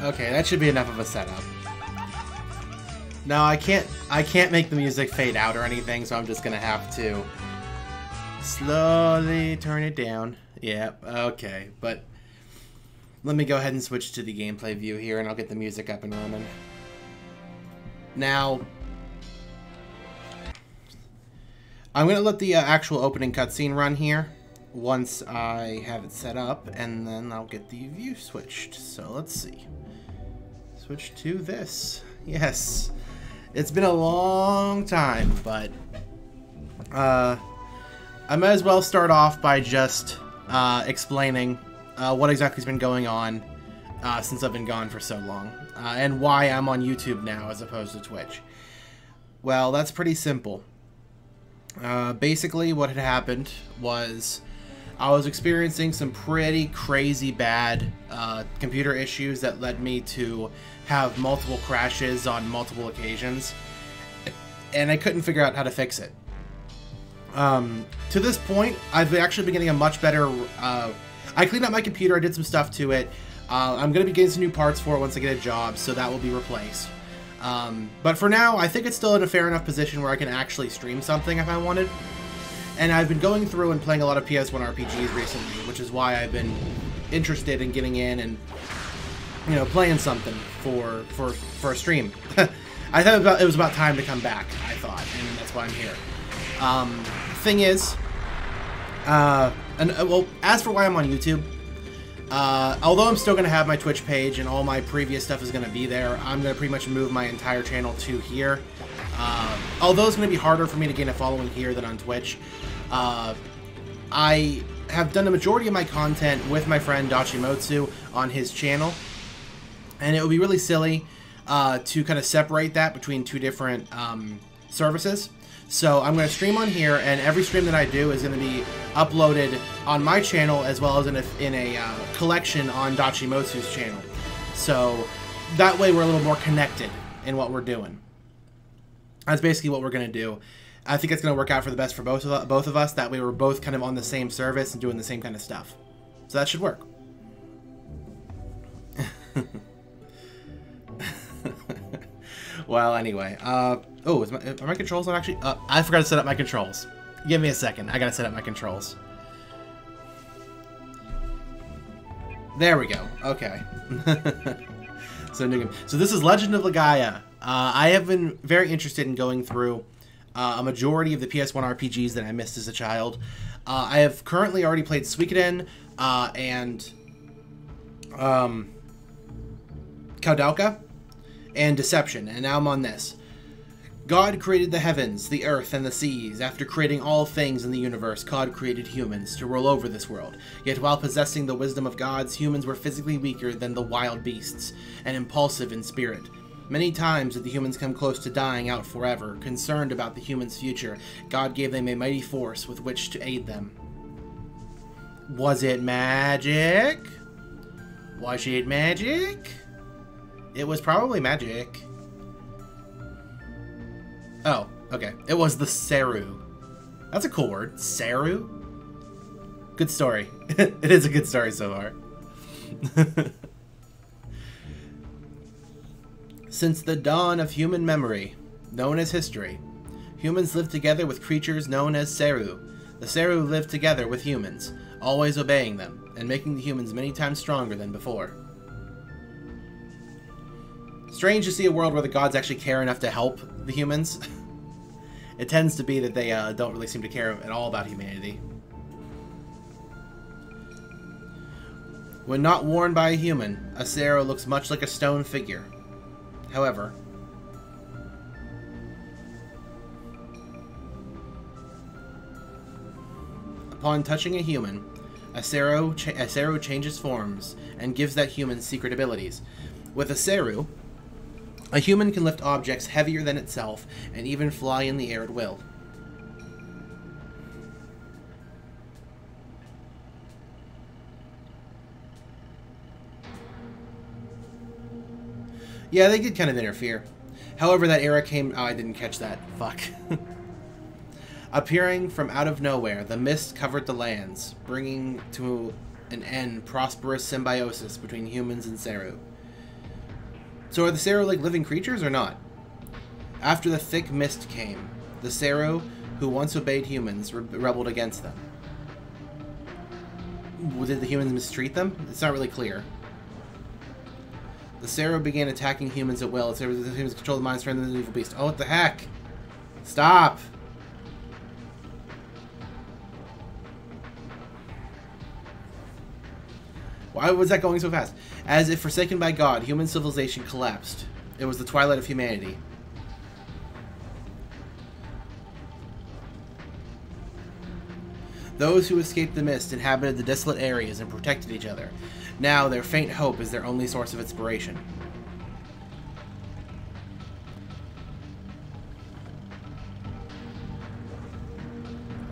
Okay, that should be enough of a setup. Now I can't make the music fade out or anything, so I'm just gonna have to slowly turn it down. Yep, okay, but let me go ahead and switch to the gameplay view here, and I'll get the music up and running. Now, I'm gonna let the actual opening cutscene run here once I have it set up, and then I'll get the view switched. So let's see. Switch to this. Yes. It's been a long time, but I might as well start off by just explaining what exactly has been going on since I've been gone for so long, and why I'm on YouTube now as opposed to Twitch. Well, that's pretty simple. Basically, what had happened was I was experiencing some pretty crazy bad computer issues that led me to have multiple crashes on multiple occasions, and I couldn't figure out how to fix it. To this point, I've actually been getting a much better... I cleaned up my computer, I did some stuff to it. I'm going to be getting some new parts for it once I get a job, so that will be replaced. But for now, I think it's still in a fair enough position where I can actually stream something if I wanted. And I've been going through and playing a lot of PS1 RPGs recently, which is why I've been interested in getting in and, you know, playing something for a stream. I thought it was about time to come back, I thought, and that's why I'm here. Thing is, well, as for why I'm on YouTube, although I'm still going to have my Twitch page and all my previous stuff is going to be there, I'm going to pretty much move my entire channel to here. Although it's going to be harder for me to gain a following here than on Twitch, I have done the majority of my content with my friend Dachimotsu on his channel, and it would be really silly to kind of separate that between two different services. So I'm going to stream on here, and every stream that I do is going to be uploaded on my channel as well as in a collection on Dachimotsu's channel. So that way we're a little more connected in what we're doing. That's basically what we're going to do. I think it's going to work out for the best for both of us. That way we're both kind of on the same service and doing the same kind of stuff. So that should work. Well, anyway. Oh, are my controls on actually? I forgot to set up my controls. Give me a second. I got to set up my controls. There we go. Okay. So this is Legend of Legaia. I have been very interested in going through a majority of the PS1 RPGs that I missed as a child. I have currently already played Suikoden and Kaudauka and Deception, and now I'm on this. God created the heavens, the earth, and the seas. After creating all things in the universe, God created humans to rule over this world. Yet while possessing the wisdom of gods, humans were physically weaker than the wild beasts, and impulsive in spirit. Many times did the humans come close to dying out forever. Concerned about the humans' future, God gave them a mighty force with which to aid them. Was it magic? Was it magic? It was probably magic. Oh, okay. It was the Seru. That's a cool word. Seru? Good story. It is a good story so far. Since the dawn of human memory, known as history, humans lived together with creatures known as Seru. The Seru lived together with humans, always obeying them, and making the humans many times stronger than before. strange to see a world where the gods actually care enough to help the humans. It tends to be that they don't really seem to care at all about humanity. When not worn by a human, a Cero looks much like a stone figure. However, upon touching a human, a Cero changes forms and gives that human secret abilities. With a Cero, a human can lift objects heavier than itself and even fly in the air at will. Yeah, they did kind of interfere. However, that era came... Oh, I didn't catch that. Fuck. Appearing from out of nowhere, the mist covered the lands, bringing to an end prosperous symbiosis between humans and Cero. So are the Cero like living creatures or not? After the thick mist came, the Cero, who once obeyed humans, rebelled against them. Did the humans mistreat them? It's not really clear. The Cero began attacking humans at will. The humans controlled the minds, turned them into an evil beast. Oh, what the heck? Stop! Why was that going so fast? As if forsaken by God, human civilization collapsed. It was the twilight of humanity. Those who escaped the mist inhabited the desolate areas and protected each other. Now, their faint hope is their only source of inspiration.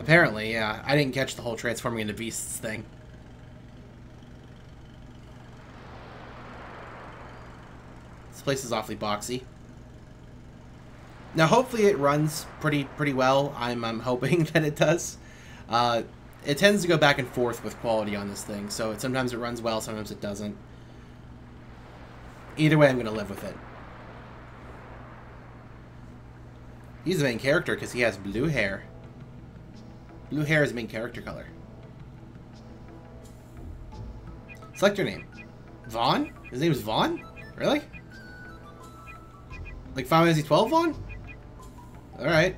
Apparently, yeah. I didn't catch the whole transforming into beasts thing. This place is awfully boxy. Now, hopefully it runs pretty well. I'm hoping that it does. It tends to go back and forth with quality on this thing, so sometimes it runs well, sometimes it doesn't. Either way, I'm going to live with it. He's the main character because he has blue hair. Blue hair is the main character color. Select your name. Vaughn? His name is Vaughn? Really? Like Final Fantasy 12 Vaughn? Alright.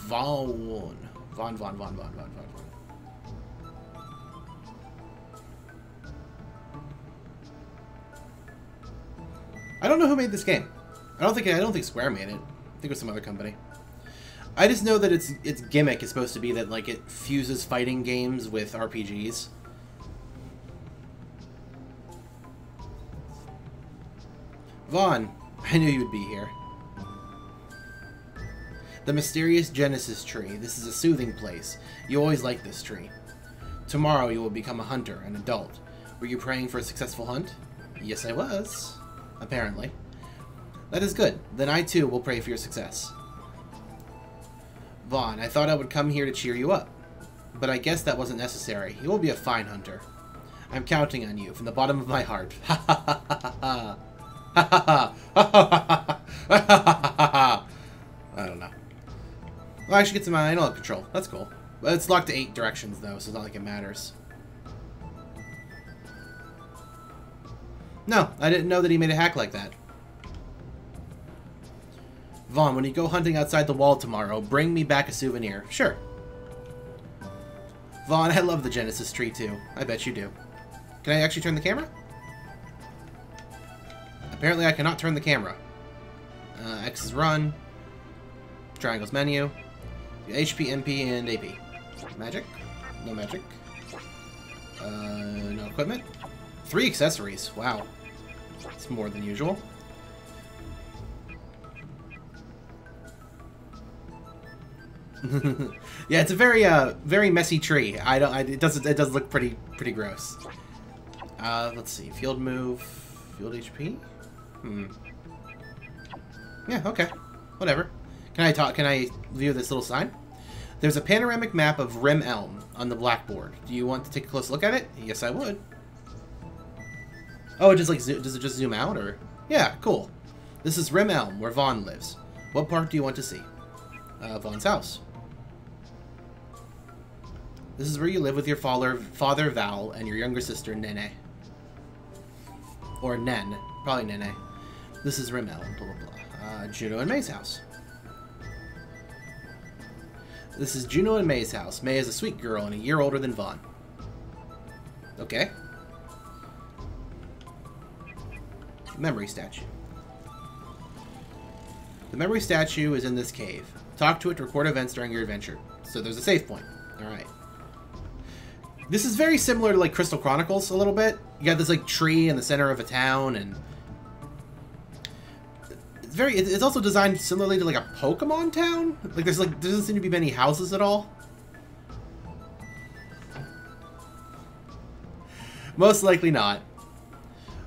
Vaughn. Vaughn. I don't know who made this game. I don't think Square made it. I think it was some other company. I just know that its gimmick is supposed to be that like it fuses fighting games with RPGs. Vaughn, I knew you would be here. The mysterious Genesis tree. This is a soothing place. You always liked this tree. Tomorrow you will become a hunter, an adult. Were you praying for a successful hunt? Yes, I was. Apparently. That is good. Then I too will pray for your success. Vaughn, I thought I would come here to cheer you up. But I guess that wasn't necessary. You will be a fine hunter. I'm counting on you from the bottom of my heart. Ha ha ha ha ha. Ha ha ha ha ha ha ha. I don't know. Well, I actually get some analog control. That's cool. But it's locked to 8 directions, though, so it's not like it matters. No, I didn't know that he made a hack like that. Vaughn, when you go hunting outside the wall tomorrow, bring me back a souvenir. Sure. Vaughn, I love the Genesis tree, too. I bet you do. Can I actually turn the camera? Apparently I cannot turn the camera. X is run. Triangle's menu. HP, MP, and AP. Magic? No magic. No equipment. 3 accessories. Wow. It's more than usual. Yeah, it's a very messy tree. It does look pretty gross. Let's see. Field move. Field HP? Yeah, okay. Whatever. Can I view this little sign? There's a panoramic map of Rim Elm on the blackboard. Do you want to take a close look at it? Yes, I would. Oh, does it just zoom out, or? Yeah, cool. This is Rim Elm, where Vaughn lives. What part do you want to see? Vaughn's house. This is where you live with your father Val, and your younger sister, Nene. Or Nen. Probably Nene. This is Rimmel, blah, blah, blah. Juno and May's house. This is Juno and May's house. May is a sweet girl and a year older than Vaughn. Okay. Memory statue. The memory statue is in this cave. Talk to it to record events during your adventure. So there's a save point. Alright. This is very similar to, like, Crystal Chronicles a little bit. You got this, like, tree in the center of a town, and... It's also designed similarly to, like, a Pokemon town. Like, there doesn't seem to be many houses at all. Most likely not.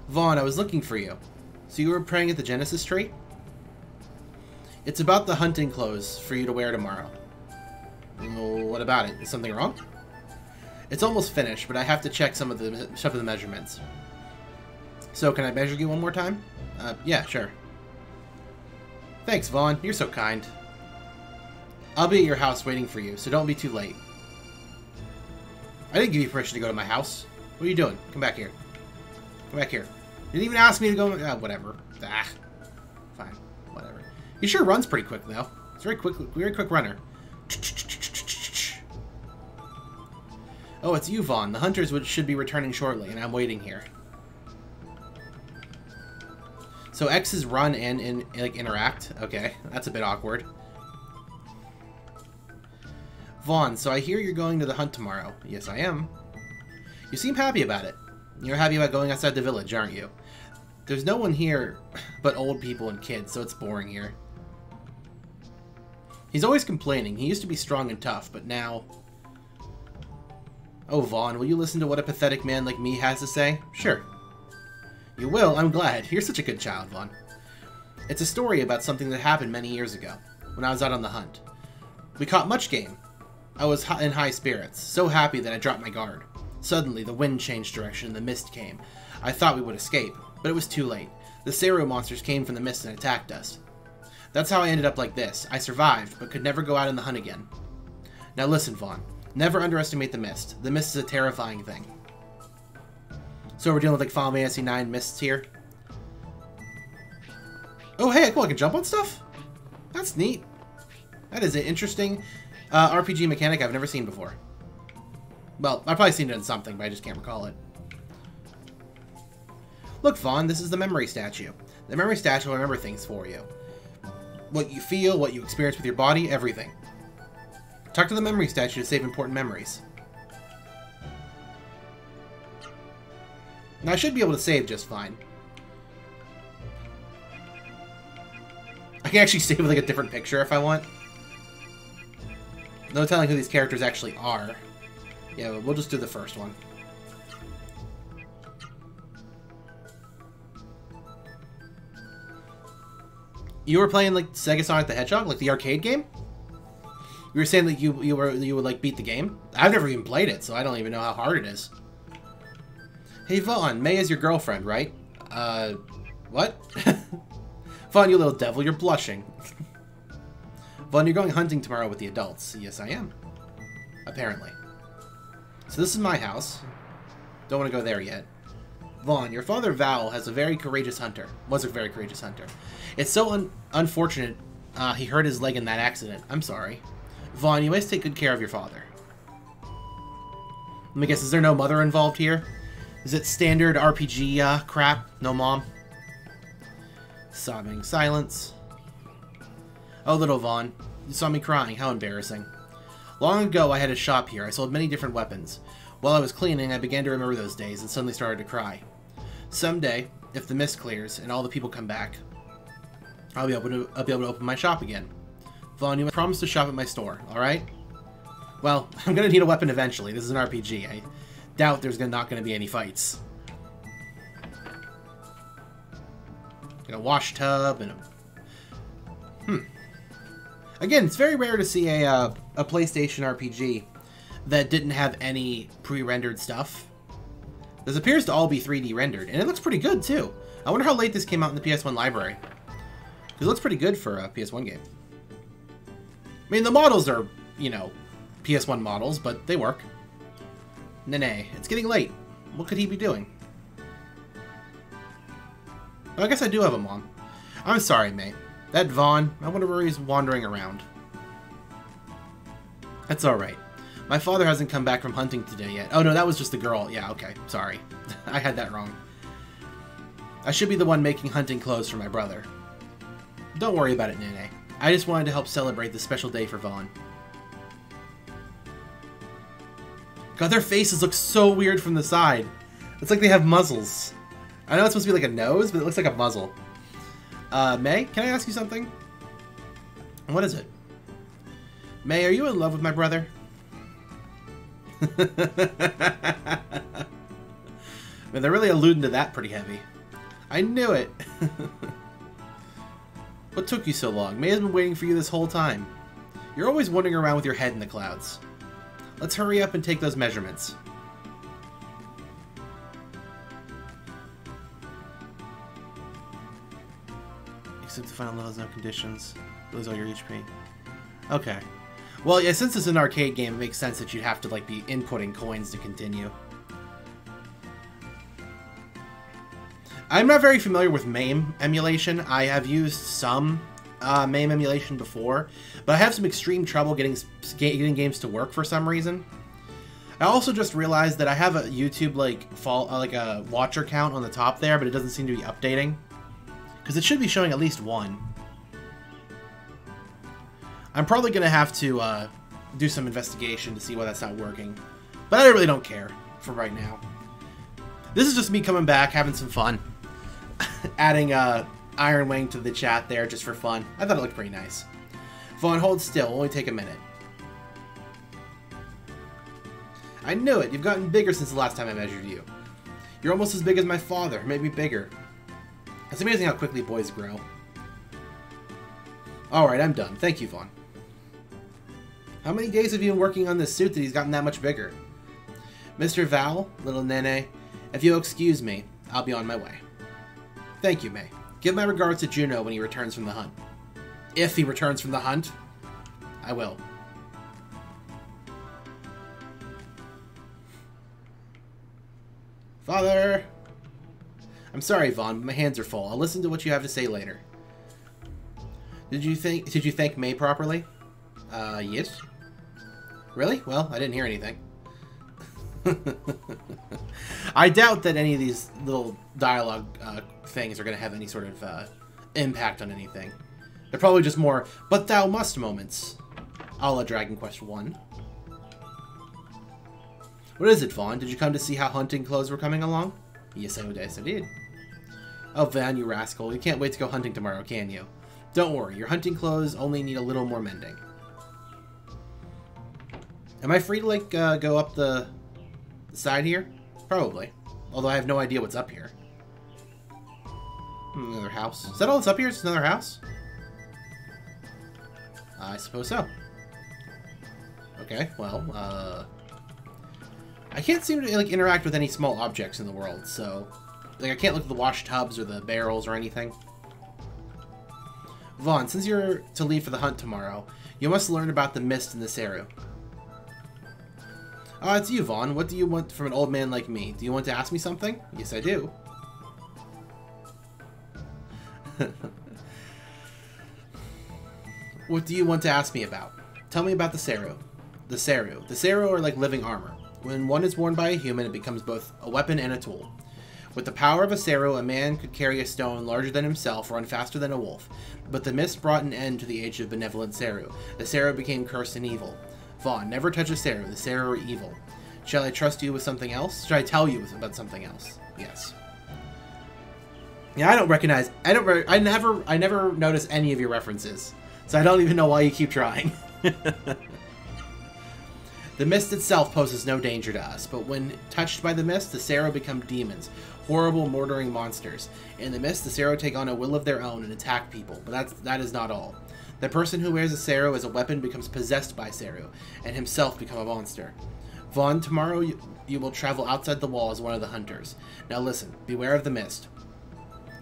Vaughn, I was looking for you. So you were praying at the Genesis tree? It's about the hunting clothes for you to wear tomorrow. Well, what about it? Is something wrong? It's almost finished, but I have to check some of the measurements. So, can I measure you one more time? Yeah, sure. Thanks, Vaughn. You're so kind. I'll be at your house waiting for you, so don't be too late. I didn't give you permission to go to my house. What are you doing? Come back here. Come back here. You didn't even ask me to go... whatever. Ah. Fine. Whatever. He sure runs pretty quick, though. He's a very quick runner. Oh, it's you, Vaughn. The hunters should be returning shortly, and I'm waiting here. So X is run and like interact. Okay, that's a bit awkward. Vaughn, so I hear you're going to the hunt tomorrow. Yes, I am. You seem happy about it. You're happy about going outside the village, aren't you? There's no one here but old people and kids, so it's boring here. He's always complaining. He used to be strong and tough, but now... Oh, Vaughn, will you listen to what a pathetic man like me has to say? Sure. You will? I'm glad. You're such a good child, Vaughn. It's a story about something that happened many years ago, when I was out on the hunt. We caught much game. I was in high spirits, so happy that I dropped my guard. Suddenly, the wind changed direction and the mist came. I thought we would escape, but it was too late. The Seru monsters came from the mist and attacked us. That's how I ended up like this. I survived, but could never go out in the hunt again. Now listen, Vaughn. Never underestimate the mist. The mist is a terrifying thing. So we're dealing with like Final Fantasy IX mists here. Oh hey, cool, I can jump on stuff? That's neat. That is an interesting RPG mechanic I've never seen before. Well, I've probably seen it in something, but I just can't recall it. Look, Vaughn, this is the memory statue. The memory statue will remember things for you. What you feel, what you experience with your body, everything. Talk to the memory statue to save important memories. Now, I should be able to save just fine. I can actually save with like a different picture if I want. No telling who these characters actually are. Yeah, we'll just do the first one. You were playing like Sega Sonic the Hedgehog, like the arcade game? You were saying that you would like beat the game? I've never even played it, so I don't even know how hard it is. Hey Vaughn, May is your girlfriend, right? What? Vaughn, you little devil, you're blushing. Vaughn, you're going hunting tomorrow with the adults. Yes, I am. Apparently. So this is my house. Don't want to go there yet. Vaughn, your father Val has a very courageous hunter. Was a very courageous hunter. It's so unfortunate he hurt his leg in that accident. I'm sorry. Vaughn, you must take good care of your father. Let me guess, is there no mother involved here? Is it standard RPG crap? No mom? Sobbing silence. Oh, little Vaughn. You saw me crying. How embarrassing. Long ago, I had a shop here. I sold many different weapons. While I was cleaning, I began to remember those days and suddenly started to cry. Someday, if the mist clears and all the people come back, I'll be able to open my shop again. Vaughn, you must promise to shop at my store, alright? Well, I'm gonna need a weapon eventually. This is an RPG. I doubt there's not gonna be any fights. Got a wash tub and a... Again, it's very rare to see a PlayStation RPG that didn't have any pre-rendered stuff. This appears to all be 3D rendered, and it looks pretty good, too. I wonder how late this came out in the PS1 library. It looks pretty good for a PS1 game. I mean, the models are, you know, PS1 models, but they work. Nene, it's getting late. What could he be doing? Oh, I guess I do have a mom. I'm sorry, May. That Vaughn, I wonder where he's wandering around. That's alright. My father hasn't come back from hunting today yet. Oh no, that was just the girl. Yeah, okay. Sorry. I had that wrong. I should be the one making hunting clothes for my brother. Don't worry about it, Nene. I just wanted to help celebrate this special day for Vaughn. God, their faces look so weird from the side. It's like they have muzzles. I know it's supposed to be like a nose, but it looks like a muzzle. May, can I ask you something? What is it? May, are you in love with my brother? Man, they're really alluding to that pretty heavy. I knew it. What took you so long? May has been waiting for you this whole time. You're always wandering around with your head in the clouds. Let's hurry up and take those measurements. Except the final level has no conditions. Lose all your HP. Okay. Well, yeah, since it's an arcade game, it makes sense that you'd have to, like, be inputting coins to continue. I'm not very familiar with MAME emulation. I have used some MAME emulation before, but I have some extreme trouble getting games to work for some reason. I also just realized that I have a YouTube, like a watcher count on the top there, but it doesn't seem to be updating. Because it should be showing at least one. I'm probably going to have to do some investigation to see why that's not working. But I really don't care for right now. This is just me coming back, having some fun. Adding Iron Wing to the chat there just for fun. I thought it looked pretty nice. Vaughn, hold still. It'll only take a minute. I knew it. You've gotten bigger since the last time I measured you. You're almost as big as my father, maybe bigger. It's amazing how quickly boys grow. Alright, I'm done. Thank you, Vaughn. How many days have you been working on this suit that he's gotten that much bigger? Mr. Val, little Nene, if you'll excuse me, I'll be on my way. Thank you, May. Give my regards to Juno when he returns from the hunt. If he returns from the hunt, I will. Father! I'm sorry, Vaughn, but my hands are full. I'll listen to what you have to say later. Did you thank May properly? Yes. Really? Well, I didn't hear anything. I doubt that any of these little dialogue things are going to have any sort of impact on anything. They're probably just more, but thou must moments. A la Dragon Quest 1. What is it, Vaughn? Did you come to see how hunting clothes were coming along? Yes, I did. Oh, Van, you rascal. You can't wait to go hunting tomorrow, can you? Don't worry, your hunting clothes only need a little more mending. Am I free to, like, go up the side here? Probably. Although I have no idea what's up here. Another house. Is that all that's up here? It's another house? I suppose so. Okay, well, I can't seem to, like, interact with any small objects in the world, so... Like, I can't look at the wash tubs or the barrels or anything. Vaughn, since you're to leave for the hunt tomorrow, you must learn about the mist in the Seru. It's you, Vaughn. What do you want from an old man like me? Do you want to ask me something? Yes, I do. What do you want to ask me about? Tell me about the Seru. The Seru. The Seru are like living armor. When one is worn by a human, it becomes both a weapon and a tool. With the power of a Seru, a man could carry a stone larger than himself, run faster than a wolf. But the mist brought an end to the age of benevolent Seru. The Seru became cursed and evil. Vaughn, never touch a Seru. The Seru are evil. Shall I trust you with something else? Shall I tell you about something else? Yes. Yeah, I don't recognize... I never notice any of your references. So I don't even know why you keep trying. The mist itself poses no danger to us, but when touched by the mist, the Seru become demons, horrible, murdering monsters. In the mist, the Seru take on a will of their own and attack people, but that is not all. The person who wears a Seru as a weapon becomes possessed by Seru, and himself become a monster. Vaughn, tomorrow you will travel outside the wall as one of the hunters. Now listen, beware of the mist.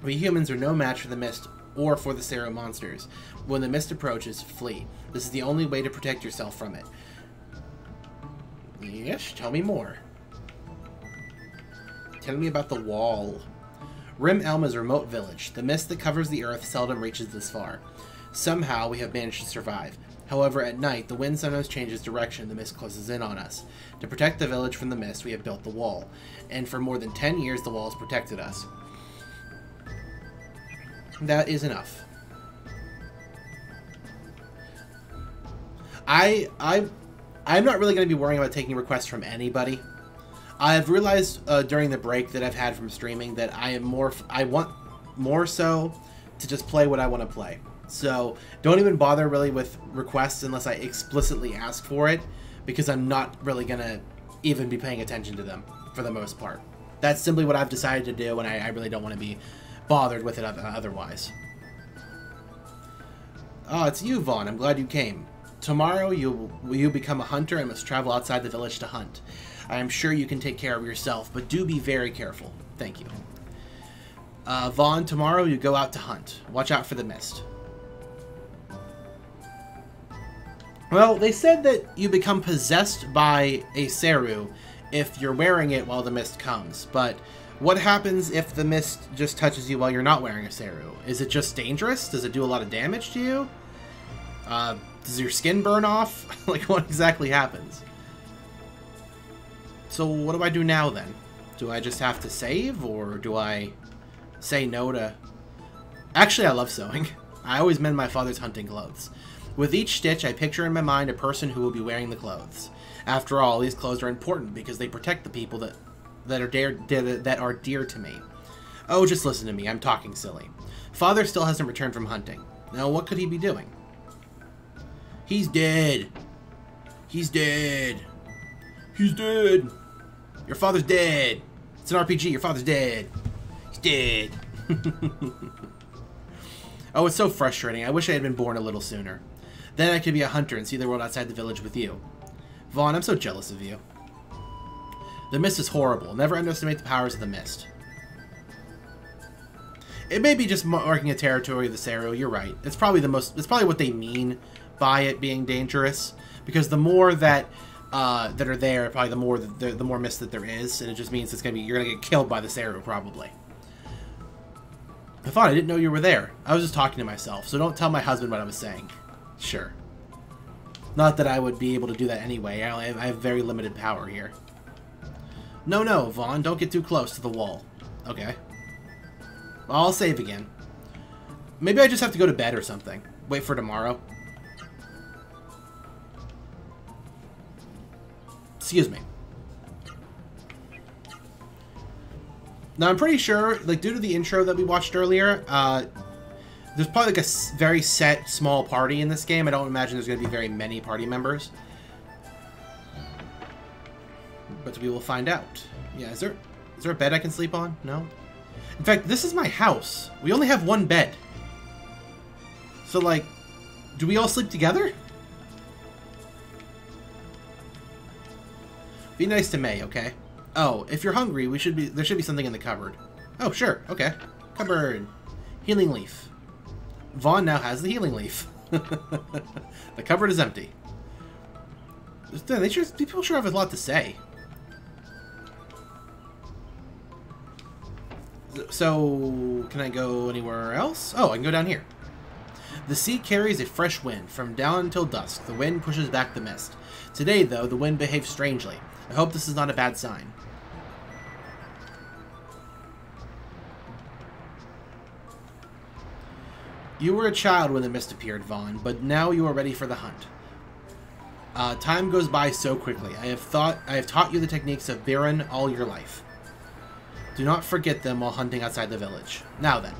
We humans are no match for the mist or for the Seru monsters. When the mist approaches, flee. This is the only way to protect yourself from it. Yes, tell me more. Tell me about the wall. Rim Elm is a remote village. The mist that covers the earth seldom reaches this far. Somehow, we have managed to survive. However, at night, the wind sometimes changes direction and the mist closes in on us. To protect the village from the mist, we have built the wall. And for more than 10 years, the wall has protected us. That is enough. I'm not really going to be worrying about taking requests from anybody. I've realized during the break that I've had from streaming that I want more so to just play what I want to play. So don't even bother really with requests unless I explicitly ask for it, because I'm not really going to even be paying attention to them for the most part. That's simply what I've decided to do, and I really don't want to be bothered with it otherwise. Oh, it's you, Vaughn. I'm glad you came. Tomorrow you become a hunter and must travel outside the village to hunt. I am sure you can take care of yourself, but do be very careful. Thank you. Vaughn, tomorrow you go out to hunt. Watch out for the mist. Well, they said that you become possessed by a Seru if you're wearing it while the mist comes, but what happens if the mist just touches you while you're not wearing a Seru? Is it just dangerous? Does it do a lot of damage to you? Does your skin burn off? Like, what exactly happens? So what do I do now, then? Do I just have to save, or do I say no to... Actually, I love sewing. I always mend my father's hunting clothes. With each stitch, I picture in my mind a person who will be wearing the clothes. After all, these clothes are important because they protect the people that are dear to me. Oh, just listen to me. I'm talking silly. Father still hasn't returned from hunting. Now, what could he be doing? He's dead. He's dead. He's dead. Your father's dead. It's an RPG. Your father's dead. He's dead. Oh, it's so frustrating. I wish I had been born a little sooner. Then I could be a hunter and see the world outside the village with you. Vaughn, I'm so jealous of you. The mist is horrible. Never underestimate the powers of the mist. It may be just marking a territory of the Seru. You're right. It's probably what they mean by it being dangerous, because the more that are there, probably the more mist that there is, and it just means you're gonna get killed by the Seru probably. I thought I didn't know you were there. I was just talking to myself, so don't tell my husband what I was saying. Sure. Not that I would be able to do that anyway. I have very limited power here. No, Vaughn, don't get too close to the wall. Okay. Well, I'll save again. Maybe I just have to go to bed or something. Wait for tomorrow. Excuse me. Now, I'm pretty sure, like, due to the intro that we watched earlier, there's probably, like, a very set, small party in this game. I don't imagine there's going to be very many party members. But we will find out. Yeah, is there a bed I can sleep on? No? In fact, this is my house. We only have one bed. So, like, do we all sleep together? Be nice to May, okay? Oh, if you're hungry, there should be something in the cupboard. Oh, sure, okay. Cupboard. Healing leaf. Vaughn now has the healing leaf. The cupboard is empty. People sure have a lot to say. So, can I go anywhere else? Oh, I can go down here. The sea carries a fresh wind. From dawn until dusk, the wind pushes back the mist. Today, though, the wind behaves strangely. I hope this is not a bad sign. You were a child when the mist appeared, Vaughn, but now you are ready for the hunt. Time goes by so quickly. I have taught you the techniques of Ps1 all your life. Do not forget them while hunting outside the village. Now then.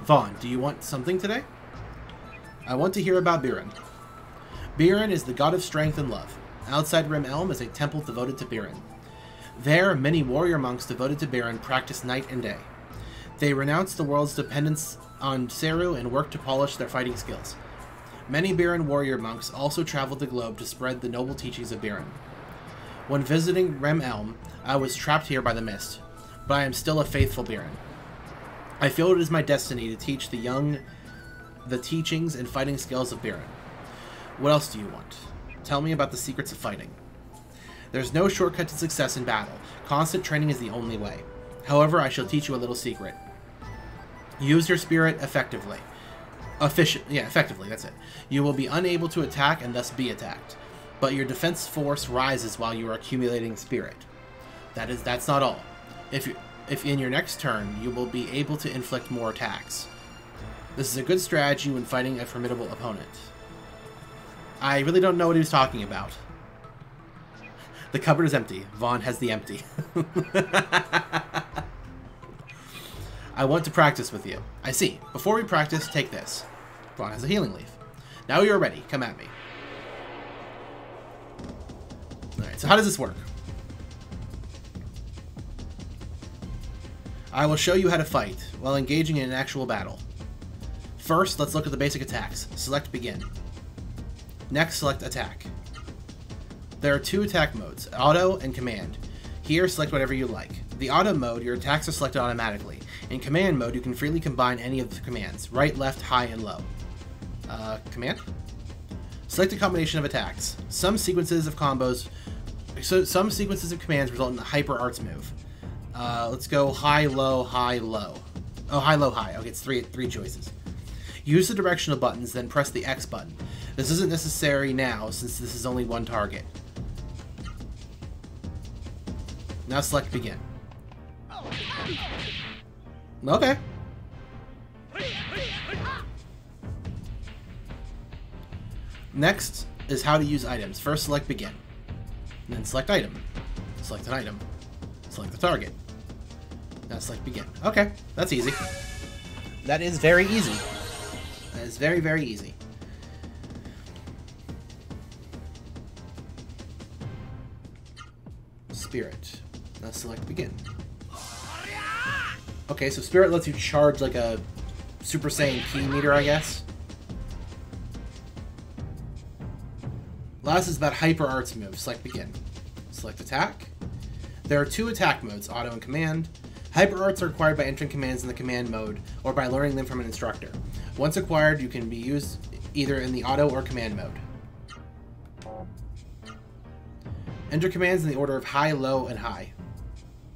Vaughn, do you want something today? I want to hear about Ps1. Ps1 is the god of strength and love. Outside Rim Elm is a temple devoted to Ps1. There, many warrior monks devoted to Ps1 practice night and day. They renounce the world's dependence on Seru and work to polish their fighting skills. Many Ps1 warrior monks also travel the globe to spread the noble teachings of Ps1. When visiting Rim Elm, I was trapped here by the mist, but I am still a faithful Ps1. I feel it is my destiny to teach the young the teachings and fighting skills of Ps1. What else do you want? Tell me about the secrets of fighting. There's no shortcut to success in battle. Constant training is the only way. However, I shall teach you a little secret. Use your spirit effectively. Effectively, that's it. You will be unable to attack and thus be attacked. But your defense force rises while you are accumulating spirit. That's not all. If in your next turn, you will be able to inflict more attacks. This is a good strategy when fighting a formidable opponent. I really don't know what he was talking about. The cupboard is empty. Vaughn has the empty. I want to practice with you. I see. Before we practice, take this. Vaughn has a healing leaf. Now you're ready. Come at me. Alright, so how does this work? I will show you how to fight while engaging in an actual battle. First, let's look at the basic attacks. Select Begin. Next, select Attack. There are two attack modes, Auto and Command. Here, select whatever you like. The Auto mode, your attacks are selected automatically. In Command mode, you can freely combine any of the commands, right, left, high, and low. Command? Select a combination of attacks. Some sequences of commands result in a Hyper Arts move. Let's go high, low, high, low. Oh, high, low, high. Okay, it's three choices. Use the directional buttons, then press the X button. This isn't necessary now, since this is only one target. Now select Begin. Okay. Next is how to use items. First select Begin. And then select Item. Select an item. Select the target. Now select Begin. Okay, that's easy. That is very easy. That is very, very easy. Spirit. Now select Begin. Okay, so Spirit lets you charge like a Super Saiyan Ki meter, I guess. Last is about Hyper Arts moves. Select Begin. Select Attack. There are two attack modes, Auto and Command. Hyper Arts are acquired by entering commands in the Command mode, or by learning them from an instructor. Once acquired, you can be used either in the Auto or Command mode. Enter commands in the order of high, low, and high.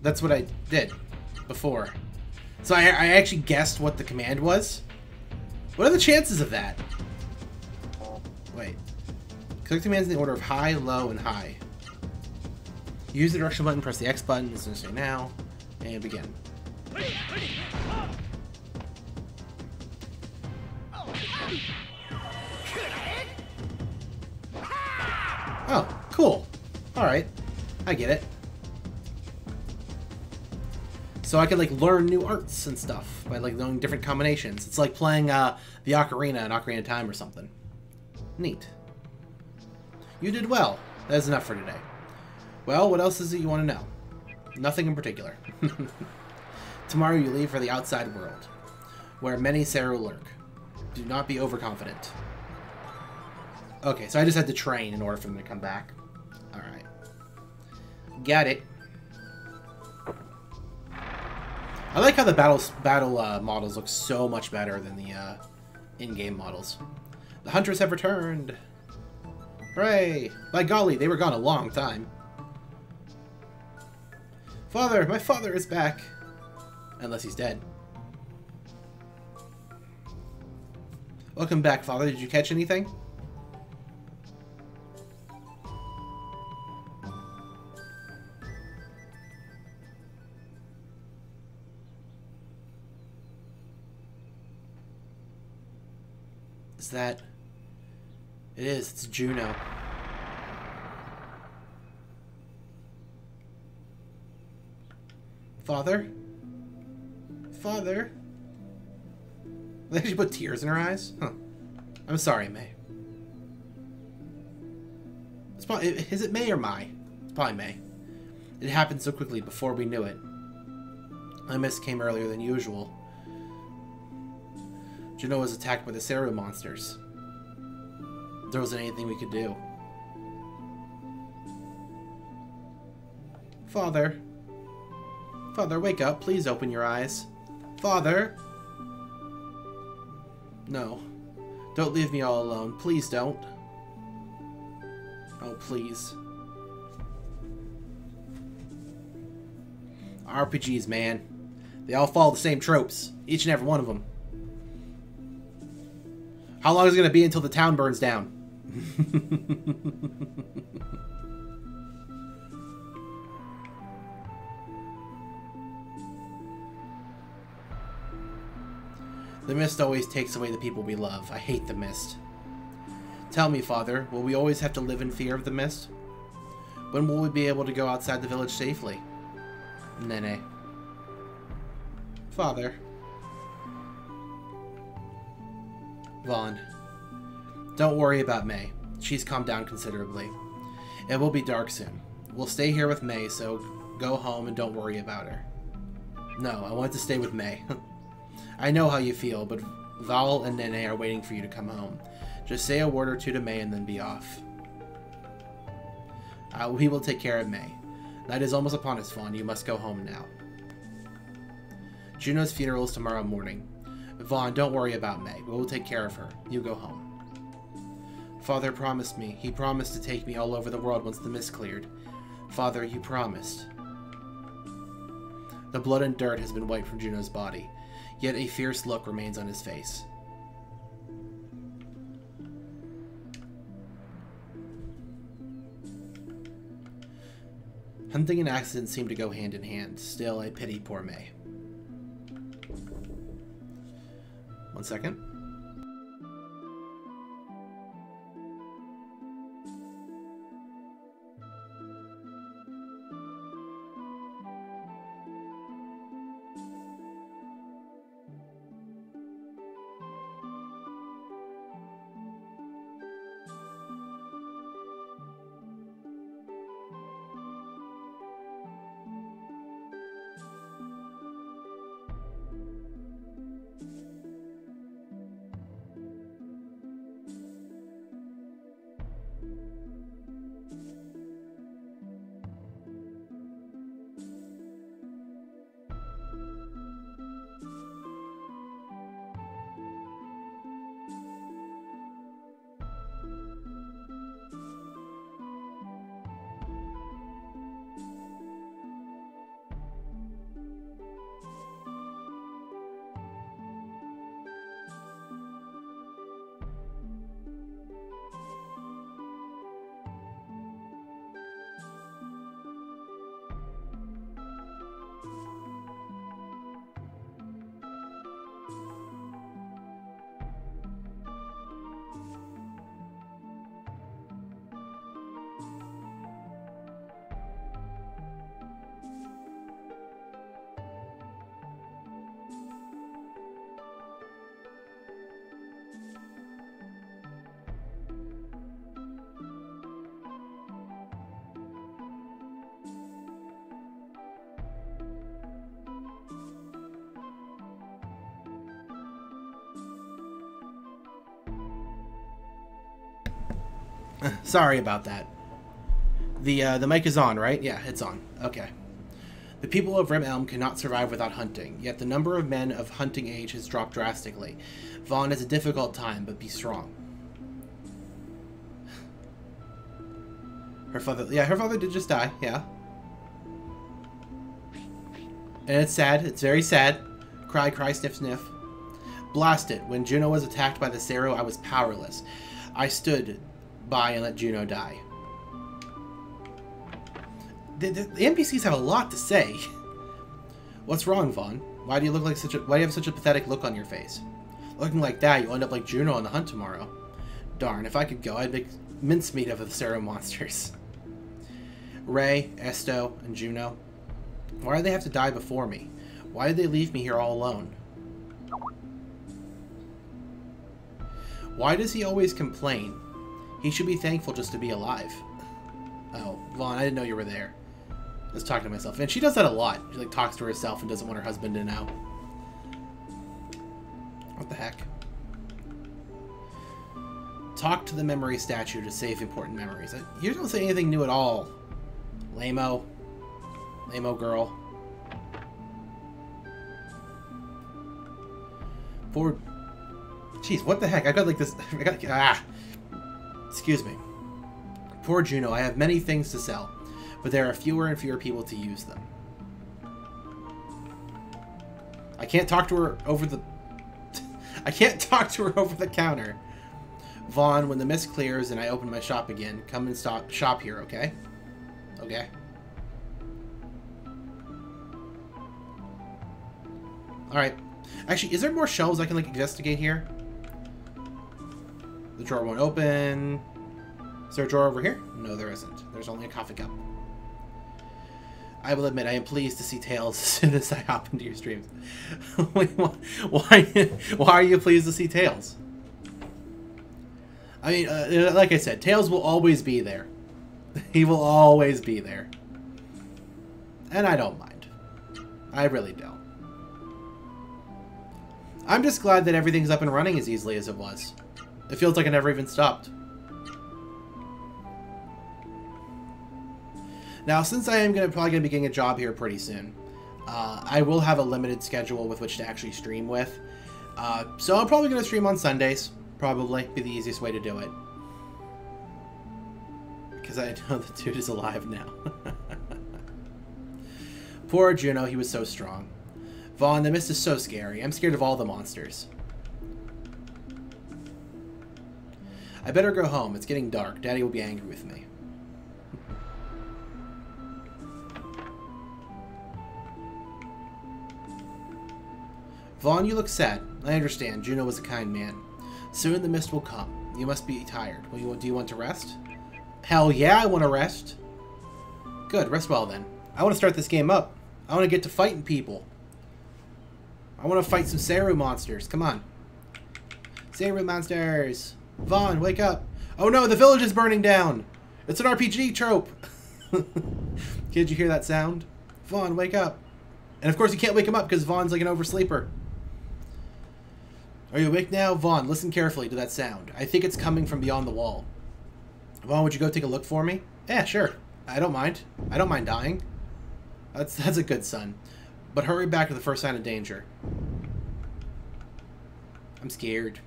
That's what I did before. So I actually guessed what the command was. What are the chances of that? Wait. Click commands in the order of high, low, and high. Use the direction button, press the X button, as soon as I say now, and begin. Oh, cool. Alright. I get it. So I can, like, learn new arts and stuff by, like, knowing different combinations. It's like playing the Ocarina in Ocarina of Time or something. Neat. You did well. That is enough for today. Well, what else is it you want to know? Nothing in particular. Tomorrow you leave for the outside world, where many Seru lurk. Do not be overconfident. Okay, so I just had to train in order for them to come back. Alright. Got it. I like how the battle models look so much better than the in-game models. The hunters have returned! Hooray! By golly, they were gone a long time. Father! My father is back! Unless he's dead. Welcome back, Father. Did you catch anything? Is that... It is. It's Juno. Father? Father? They actually put tears in her eyes? Huh. I'm sorry, May. It's probably... Is it May or Mai? It's probably May. It happened so quickly before we knew it. My miss came earlier than usual. Juno was attacked by the Seru monsters. There wasn't anything we could do. Father. Father, wake up. Please open your eyes. Father. No. Don't leave me all alone. Please don't. Oh, please. RPGs, man. They all follow the same tropes. Each and every one of them. How long is it going to be until the town burns down? The mist always takes away the people we love. I hate the mist. Tell me, Father, will we always have to live in fear of the mist? When will we be able to go outside the village safely? Nene. Father. Vaughn. Don't worry about May. She's calmed down considerably. It will be dark soon. We'll stay here with May, so go home and don't worry about her. No, I want to stay with May. I know how you feel, but Val and Nene are waiting for you to come home. Just say a word or two to May and then be off. We will take care of May. Night is almost upon us, Vaughn. You must go home now. Juno's funeral is tomorrow morning. Vaughn, don't worry about May. We will take care of her. You go home. Father promised me. He promised to take me all over the world once the mist cleared. Father, you promised. The blood and dirt has been wiped from Juno's body, yet a fierce look remains on his face. Hunting and accidents seem to go hand in hand. Still, I pity poor May. 1 second. Sorry about that. The mic is on, right? Yeah, it's on. Okay. The people of Rim Elm cannot survive without hunting, yet the number of men of hunting age has dropped drastically. Vaughn has a difficult time, but be strong. Her father did just die, yeah. And it's sad. It's very sad. Cry, cry, sniff, sniff. Blast it. When Juno was attacked by the Cero, I was powerless. I stood by and let Juno die. The NPCs have a lot to say. What's wrong, Vaughn? Why do you have such a pathetic look on your face? Looking like that, you'll end up like Juno on the hunt tomorrow. Darn, if I could go, I'd make mincemeat of the Cero monsters. Ray, Esto, and Juno. Why do they have to die before me? Why did they leave me here all alone? Why does he always complain? He should be thankful just to be alive. Oh, Vaughn, I didn't know you were there. I was talking to myself. And she does that a lot. She like talks to herself and doesn't want her husband to know. What the heck? Talk to the memory statue to save important memories. You don't say anything new at all. Lame-o. Lame-o girl. Poor... Jeez, what the heck? I got like this... Excuse me. Poor Juno, I have many things to sell, but there are fewer and fewer people to use them. I can't talk to her over the... I can't talk to her over the counter. Vaughn, when the mist clears and I open my shop again, come and shop here, okay? Okay. Alright. Actually, is there more shelves I can, like, investigate here? The drawer won't open. Is there a drawer over here? No, there isn't. There's only a coffee cup. I will admit, I am pleased to see Tails as soon as I hop into your streams. Wait, why are you pleased to see Tails? I mean, like I said, Tails will always be there. He will always be there. And I don't mind. I really don't. I'm just glad that everything's up and running as easily as it was. It feels like it never even stopped. Now, since I am probably going to be getting a job here pretty soon, I will have a limited schedule with which to actually stream with. So I'm probably going to stream on Sundays. Probably be the easiest way to do it. Because I know the dude is alive now. Poor Juno, he was so strong. Vaughn, the mist is so scary. I'm scared of all the monsters. I better go home. It's getting dark. Daddy will be angry with me. Vaughn, you look sad. I understand. Juno was a kind man. Soon the mist will come. You must be tired. Do you want to rest? Hell yeah, I want to rest. Good, rest well then. I want to start this game up. I want to get to fighting people. I want to fight some Seru monsters. Come on. Seru monsters. Vaughn, wake up. Oh no, the village is burning down. It's an RPG trope. Did you hear that sound? Vaughn, wake up. And of course you can't wake him up because Vaughn's like an oversleeper. Are you awake now? Vaughn, listen carefully to that sound. I think it's coming from beyond the wall. Vaughn, would you go take a look for me? Yeah, sure. I don't mind. I don't mind dying. That's a good son. But hurry back to the first sign of danger. I'm scared.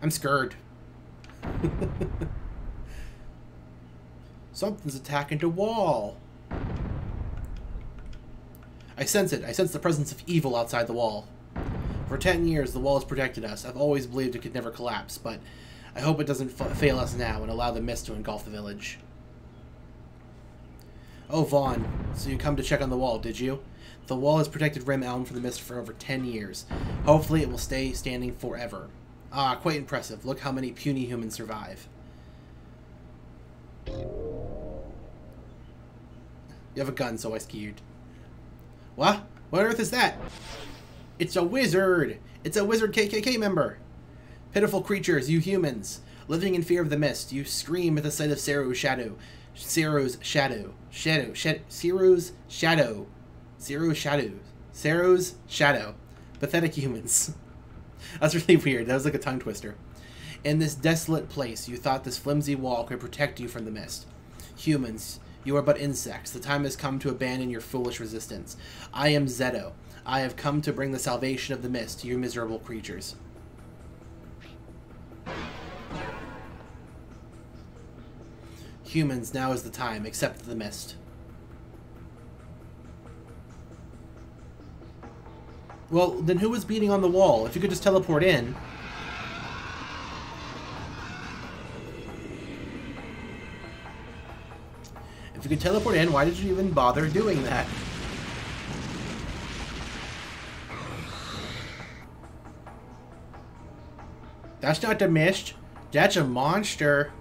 I'm scared. Something's attacking the wall. I sense it. I sense the presence of evil outside the wall. For 10 years, the wall has protected us. I've always believed it could never collapse, but I hope it doesn't fail us now and allow the mist to engulf the village. Oh, Vaughn, so you come to check on the wall, did you? The wall has protected Rim Elm from the mist for over 10 years. Hopefully it will stay standing forever. Ah, quite impressive. Look how many puny humans survive. You have a gun, so I scared. What? What on earth is that? It's a wizard! It's a wizard KKK member! Pitiful creatures, you humans! Living in fear of the mist, you scream at the sight of Seru's shadow. Seru's shadow. Seru's shadow. Seru's shadow. Seru's shadow. Pathetic humans. That's really weird. That was like a tongue twister. In this desolate place, you thought this flimsy wall could protect you from the mist. Humans, you are but insects. The time has come to abandon your foolish resistance. I am Zeto. I have come to bring the salvation of the mist to you miserable creatures. Humans, now is the time. Accept the mist. Well, then who was beating on the wall? If you could just teleport in... If you could teleport in, why did you even bother doing that? That's not the mist. That's a monster.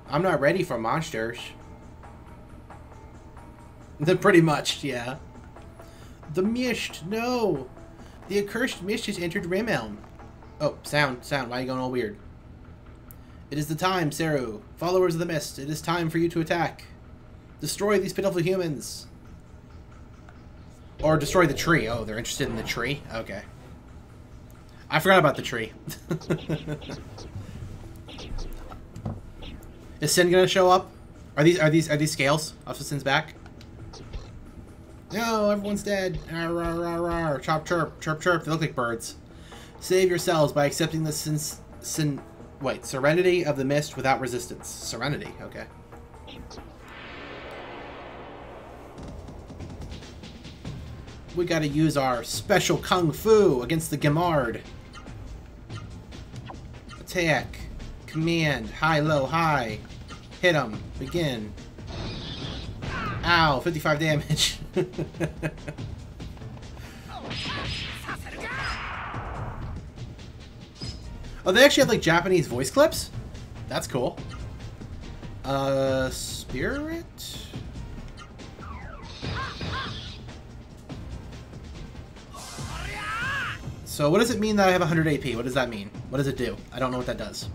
I'm not ready for monsters. Pretty much, yeah. The mist, no. The accursed mist has entered Rim Elm. Oh, sound. Why are you going all weird? It is the time, Seru. Followers of the mist, it is time for you to attack. Destroy these pitiful humans. Or destroy the tree. Oh, they're interested in the tree? Okay. I forgot about the tree. Is Sin gonna show up? Are these scales off of Sin's back? No, everyone's dead. Arr, arr, arr, arr. Chop, chirp, chirp, chirp. They look like birds. Save yourselves by accepting the serenity of the mist without resistance. Serenity, okay. We gotta use our special kung fu against the Gemard. Attack. Command. High, low, high. Hit him. Begin. Ow, 55 damage. Oh, they actually have like Japanese voice clips? That's cool. Spirit? So what does it mean that I have 100 AP? What does that mean? What does it do? I don't know what that does.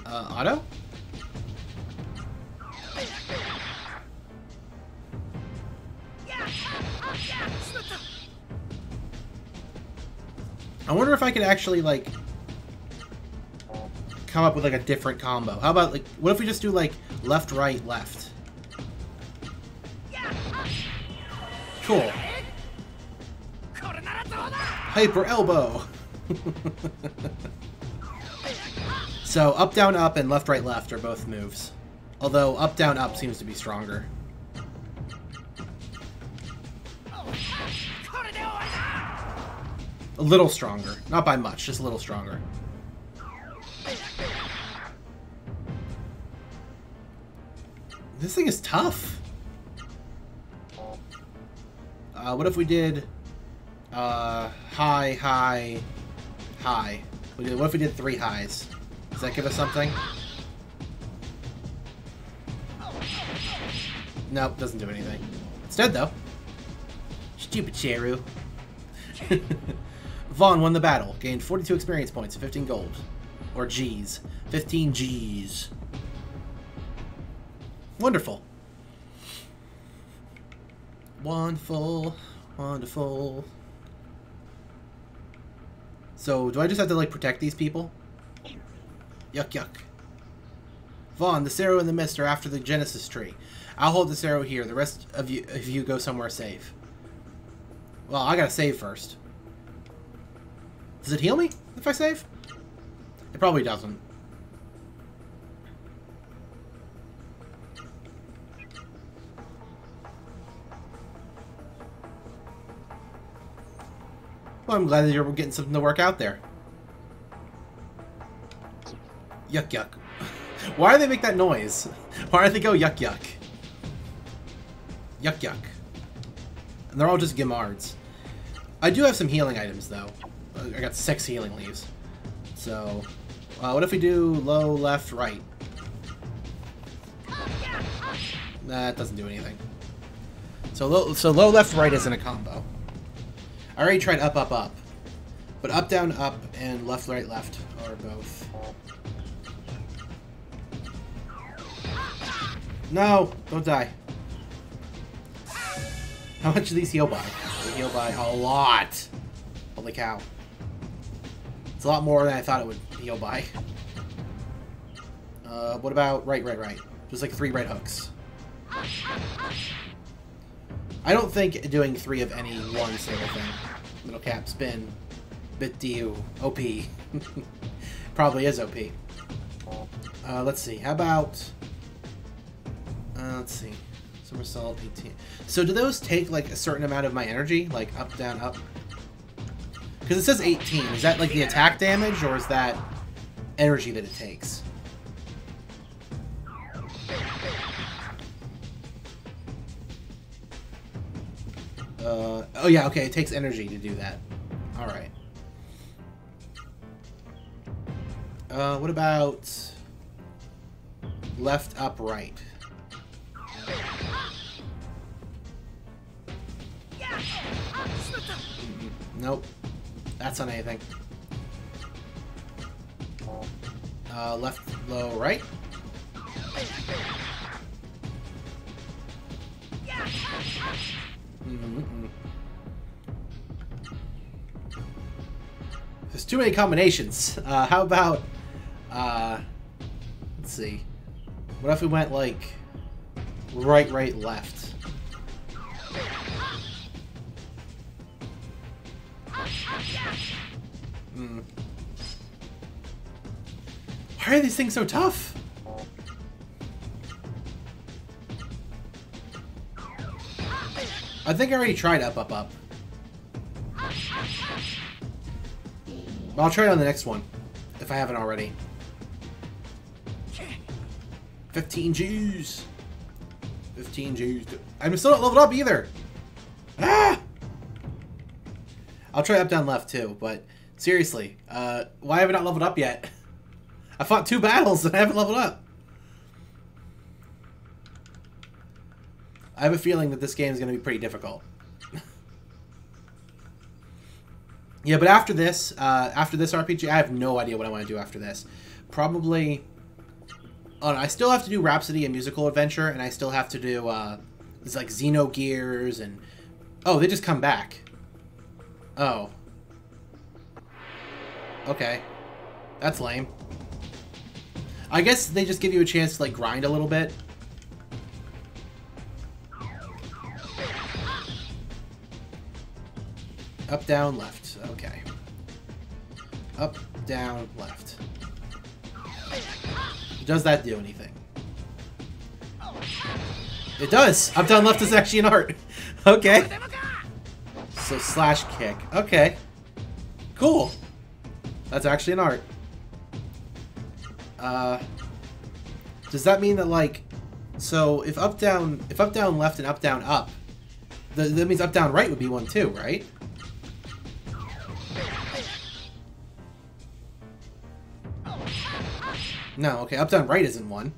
Auto? I wonder if I could actually, like, come up with, like, a different combo. How about, like, what if we just do, like, left, right, left? Cool. Hyper elbow! So, up, down, up, and left, right, left are both moves. Although, up, down, up seems to be stronger. A little stronger. Not by much, just a little stronger. This thing is tough. What if we did high, high, high? What if we did 3 highs? Does that give us something? Nope, doesn't do anything. It's dead though. Stupid Cheru. Vaughn won the battle. Gained 42 experience points and 15 gold. Or G's. 15 G's. Wonderful. Wonderful. Wonderful. So, do I just have to, like, protect these people? Yuck, yuck. Vaughn, the Cerro and the Mist are after the Genesis tree. I'll hold the Cerro here. The rest of you go somewhere safe. Well, I gotta save first. Does it heal me if I save? It probably doesn't. Well, I'm glad that you're getting something to work out there. Yuck, yuck. Why do they make that noise? Why do they go yuck, yuck? Yuck, yuck. And they're all just Gemards. I do have some healing items, though. I got 6 healing leaves. So, what if we do low, left, right? That doesn't do anything. So low, left, right isn't a combo. I already tried up, up, up. But up, down, up, and left, right, left are both. No! Don't die. How much do these heal by? They heal by a lot. Holy cow. It's a lot more than I thought it would heal by. What about right, right, right? Just like 3 right hooks. I don't think doing 3 of any one single thing. Middle cap, spin, bit DU, OP. Probably is OP. Let's see. How about... let's see. Somersault 18. So do those take like a certain amount of my energy? Like up, down, up? Because it says 18. Is that like the attack damage, or is that energy that it takes? Oh yeah, okay, it takes energy to do that. Alright. What about left, up, right? Nope. That's not anything. Left, low, right? There's too many combinations. How about, let's see. What if we went, like, right, right, left? Why are these things so tough? I think I already tried up, up, up. But I'll try it on the next one, if I haven't already. 15 G's. 15 G's. I'm still not leveled up either. Ah! I'll try up, down, left too, but seriously, why have I not leveled up yet? I fought 2 battles and I haven't leveled up. I have a feeling that this game is going to be pretty difficult. Yeah, but after this RPG, I have no idea what I want to do after this. Probably... Oh, I still have to do Rhapsody and Musical Adventure, and I still have to do, it's like Xenogears and... Oh, they just come back. Oh. Okay. That's lame. I guess they just give you a chance to, like, grind a little bit. Up, down, left. Okay. Up, down, left. Does that do anything? It does! Up, down, left is actually an art. Okay. So slash kick. Okay. Cool. That's actually an art. Does that mean that, like, so if up down left and up down up, that means up down right would be one too, right? No, okay, up down right isn't one,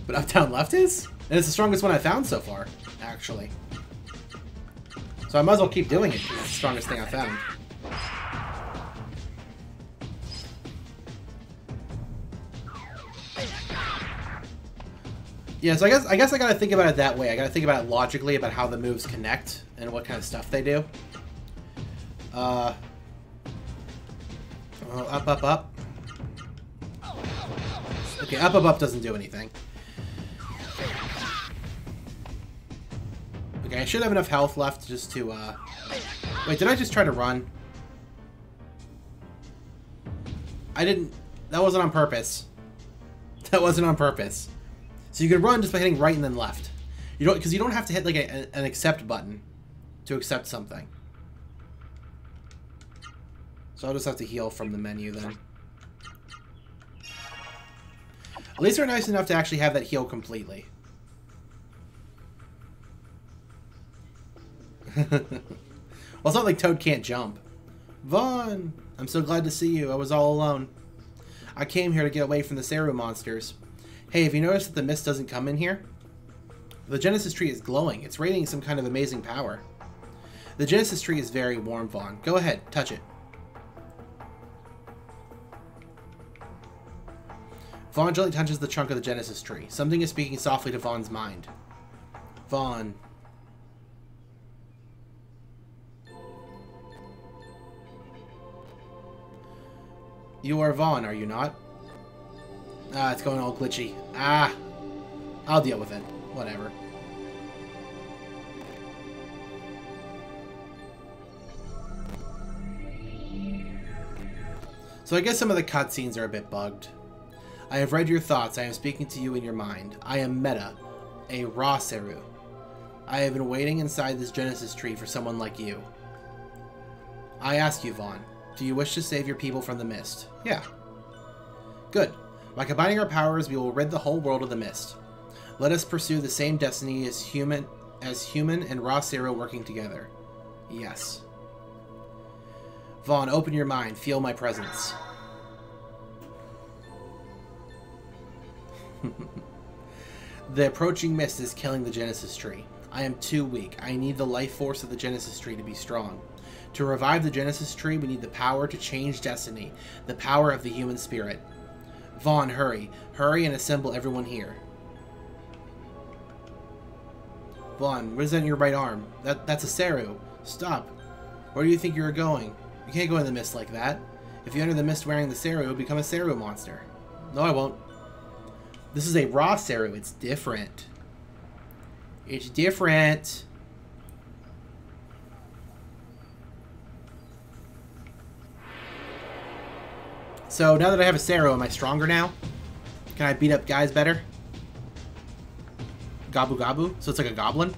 but up down left is, and it's the strongest one I found so far, actually. So I might as well keep doing it because it's the strongest thing I found. Yeah, so I guess I gotta think about it that way. I gotta think about it logically about how the moves connect and what kind of stuff they do. Up, up, up. Okay, up, up, up doesn't do anything. Okay, I should have enough health left just to, Wait, did I just try to run? I didn't... That wasn't on purpose. That wasn't on purpose. So you can run just by hitting right and then left. You don't, because you don't have to hit like an accept button to accept something. So I'll just have to heal from the menu then. At least they're nice enough to actually have that heal completely. Well, it's not like Toad can't jump. Vaughn! I'm so glad to see you. I was all alone. I came here to get away from the Saru monsters. Hey, have you noticed that the mist doesn't come in here? The Genesis tree is glowing. It's radiating some kind of amazing power. The Genesis tree is very warm, Vaughn. Go ahead, touch it. Vaughn gently touches the trunk of the Genesis tree. Something is speaking softly to Vaughn's mind. Vaughn. You are Vaughn, are you not? Ah, it's going all glitchy. Ah! I'll deal with it. Whatever. So I guess some of the cutscenes are a bit bugged. I have read your thoughts. I am speaking to you in your mind. I am Meta, a raw Saru. I have been waiting inside this Genesis tree for someone like you. I ask you, Vaughn, do you wish to save your people from the mist? Yeah. Good. By combining our powers, we will rid the whole world of the mist. Let us pursue the same destiny as human and raw Saru working together. Yes. Vaughn, open your mind. Feel my presence. The approaching mist is killing the Genesis tree. I am too weak. I need the life force of the Genesis tree to be strong. To revive the Genesis tree, we need the power to change destiny, the power of the human spirit. Vaughn, hurry. Hurry and assemble everyone here. Vaughn, what is that in your right arm? That's a Saru. Stop. Where do you think you're going? You can't go in the mist like that. If you enter the mist wearing the Saru, you'll become a Saru monster. No, I won't. This is a raw Saru. It's different. It's different. So now that I have a Saru, am I stronger now? Can I beat up guys better? Gabu Gabu? So it's like a goblin?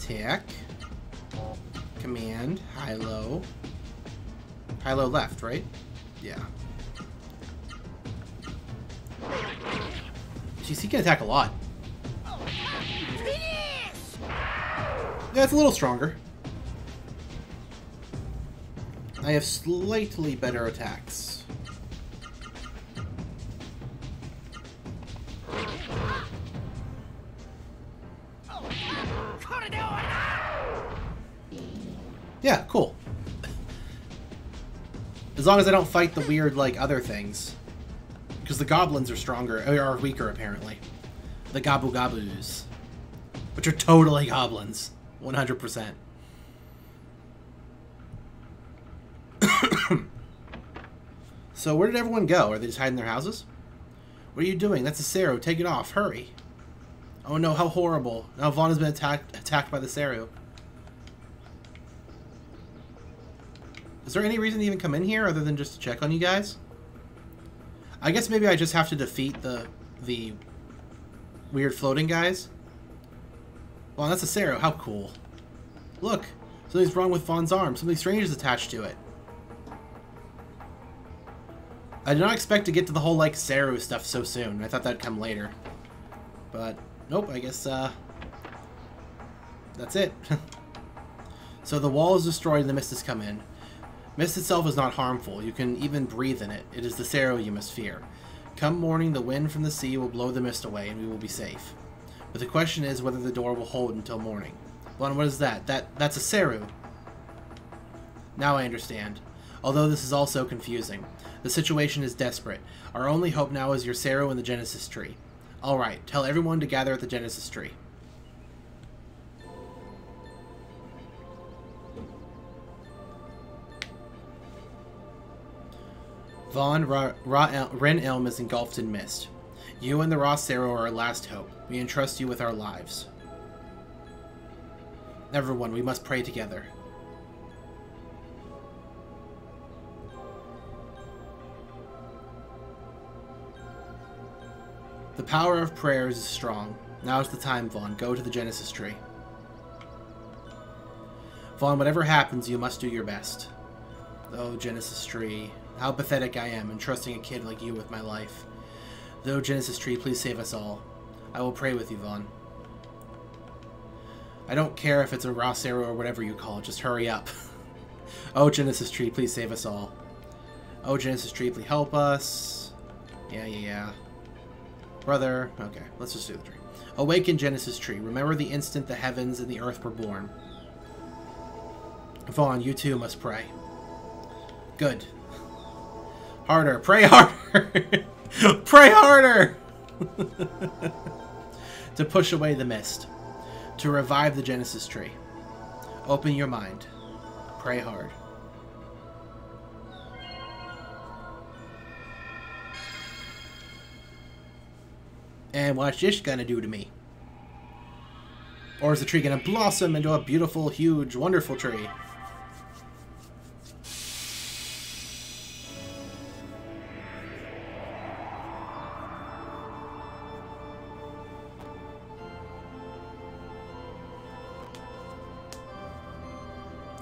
Attack. Command. High-low. High-low left, right? Yeah. Jeez, he can attack a lot. Yeah, it's a little stronger. I have slightly better attacks. Yeah, cool. As long as I don't fight the weird, like, other things. Because the goblins are stronger, or are weaker, apparently. The Gabu Gabus. Which are totally goblins. 100%. So, where did everyone go? Are they just hiding in their houses? What are you doing? That's a Saru. Take it off. Hurry. Oh no, how horrible. Now Vaughn has been attacked by the Saru. Is there any reason to even come in here other than just to check on you guys? I guess maybe I just have to defeat the weird floating guys. Well, that's a Saru. How cool. Look. Something's wrong with Vaughn's arm. Something strange is attached to it. I did not expect to get to the whole, like, Saru stuff so soon. I thought that'd come later. But, nope, I guess, that's it. So the wall is destroyed and the mist has come in. Mist itself is not harmful. You can even breathe in it. It is the Saru you must fear. Come morning, the wind from the sea will blow the mist away and we will be safe. But the question is whether the door will hold until morning. Vaughn, what is that? That's a Saru. Now I understand. Although this is also confusing. The situation is desperate. Our only hope now is your Saru and the Genesis tree. Alright, tell everyone to gather at the Genesis tree. Vaughn, Ren Elm is engulfed in mist. You and the Raw Saru are our last hope. We entrust you with our lives. Everyone, we must pray together. The power of prayers is strong. Now is the time, Vaughn. Go to the Genesis tree. Vaughn, whatever happens, you must do your best. Oh, Genesis tree. How pathetic I am, entrusting a kid like you with my life. Though Genesis tree, please save us all. I will pray with you, Vaughn. I don't care if it's a Raw Saru or whatever you call it, just hurry up. Oh, Genesis tree, please save us all. Oh, Genesis tree, please help us. Yeah. Brother. Okay, let's just do the tree. Awaken, Genesis tree. Remember the instant the heavens and the earth were born. Vaughn, you too must pray. Good. Harder. Pray harder. Pray harder. To push away the mist. To revive the Genesis tree. Open your mind. Pray hard. And what's this gonna do to me? Or is the tree gonna blossom into a beautiful, huge, wonderful tree?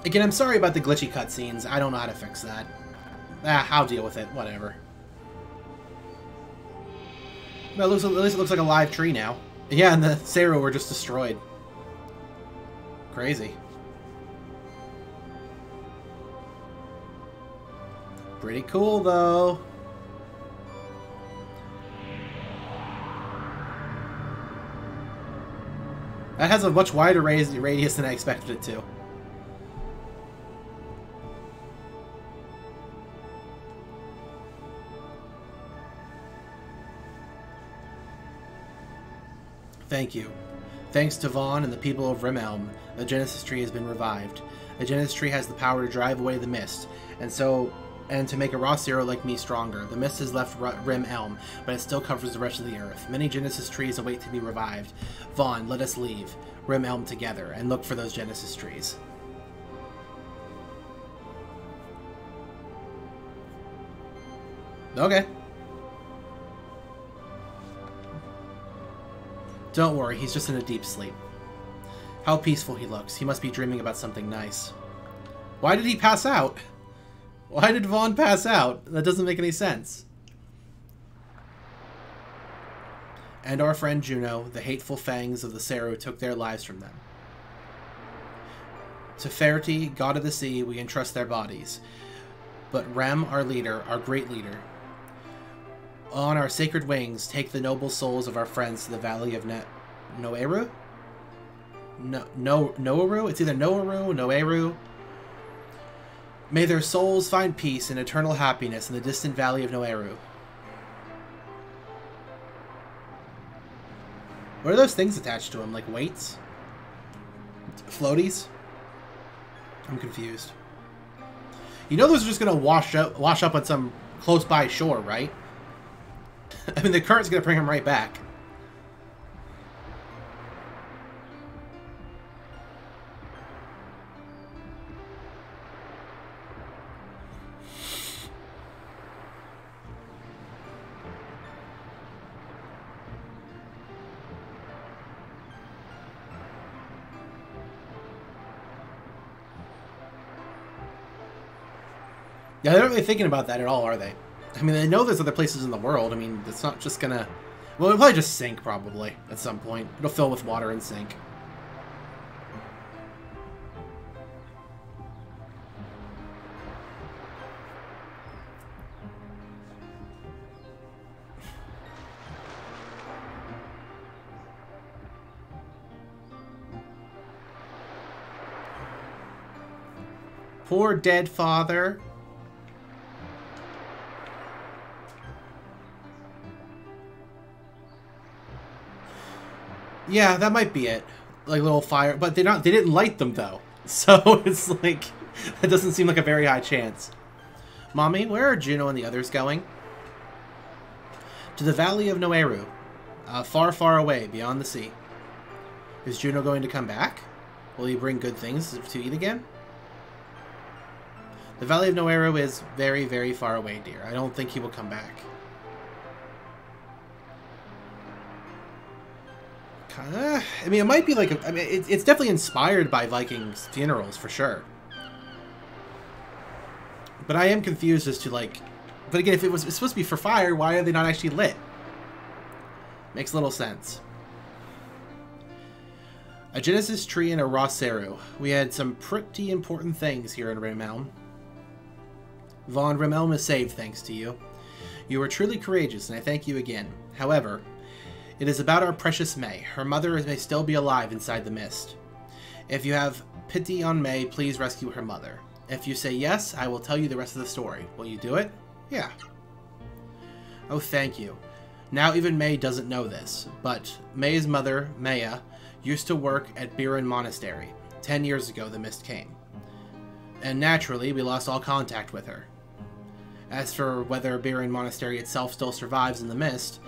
Again, I'm sorry about the glitchy cutscenes. I don't know how to fix that. I'll deal with it. Whatever. Well, at least it looks like a live tree now. Yeah, and the Saru were just destroyed. Crazy. Pretty cool, though. That has a much wider radius than I expected it to. Thank you. Thanks to Vaughn and the people of Rim Elm, the Genesis tree has been revived. The Genesis tree has the power to drive away the mist, and to make a Raw Saru like me stronger. The mist has left Rim Elm, but it still covers the rest of the earth. Many Genesis trees await to be revived. Vaughn, let us leave Rim Elm together and look for those Genesis trees. Okay. Don't worry, he's just in a deep sleep. How peaceful he looks. He must be dreaming about something nice. Why did he pass out? Why did Vaughn pass out? That doesn't make any sense. And our friend Juno, the hateful fangs of the Seru took their lives from them. To Ferti, god of the sea, we entrust their bodies. But Rem, our leader, our great leader, on our sacred wings, take the noble souls of our friends to the valley of Noeru? Noeru? It's either Noeru, Noeru. May their souls find peace and eternal happiness in the distant valley of Noeru. What are those things attached to them? Like weights? Floaties? I'm confused. You know those are just going to wash up on some close by shore, right? I mean, the current's going to bring them right back. Yeah, they're not really thinking about that at all, are they? I mean, they know there's other places in the world. I mean, it's not just gonna... Well, it'll probably just sink, probably, at some point. It'll fill with water and sink. Poor dead father. Yeah, that might be it. Like little fire, but they didn't light them though. So it's like that doesn't seem like a very high chance. Mommy, where are Juno and the others going? To the valley of Noeru, far, far away beyond the sea. Is Juno going to come back? Will he bring good things to eat again? The valley of Noeru is very, very far away, dear. I don't think he will come back. I mean, it might be like... I mean, it's definitely inspired by Vikings' funerals, for sure. But I am confused as to, like... But again, if it's supposed to be for fire, why are they not actually lit? Makes little sense. A Genesis tree and a raw Seru. We had some pretty important things here in Rimelm. Vaughn, Rimelm is saved thanks to you. You were truly courageous, and I thank you again. However... It is about our precious May. Her mother may still be alive inside the mist. If you have pity on May, please rescue her mother. If you say yes, I will tell you the rest of the story. Will you do it? Yeah. Oh, thank you. Now even May doesn't know this, but May's mother, Maya, used to work at Ps1 Monastery. 10 years ago, the mist came. And naturally, we lost all contact with her. As for whether Ps1 Monastery itself still survives in the mist...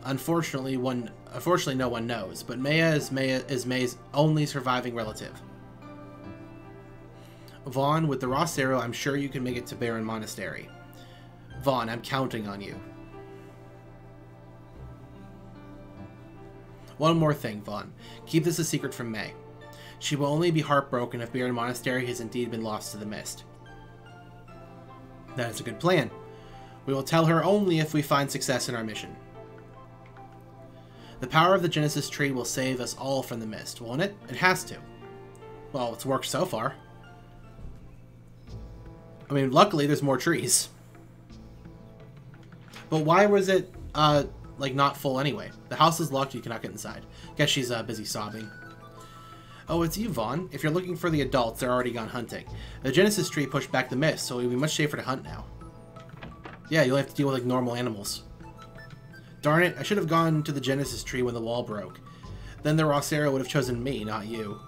Unfortunately, no one knows, but Maya is May's only surviving relative. Vaughn, with the raw Seru, I'm sure you can make it to Ps1 Monastery. Vaughn, I'm counting on you. One more thing, Vaughn. Keep this a secret from May. She will only be heartbroken if Ps1 Monastery has indeed been lost to the mist. That is a good plan. We will tell her only if we find success in our mission. The power of the Genesis tree will save us all from the mist, won't it? It has to. Well, it's worked so far. I mean, luckily there's more trees. But why was it, like, not full anyway? The house is locked, you cannot get inside. Guess she's, busy sobbing. Oh, it's you, Vaughn. If you're looking for the adults, they're already gone hunting. The Genesis tree pushed back the mist, so it'll be much safer to hunt now. Yeah, you'll have to deal with, like, normal animals. Darn it, I should have gone to the Genesis tree when the wall broke. Then the Rossera would have chosen me, not you.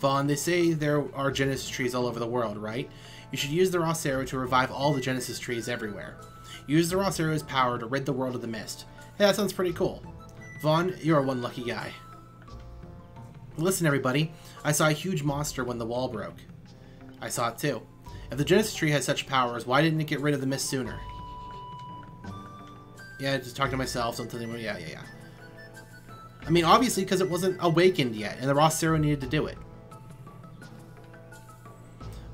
Vaughn, they say there are Genesis trees all over the world, right? You should use the Rossera to revive all the Genesis trees everywhere. Use the Rossera's power to rid the world of the mist. Hey, that sounds pretty cool. Vaughn, you're one lucky guy. Listen, everybody. I saw a huge monster when the wall broke. I saw it too. If the Genesis tree has such powers, why didn't it get rid of the mist sooner? Yeah, just talk to myself, don't tell anyone. Yeah. I mean, obviously, because it wasn't awakened yet, and the raw Zero needed to do it.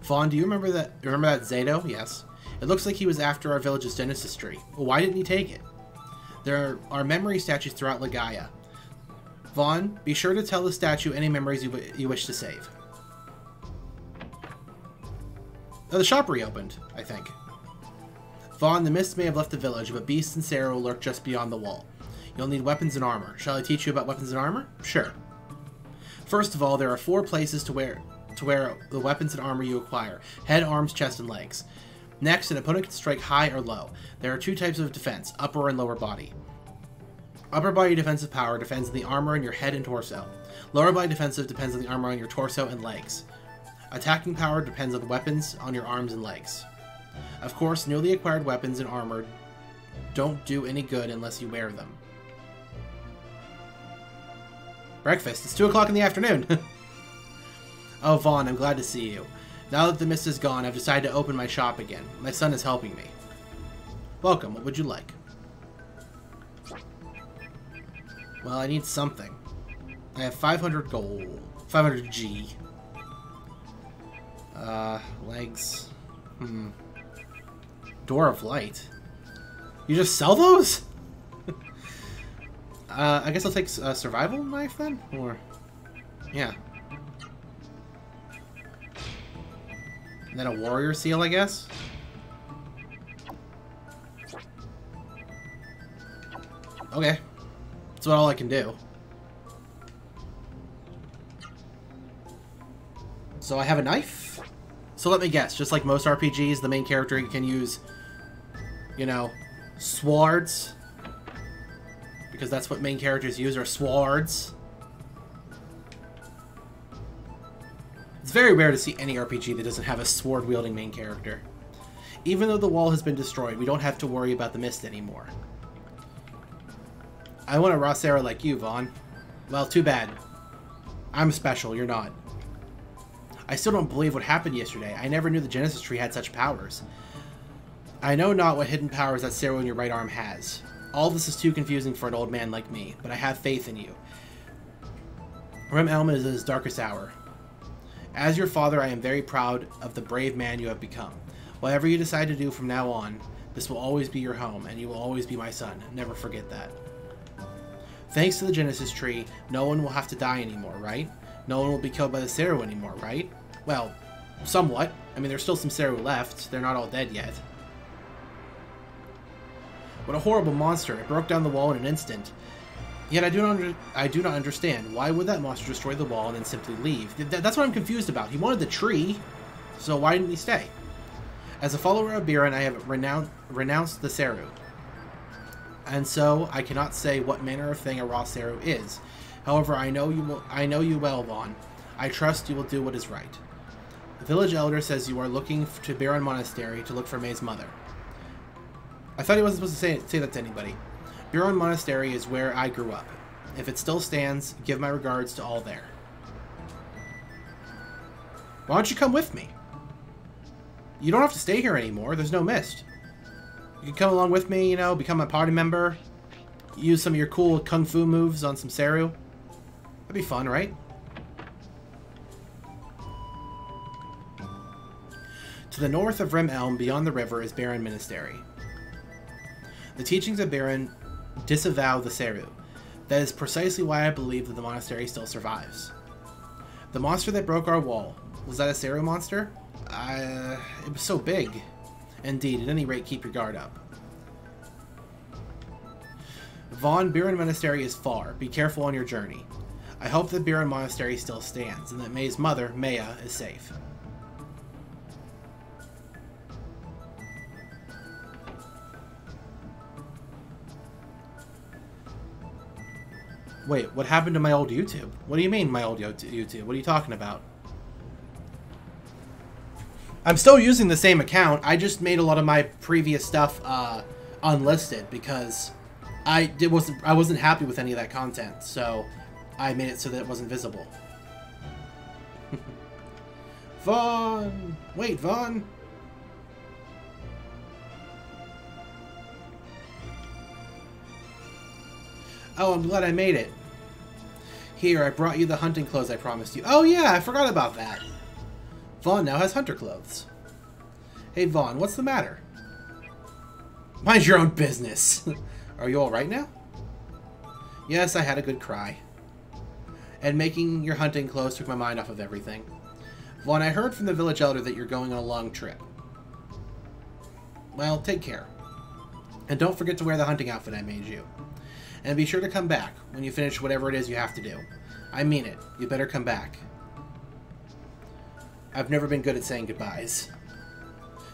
Vaughn, do you remember that? Remember that Zato? Yes. It looks like he was after our village's Genesis tree. Well, why didn't he take it? There are memory statues throughout Legaia. Vaughn, be sure to tell the statue any memories you wish to save. Oh, the shop reopened, I think. Vaughn, the mist may have left the village, but beasts and Sarah will lurk just beyond the wall. You'll need weapons and armor. Shall I teach you about weapons and armor? Sure. First of all, there are 4 places to wear the weapons and armor you acquire: head, arms, chest, and legs. Next, an opponent can strike high or low. There are 2 types of defense: upper and lower body. Upper body defensive power depends on the armor on your head and torso. Lower body defensive depends on the armor on your torso and legs. Attacking power depends on the weapons on your arms and legs. Of course, newly acquired weapons and armor don't do any good unless you wear them. Breakfast. It's 2 o'clock in the afternoon. Oh, Vaughn, I'm glad to see you. Now that the mist is gone, I've decided to open my shop again. My son is helping me. Welcome. What would you like? Well, I need something. I have 500 gold. 500 G. Legs. Door of Light. You just sell those? I guess I'll take a survival knife then? Or... yeah. And then a warrior seal, I guess? Okay. That's all I can do. So I have a knife? So let me guess, just like most RPGs, the main character can use, you know, swords. Because that's what main characters use, are swords. It's very rare to see any RPG that doesn't have a sword-wielding main character. Even though the wall has been destroyed, we don't have to worry about the mist anymore. I want a Rossera like you, Vaughn. Well, too bad. I'm special, you're not. I still don't believe what happened yesterday. I never knew the Genesis tree had such powers. I know not what hidden powers that Zero in your right arm has. All this is too confusing for an old man like me, but I have faith in you. Rem Elm is in his darkest hour. As your father, I am very proud of the brave man you have become. Whatever you decide to do from now on, this will always be your home, and you will always be my son. Never forget that. Thanks to the Genesis tree, no one will have to die anymore, right? No one will be killed by the Seru anymore, right? Well, somewhat. I mean, there's still some Seru left. They're not all dead yet. What a horrible monster. It broke down the wall in an instant. Yet I do not understand. Why would that monster destroy the wall and then simply leave? That's what I'm confused about. He wanted the tree, so why didn't he stay? As a follower of Biran, I have renounced the Seru. And so, I cannot say what manner of thing a raw Seru is. However, I know you well, Vaughn. I trust you will do what is right. The village elder says you are looking to Biran Monastery to look for May's mother. I thought he wasn't supposed to say that to anybody. Biran Monastery is where I grew up. If it still stands, give my regards to all there. Why don't you come with me? You don't have to stay here anymore. There's no mist. You can come along with me, you know, become a party member. Use some of your cool kung fu moves on some Seru. That'd be fun, right? To the north of Rem Elm, beyond the river, is Biran Monastery. The teachings of Biran disavow the Seru. That is precisely why I believe that the monastery still survives. The monster that broke our wall, was that a Seru monster? It was so big. Indeed, at any rate, keep your guard up. Vaughn, Biran Monastery is far. Be careful on your journey. I hope that Biran Monastery still stands, and that May's mother, Maya, is safe. Wait, what happened to my old YouTube? What do you mean, my old YouTube? What are you talking about? I'm still using the same account. I just made a lot of my previous stuff unlisted because I wasn't happy with any of that content, so I made it so that it wasn't visible. Vaughn! Wait, Vaughn! Oh, I'm glad I made it. Here, I brought you the hunting clothes I promised you. Oh yeah, I forgot about that. Vaughn now has hunter clothes. Hey Vaughn, what's the matter? Mind your own business. Are you alright now? Yes, I had a good cry. And making your hunting clothes took my mind off of everything. Vaughn, I heard from the village elder that you're going on a long trip. Well, take care. And don't forget to wear the hunting outfit I made you. And be sure to come back when you finish whatever it is you have to do. I mean it. You better come back. I've never been good at saying goodbyes.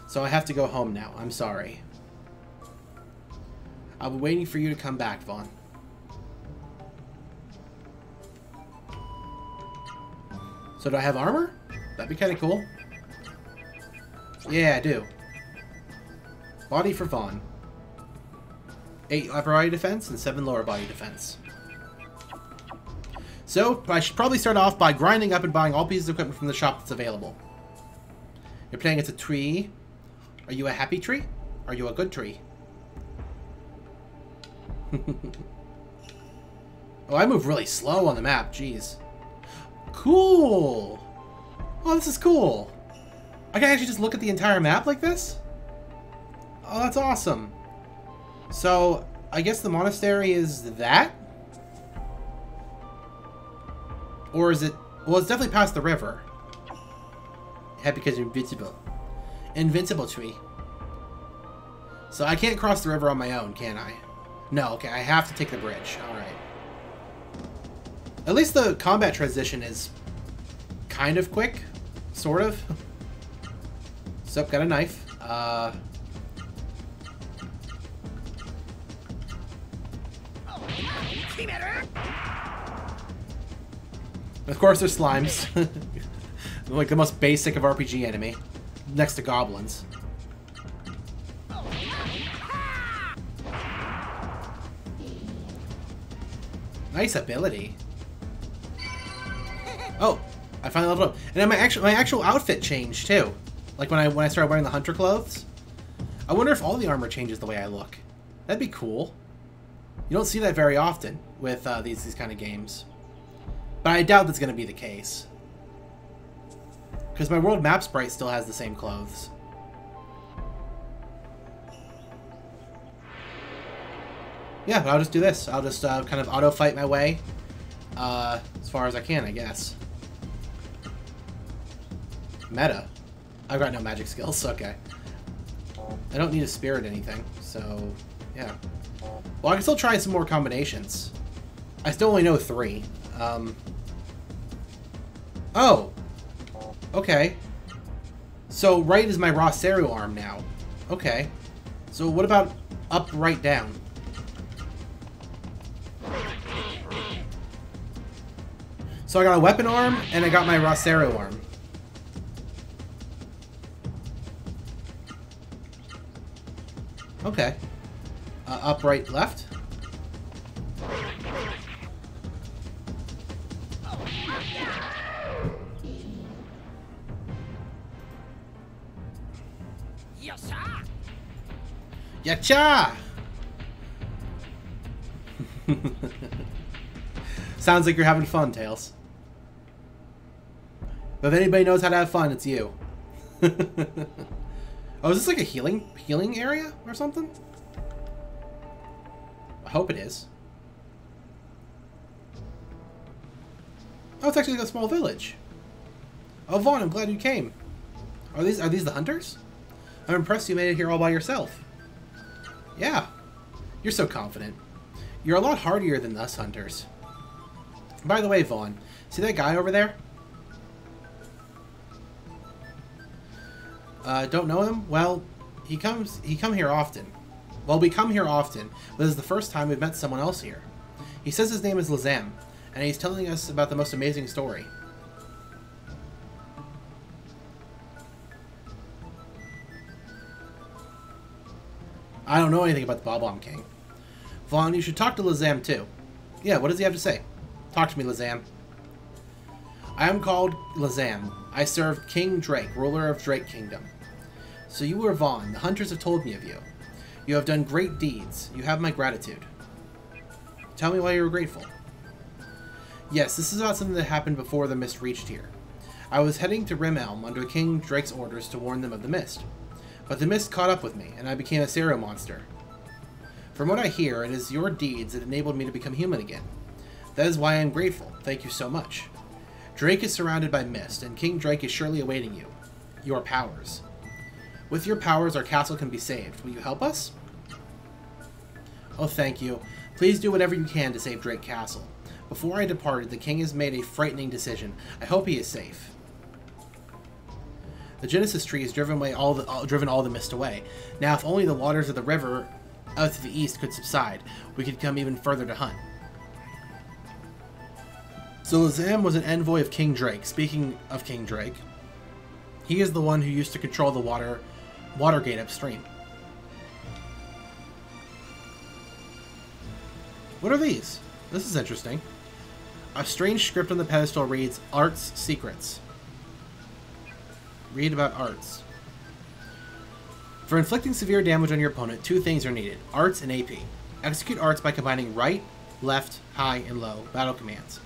So I have to go home now. I'm sorry. I'll be waiting for you to come back, Vaughn. So do I have armor? That'd be kind of cool. Yeah, I do. Body for Vaughn. 8 upper body defense and 7 lower body defense. So, I should probably start off by grinding up and buying all pieces of equipment from the shop that's available. You're playing as a tree. Are you a happy tree? Are you a good tree? Oh, I move really slow on the map. Jeez. Cool. Oh, this is cool. I can actually just look at the entire map like this? Oh, that's awesome. So, I guess the monastery is that? Or is it... Well, it's definitely past the river. Yeah, because you're invincible. Invincible tree. So I can't cross the river on my own, can I? No, okay, I have to take the bridge. Alright. At least the combat transition is kind of quick. Sort of. So, got a knife. Of course, there's slimes. Like the most basic of RPG enemy. Next to goblins. Nice ability. Oh, I finally leveled up. And then my actual outfit changed too. Like when I started wearing the hunter clothes. I wonder if all the armor changes the way I look. That'd be cool. You don't see that very often with these kind of games. But I doubt that's going to be the case. Because my world map sprite still has the same clothes. Yeah, I'll just do this. I'll just kind of auto-fight my way as far as I can, I guess. Meta. I've got no magic skills, okay. I don't need a spirit anything, so yeah. Well, I can still try some more combinations. I still only know 3. Oh! Okay. So right is my raw cereal arm now. Okay. So what about up, right, down? So I got a weapon arm, and I got my raw cereal arm. Okay. Up, right, left? Yacha! Sounds like you're having fun, Tails. But if anybody knows how to have fun, it's you. Oh, is this like a healing area or something? I hope it is. Oh, it's actually like a small village. Oh, Vaughn, I'm glad you came. Are these the hunters? I'm impressed you made it here all by yourself. Yeah. You're so confident. You're a lot hardier than us hunters. By the way, Vaughn, see that guy over there? Don't know him? Well, he come here often. Well, we come here often, but this is the first time we've met someone else here. He says his name is Legaia, and he's telling us about the most amazing story. I don't know anything about the Bob-omb King. Vaughn, you should talk to Legaia too. Yeah, what does he have to say? Talk to me, Legaia. I am called Legaia. I serve King Drake, ruler of Drake Kingdom. So you are Vaughn. The hunters have told me of you. You have done great deeds. You have my gratitude. Tell me why you are grateful. Yes, this is about something that happened before the mist reached here. I was heading to Rim Elm under King Drake's orders to warn them of the mist. But the mist caught up with me, and I became a Cero monster. From what I hear, it is your deeds that enabled me to become human again. That is why I am grateful. Thank you so much. Drake is surrounded by mist, and King Drake is surely awaiting you. Your powers. With your powers, our castle can be saved. Will you help us? Oh, thank you. Please do whatever you can to save Drake Castle. Before I departed, the king has made a frightening decision. I hope he is safe. The Genesis tree has driven all the mist away. Now, if only the waters of the river out to the east could subside, we could come even further to hunt. So Lazam was an envoy of King Drake. Speaking of King Drake, he is the one who used to control the water gate upstream. What are these? This is interesting. A strange script on the pedestal reads, Arts Secrets. Read about arts. For inflicting severe damage on your opponent, two things are needed, arts and AP. Execute arts by combining right, left, high, and low battle commands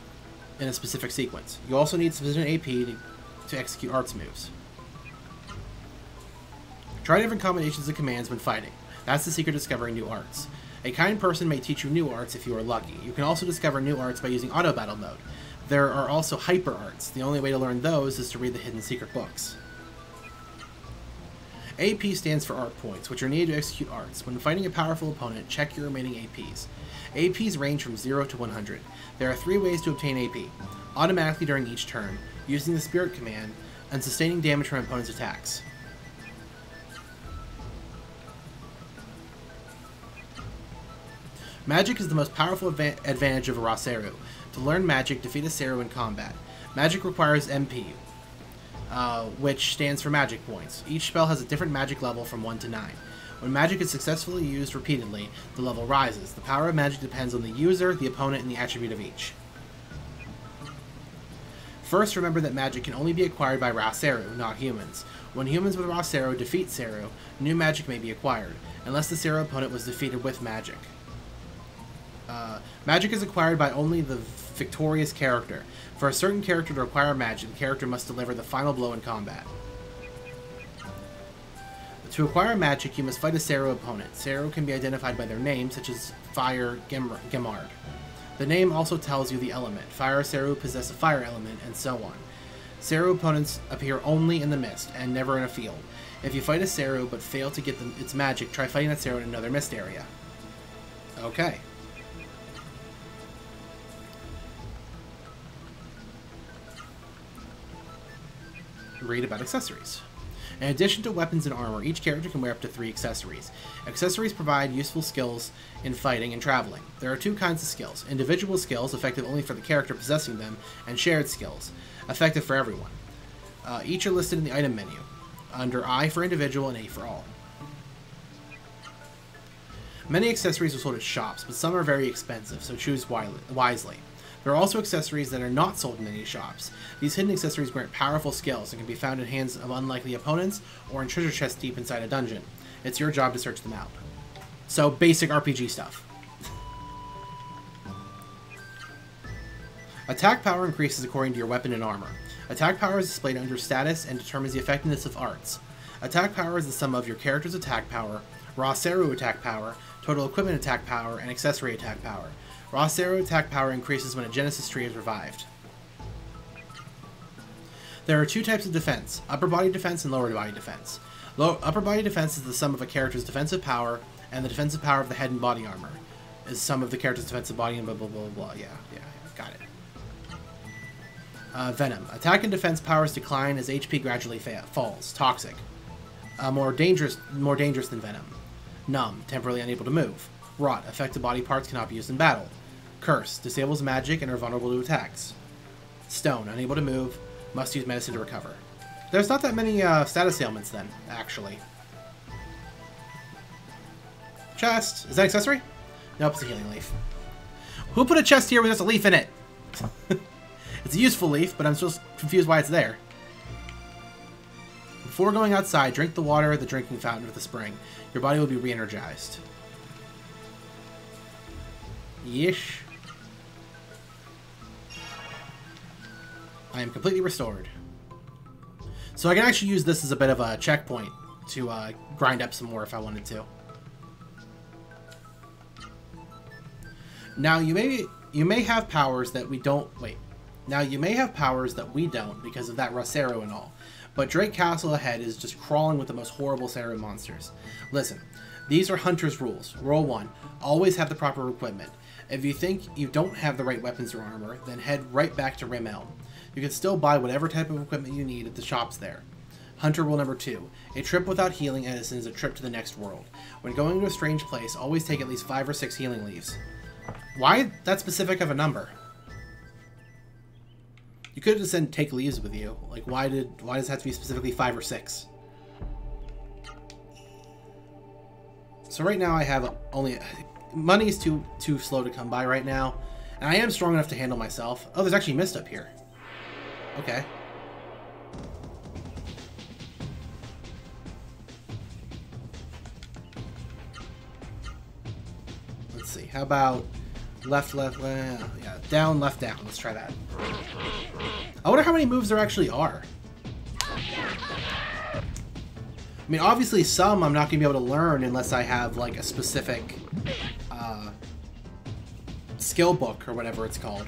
in a specific sequence. You also need sufficient AP to execute arts moves. Try different combinations of commands when fighting. That's the secret to discovering new arts. A kind person may teach you new arts if you are lucky. You can also discover new arts by using auto battle mode. There are also hyper arts. The only way to learn those is to read the hidden secret books. AP stands for art points, which are needed to execute arts. When fighting a powerful opponent, check your remaining APs. APs range from 0 to 100. There are 3 ways to obtain AP. Automatically during each turn, using the spirit command, and sustaining damage from opponent's attacks. Magic is the most powerful advantage of a raw Seru. To learn magic, defeat a Seru in combat. Magic requires MP, which stands for magic points. Each spell has a different magic level from 1 to 9. When magic is successfully used repeatedly, the level rises. The power of magic depends on the user, the opponent, and the attribute of each. First, remember that magic can only be acquired by raw Seru, not humans. When humans with raw Seru defeat Seru, new magic may be acquired, unless the Seru opponent was defeated with magic. Magic is acquired by only the victorious character. For a certain character to acquire magic, the character must deliver the final blow in combat. To acquire magic, you must fight a Seru opponent. Seru can be identified by their name, such as Fire Gemard. The name also tells you the element. Fire Seru possess a fire element, and so on. Seru opponents appear only in the mist, and never in a field. If you fight a Seru but fail to get its magic, try fighting that Seru in another mist area. Okay. Read about accessories. In addition to weapons and armor, each character can wear up to 3 accessories. Accessories provide useful skills in fighting and traveling. There are 2 kinds of skills: individual skills, effective only for the character possessing them, and shared skills, effective for everyone. Each are listed in the item menu, under I for individual and A for all. Many accessories are sold at shops, but some are very expensive, so choose wisely. There are also accessories that are not sold in many shops. These hidden accessories grant powerful skills and can be found in hands of unlikely opponents or in treasure chests deep inside a dungeon. It's your job to search them out. So, basic RPG stuff. Attack power increases according to your weapon and armor. Attack power is displayed under status and determines the effectiveness of arts. Attack power is the sum of your character's attack power, raw Seru attack power, total equipment attack power, and accessory attack power. Raw Seru attack power increases when a Genesis tree is revived. There are 2 types of defense, upper body defense and lower body defense. Upper body defense is the sum of a character's defensive power, and the defensive power of the head and body armor is the sum of the character's defensive body and blah blah blah blah. Yeah, got it. Venom. Attack and defense powers decline as HP gradually falls. Toxic. More dangerous than Venom. Numb. Temporarily unable to move. Rot. Affected body parts cannot be used in battle. Curse. Disables magic and are vulnerable to attacks. Stone. Unable to move. Must use medicine to recover. There's not that many status ailments then, actually. Chest. Is that accessory? Nope, it's a healing leaf. Who put a chest here with just a leaf in it? It's a useful leaf, but I'm still confused why it's there. Before going outside, drink the water at the drinking fountain with the spring. Your body will be re-energized. Yeesh. I am completely restored. So I can actually use this as a bit of a checkpoint to grind up some more if I wanted to. Now you may have powers that we don't. Wait. Now you may have powers that we don't because of that Rosero and all. But Drake Castle ahead is just crawling with the most horrible Sarah monsters. Listen, these are Hunter's rules. Rule 1. Always have the proper equipment. If you think you don't have the right weapons or armor, then head right back to Rim Elm. You can still buy whatever type of equipment you need at the shops there. Hunter rule number 2. A trip without healing Edison is a trip to the next world. When going to a strange place, always take at least 5 or 6 healing leaves. Why that specific of a number? You could have just said take leaves with you. Like, why does it have to be specifically 5 or 6? So right now I have only... Money is too slow to come by right now. And I am strong enough to handle myself. Oh, there's actually mist up here. Okay. Let's see. How about left, yeah, down, left, down. Let's try that. I wonder how many moves there actually are. I mean, obviously some I'm not going to be able to learn unless I have, like, a specific skill book or whatever it's called.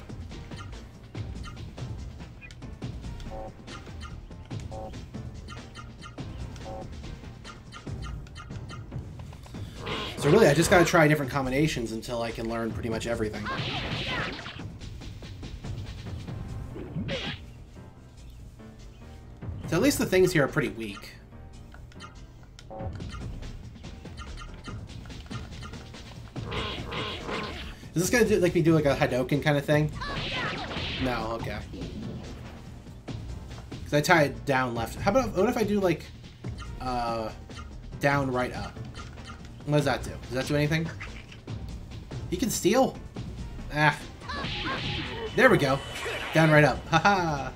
So really, I just got to try different combinations until I can learn pretty much everything. So at least the things here are pretty weak. Is this gonna do like a Hadoken kind of thing? No, okay. Because I tied down left. How about what if I do like down right up? What does that do? Does that do anything? He can steal. Ah, there we go. Down right up. Haha.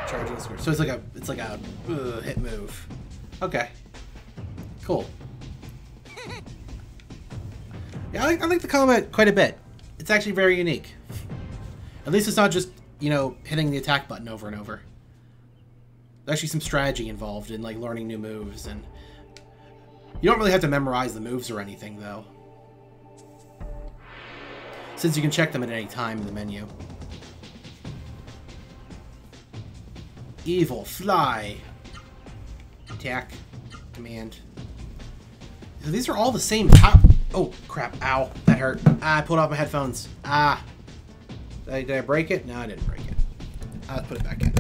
Charging square. So it's like a hit move. Okay. Cool. Yeah, I like the combat quite a bit. It's actually very unique. At least it's not just, you know, hitting the attack button over and over. There's actually some strategy involved in, like, learning new moves, and you don't really have to memorize the moves or anything, though, since you can check them at any time in the menu. Evil, fly, attack, command. So these are all the same power. Oh, crap. Ow. That hurt. Ah, I pulled off my headphones. Ah. Did I break it? No, I didn't break it. I'll put it back in.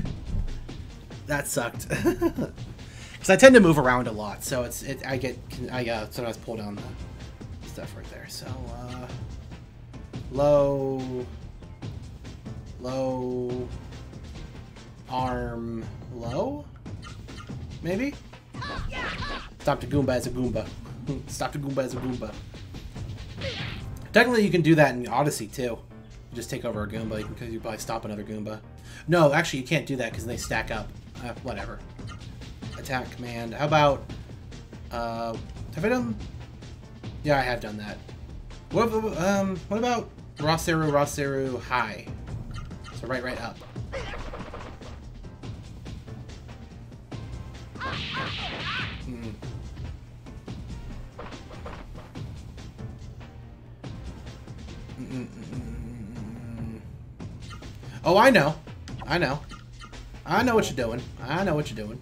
That sucked. Because I tend to move around a lot, so I sometimes pull down the stuff right there. So, low, arm, low? Maybe? Stop the Goomba as a Goomba. Stop the Goomba as a Goomba. Technically, you can do that in Odyssey, too. You just take over a Goomba, because you probably stop another Goomba. No, actually, you can't do that, because they stack up. Whatever. Attack command. How about... have I done... Yeah, I have done that. What about Rosseru high? So right up. Hmm. Oh, I know what you're doing.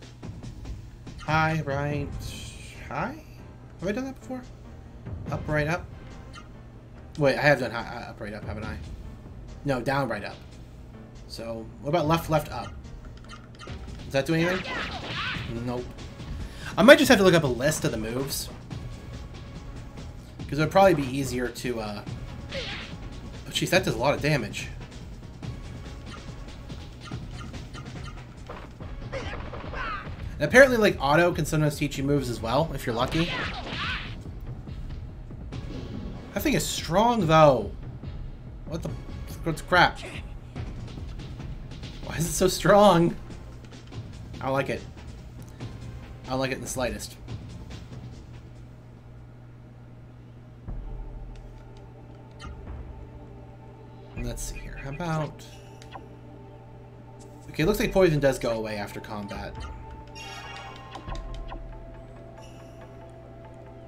High, right, high? Have I done that before? Up, right, up? Wait, I have done high, up, right, up, haven't I? No, down, right, up. So, what about left, up? Does that do anything? Nope. I might just have to look up a list of the moves. Because it would probably be easier to, Oh, jeez, that does a lot of damage. And apparently, like, auto can sometimes teach you moves as well, if you're lucky. That thing is strong, though. What's crap? Why is it so strong? I don't like it. I don't like it in the slightest. Let's see here. How about... Okay, looks like poison does go away after combat.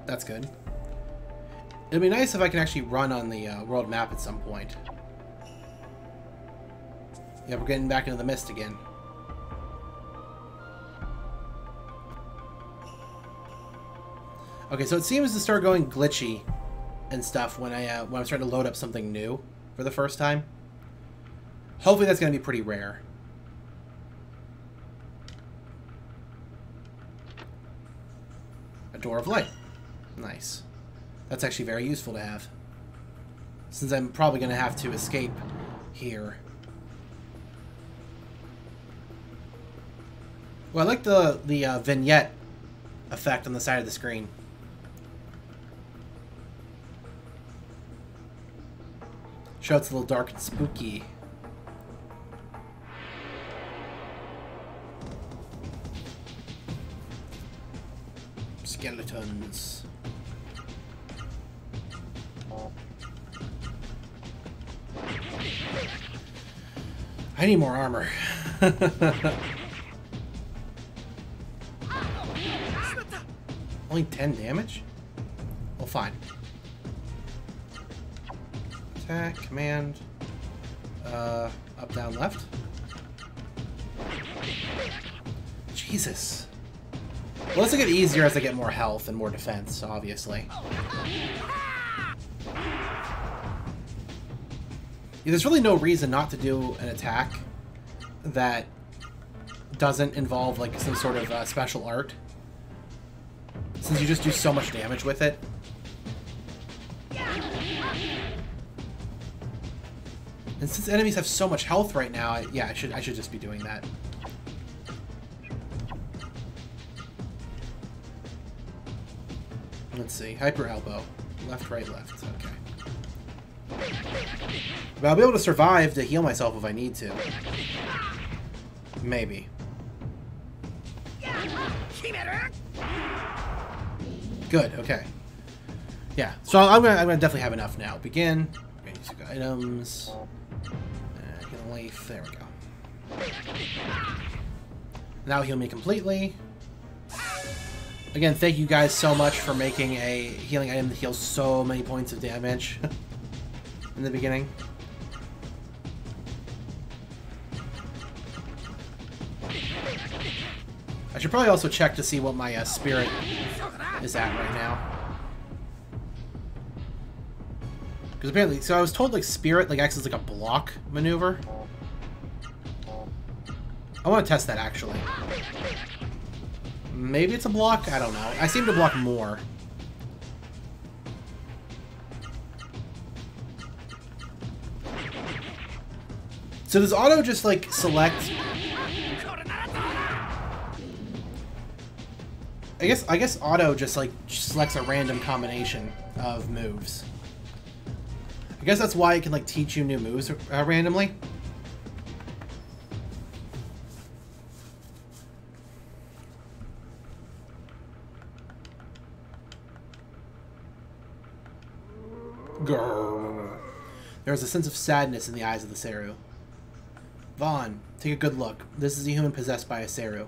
That's good. It'd be nice if I can actually run on the world map at some point. Yeah, we're getting back into the mist again. Okay, so it seems to start going glitchy and stuff when I'm starting to load up something new for the first time. Hopefully that's going to be pretty rare. A door of light. Nice. That's actually very useful to have, since I'm probably going to have to escape here. Well, I like the vignette effect on the side of the screen. Show it's a little dark and spooky. Skeletons. I need more armor. Only 10 damage? Well, fine. Attack, command, up, down, left. Jesus. Well, this will get easier as I get more health and more defense, obviously. Yeah, there's really no reason not to do an attack that doesn't involve, like, some sort of special art, since you just do so much damage with it. And since enemies have so much health right now, yeah, I should just be doing that. Let's see. Hyper elbow. Left, right, left. Okay. But I'll be able to survive to heal myself if I need to. Maybe. Good, okay. Yeah, so I'm gonna definitely have enough now. Begin. Basic items. Get a leaf. There we go. Now heal me completely. Again, thank you guys so much for making a healing item that heals so many points of damage in the beginning. I should probably also check to see what my spirit is at right now. Because apparently, so I was told, like, spirit, like, acts as, like, a block maneuver. I want to test that, actually. Maybe it's a block? I don't know. I seem to block more. So does auto just, like, select... I guess auto just, like, selects a random combination of moves. I guess that's why it can, like, teach you new moves randomly. Grrr. There is a sense of sadness in the eyes of the Seru. Vaughn, take a good look. This is a human possessed by a Seru.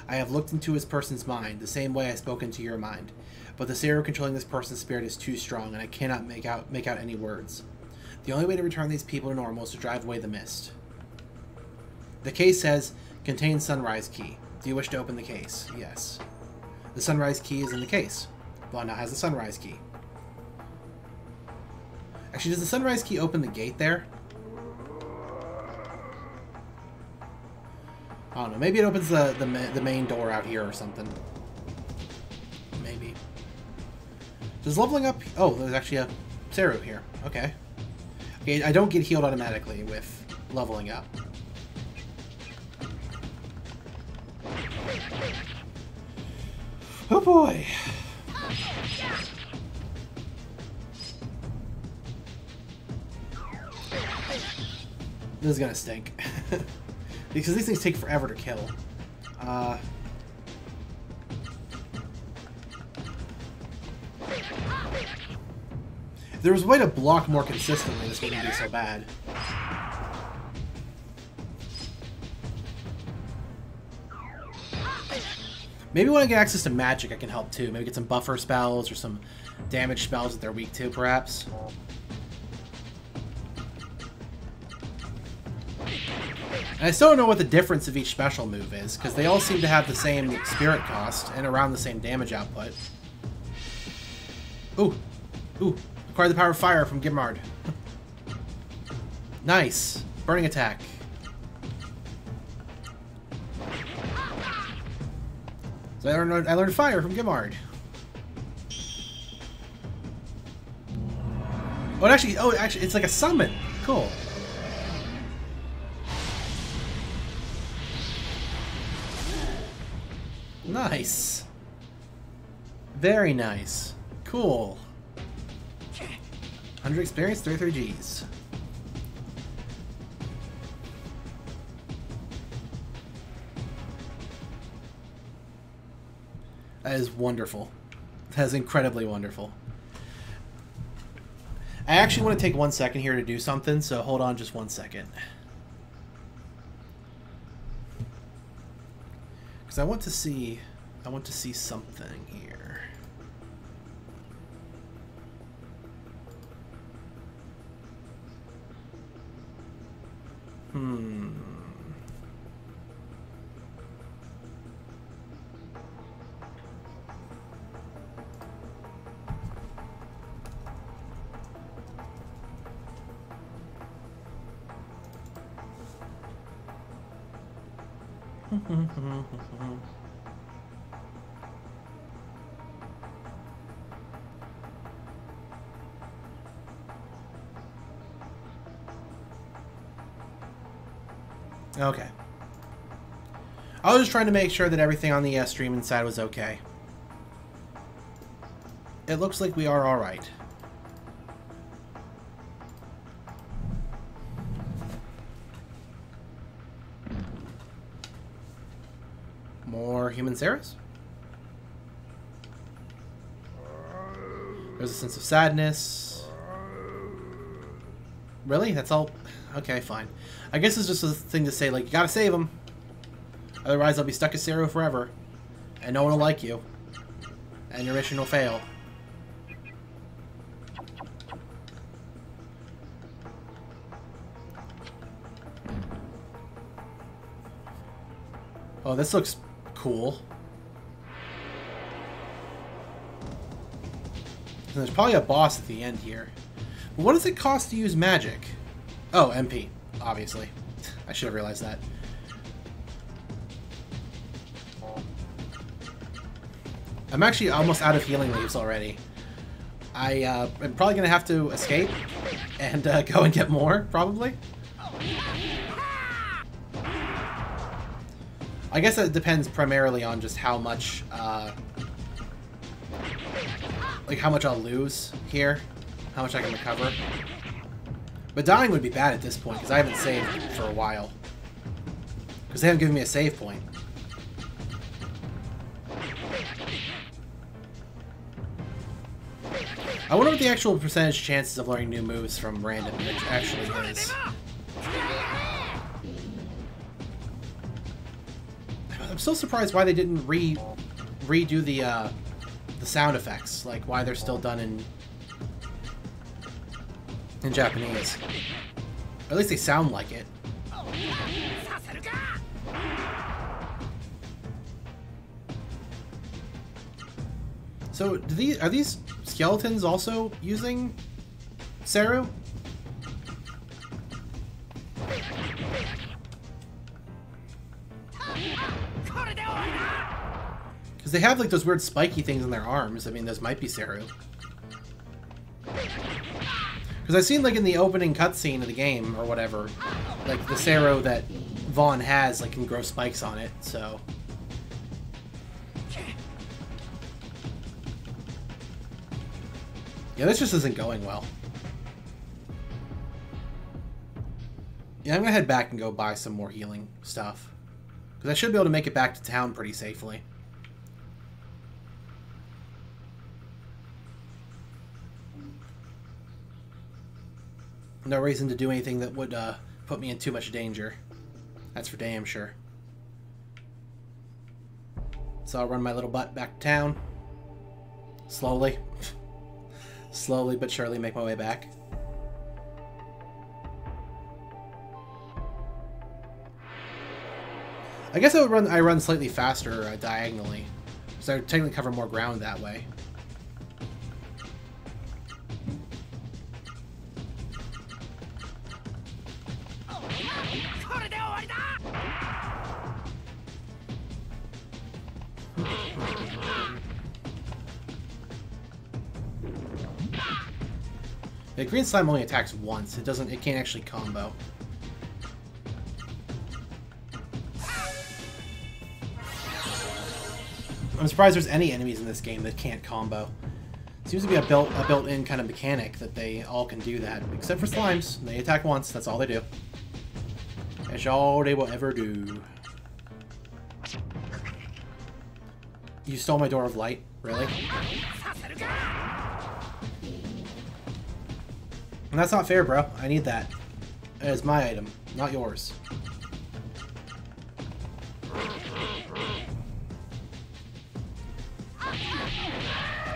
I have looked into his person's mind, the same way I spoke into your mind. But the Seru controlling this person's spirit is too strong, and I cannot make out any words. The only way to return these people to normal is to drive away the mist. The case says, contains sunrise key. Do you wish to open the case? Yes. The sunrise key is in the case. Vaughn now has the sunrise key. Actually, does the sunrise key open the gate there? I don't know. Maybe it opens the main door out here or something. Maybe. Does leveling up... Oh, there's actually a Seru here. Okay. Okay, I don't get healed automatically with leveling up. Oh boy. This is gonna stink. Because these things take forever to kill. If there was a way to block more consistently, this wouldn't be so bad. Maybe when I get access to magic, I can help too. Maybe get some buffer spells or some damage spells that they're weak to, perhaps. And I still don't know what the difference of each special move is, because they all seem to have the same spirit cost and around the same damage output. Ooh. Ooh. Acquire the power of fire from Gimard. Nice. Burning attack. So I learned fire from Gimard. Oh, actually, it's like a summon. Cool. Nice. Very nice. Cool. 100 experience, 33 Gs. That is wonderful. That is incredibly wonderful. I actually want to take 1 second here to do something, so hold on just 1 second. Because I want to see something here. Okay. I was just trying to make sure that everything on the streaming side was okay. It looks like we are alright. More human Sarahs? There's a sense of sadness. Really? That's all? Okay, fine. I guess it's just a thing to say, like, you gotta save him. Otherwise, I'll be stuck as Sarah forever. And no one will like you. And your mission will fail. Oh, this looks cool. And there's probably a boss at the end here. But what does it cost to use magic? Oh, MP, obviously. I should have realized that. I'm actually almost out of healing leaves already. I'm probably going to have to escape and go and get more, probably. I guess it depends primarily on just how much, like how much I'll lose here, how much I can recover. But dying would be bad at this point, because I haven't saved for a while. Because they haven't given me a save point. I wonder what the actual percentage chances of learning new moves from random actually is. I'm so surprised why they didn't redo the sound effects, like why they're still done in Japanese. Or at least they sound like it. So, are these skeletons also using Seru? Because they have like those weird spiky things in their arms. I mean, those might be Seru. Because I've seen like in the opening cutscene of the game or whatever, like the Seru that Vaughn has like can grow spikes on it. So. Yeah, this just isn't going well. Yeah, I'm gonna head back and go buy some more healing stuff. Because I should be able to make it back to town pretty safely. No reason to do anything that would put me in too much danger. That's for damn sure. So I'll run my little butt back to town. Slowly. Slowly but surely make my way back. I guess I run slightly faster diagonally. So I technically cover more ground that way. The green slime only attacks once. It can't actually combo. I'm surprised there's any enemies in this game that can't combo. Seems to be a built-in kind of mechanic that they all can do that. Except for slimes. They attack once. That's all they do. That's all they will ever do. You stole my Door of Light? Really? And that's not fair, bro. I need that. That is my item, not yours.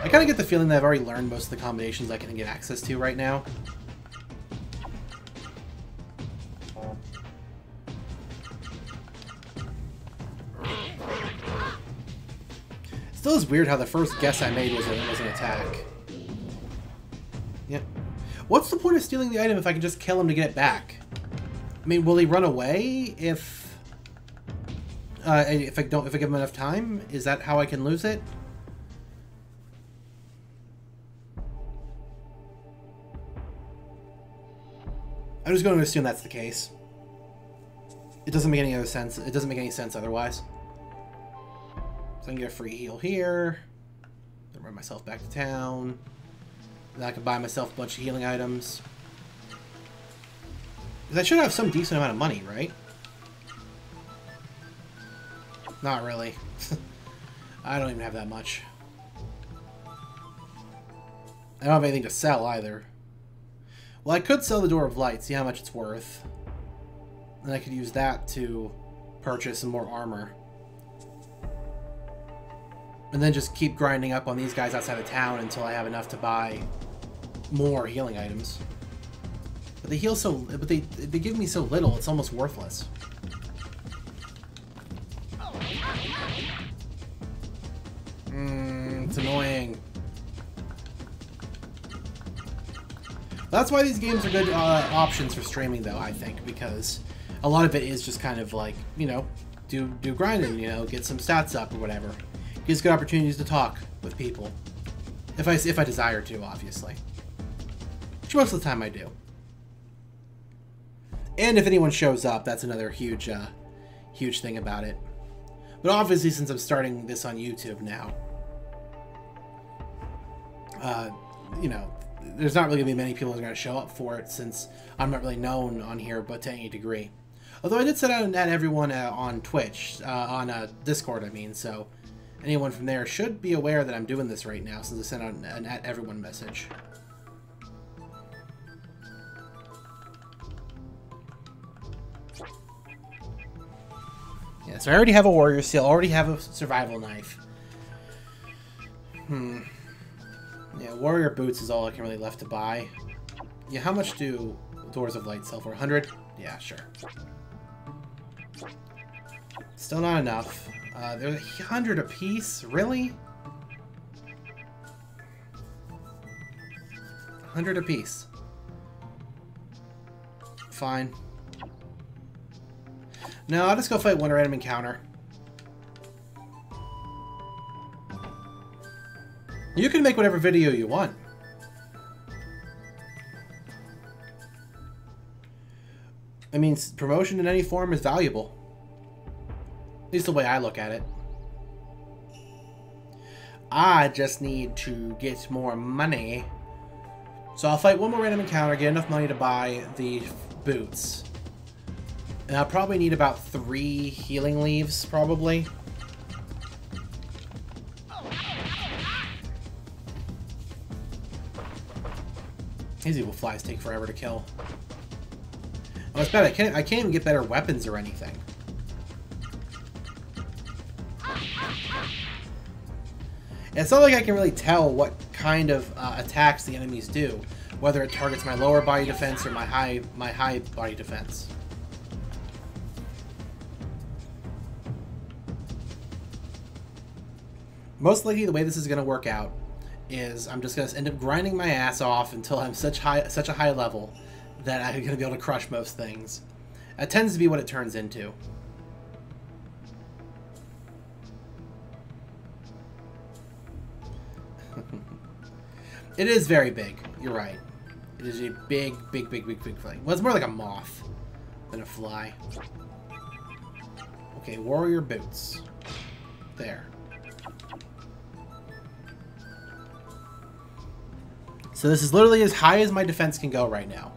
I kind of get the feeling that I've already learned most of the combinations I can get access to right now. Still is weird how the first guess I made was an attack. Yep. What's the point of stealing the item if I can just kill him to get it back? I mean, will he run away if I give him enough time? Is that how I can lose it? I'm just going to assume that's the case. It doesn't make any other sense. It doesn't make any sense otherwise. So I can get a free heal here. Then run myself back to town. Then I can buy myself a bunch of healing items. Because I should have some decent amount of money, right? Not really. I don't even have that much. I don't have anything to sell either. Well, I could sell the Door of Light, see how much it's worth. And I could use that to purchase some more armor. And then just keep grinding up on these guys outside of town until I have enough to buy more healing items. But they heal but they give me so little, it's almost worthless. It's annoying. That's why these games are good options for streaming, though, I think, because a lot of it is just kind of like, you know, do grinding, you know, get some stats up or whatever. Gives good opportunities to talk with people. If I desire to, obviously. Which most of the time I do. And if anyone shows up, that's another huge huge thing about it. But obviously, since I'm starting this on YouTube now, you know, there's not really going to be many people who are going to show up for it, since I'm not really known on here, but to any degree. Although I did send out at everyone on Twitch, on Discord, I mean, so anyone from there should be aware that I'm doing this right now, since I sent out an at everyone message. Yeah, so I already have a warrior seal, already have a survival knife. Yeah, warrior boots is all I can really left to buy. Yeah, how much do Doors of Light sell for? 100? Yeah, sure. Still not enough. They're 100 apiece? Really? 100 apiece. Fine. No, I'll just go fight one random encounter. You can make whatever video you want. I mean, promotion in any form is valuable. At least the way I look at it. I just need to get more money. So I'll fight one more random encounter, get enough money to buy the boots. And I'll probably need about 3 healing leaves, probably. These evil flies take forever to kill. Oh, it's bad. I can't even get better weapons or anything. It's not like I can really tell what kind of attacks the enemies do, whether it targets my lower body defense or my high body defense. Most likely, the way this is going to work out is I'm just going to end up grinding my ass off until I'm such a high level that I'm going to be able to crush most things. That tends to be what it turns into. It is very big. You're right. It is a big fly. Well, it's more like a moth than a fly. Okay, warrior boots. There. So this is literally as high as my defense can go right now.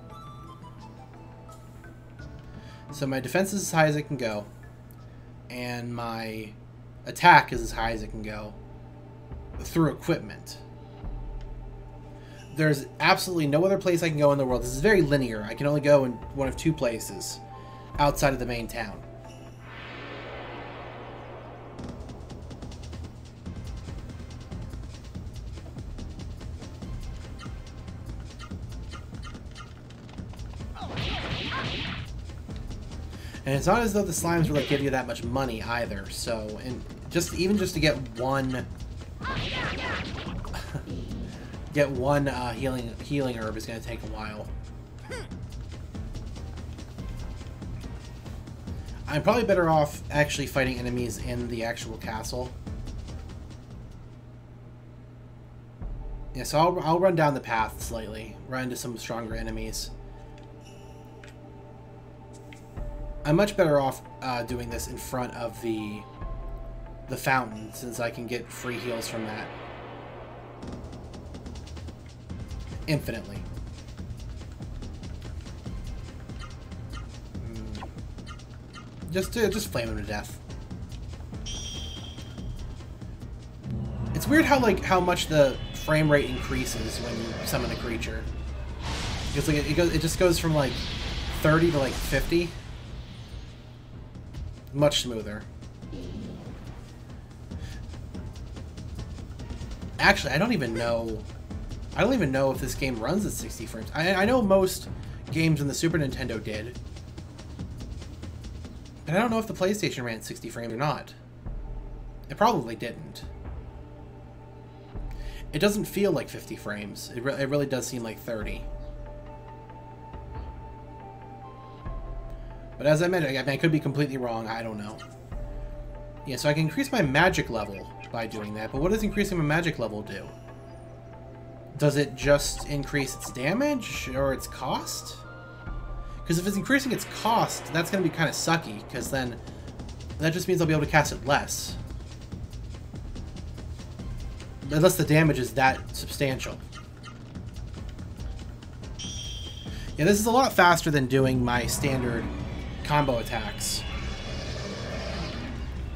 So my defense is as high as it can go. And my attack is as high as it can go through equipment. There's absolutely no other place I can go in the world. This is very linear. I can only go in one of two places outside of the main town. And it's not as though the slimes really give you that much money either. So, and even just to get one healing herb is going to take a while. I'm probably better off actually fighting enemies in the actual castle. Yeah, so I'll run down the path slightly, run into some stronger enemies. I'm much better off doing this in front of the fountain, since I can get free heals from that. Infinitely. Just flame him to death. It's weird how much the frame rate increases when you summon a creature. Because like it just goes from like 30 to like 50. Much smoother. Actually, I don't even know if this game runs at 60 frames. I know most games in the Super Nintendo did. But I don't know if the PlayStation ran at 60 frames or not. It probably didn't. It doesn't feel like 50 frames. It really does seem like 30. But as I mentioned, I could be completely wrong. I don't know. Yeah, so I can increase my magic level by doing that. But what does increasing my magic level do? Does it just increase its damage or its cost? Because if it's increasing its cost, that's going to be kind of sucky. Because then that just means I'll be able to cast it less. Unless the damage is that substantial. Yeah, this is a lot faster than doing my standard combo attacks.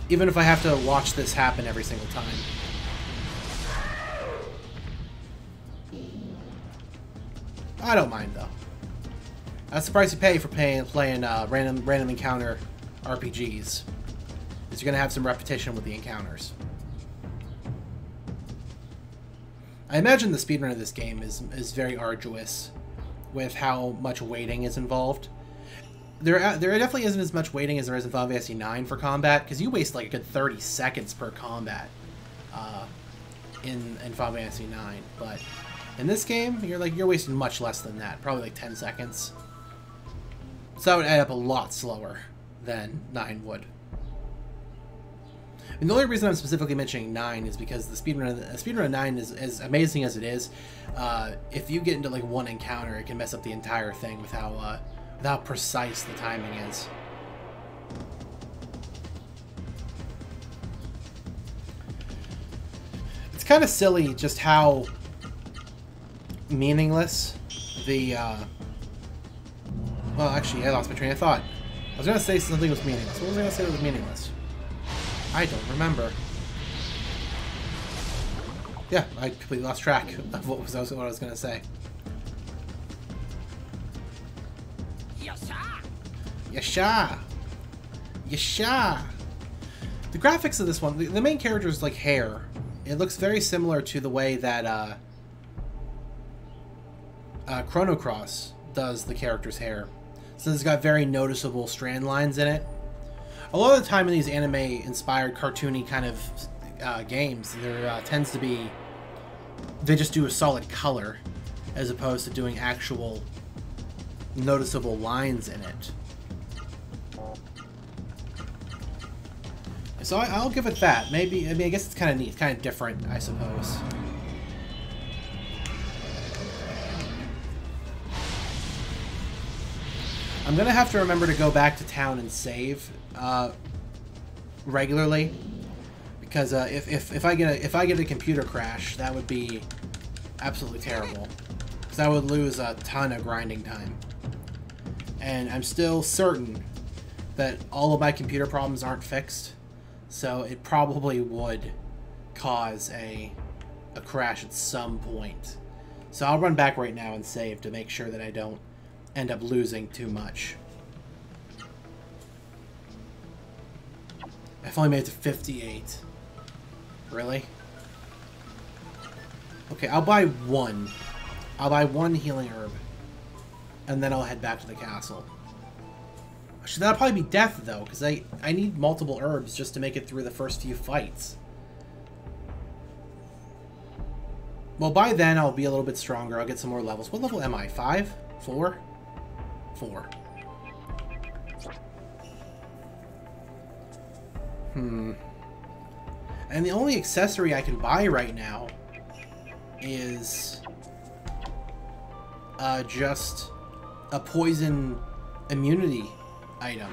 Even if I have to watch this happen every single time. I don't mind, though. That's the price you pay for playing random encounter RPGs. Is you're going to have some repetition with the encounters. I imagine the speedrun of this game is very arduous with how much waiting is involved. There definitely isn't as much waiting as there is in Final Fantasy IX for combat, because you waste like a good 30 seconds per combat in Final Fantasy IX. But in this game, you're wasting much less than that, probably like 10 seconds. So that would add up a lot slower than 9 would. And the only reason I'm specifically mentioning 9 is because the speedrun of 9 is as amazing as it is. If you get into like one encounter, it can mess up the entire thing with how precise the timing is. It's kind of silly just how meaningless the well, actually, I lost my train of thought. I was going to say something was meaningless. What was I going to say that was meaningless? I don't remember. Yeah, I completely lost track of what I was going to say. Yasha! Yasha! The graphics of this one, the main character's like hair It looks very similar to the way that Chrono Cross does the character's hair. So it's got very noticeable strand lines in it. A lot of the time in these anime-inspired, cartoony kind of games, there tends to be... They just do a solid color, as opposed to doing actual noticeable lines in it. So I'll give it that. Maybe, I mean, I guess it's kind of neat. It's kind of different, I suppose. I'm gonna have to remember to go back to town and save regularly, because if I get a computer crash, that would be absolutely terrible, because I would lose a ton of grinding time. And I'm still certain that all of my computer problems aren't fixed, so it probably would cause a crash at some point. So I'll run back right now and save to make sure that I don't end up losing too much. I've only made it to 58. Really? Okay, I'll buy one. I'll buy one healing herb. And then I'll head back to the castle. Actually, that'll probably be death, though, because I need multiple herbs just to make it through the first few fights. Well, by then, I'll be a little bit stronger. I'll get some more levels. What level am I? 5? 4? 4. And the only accessory I can buy right now is just a poison immunity item,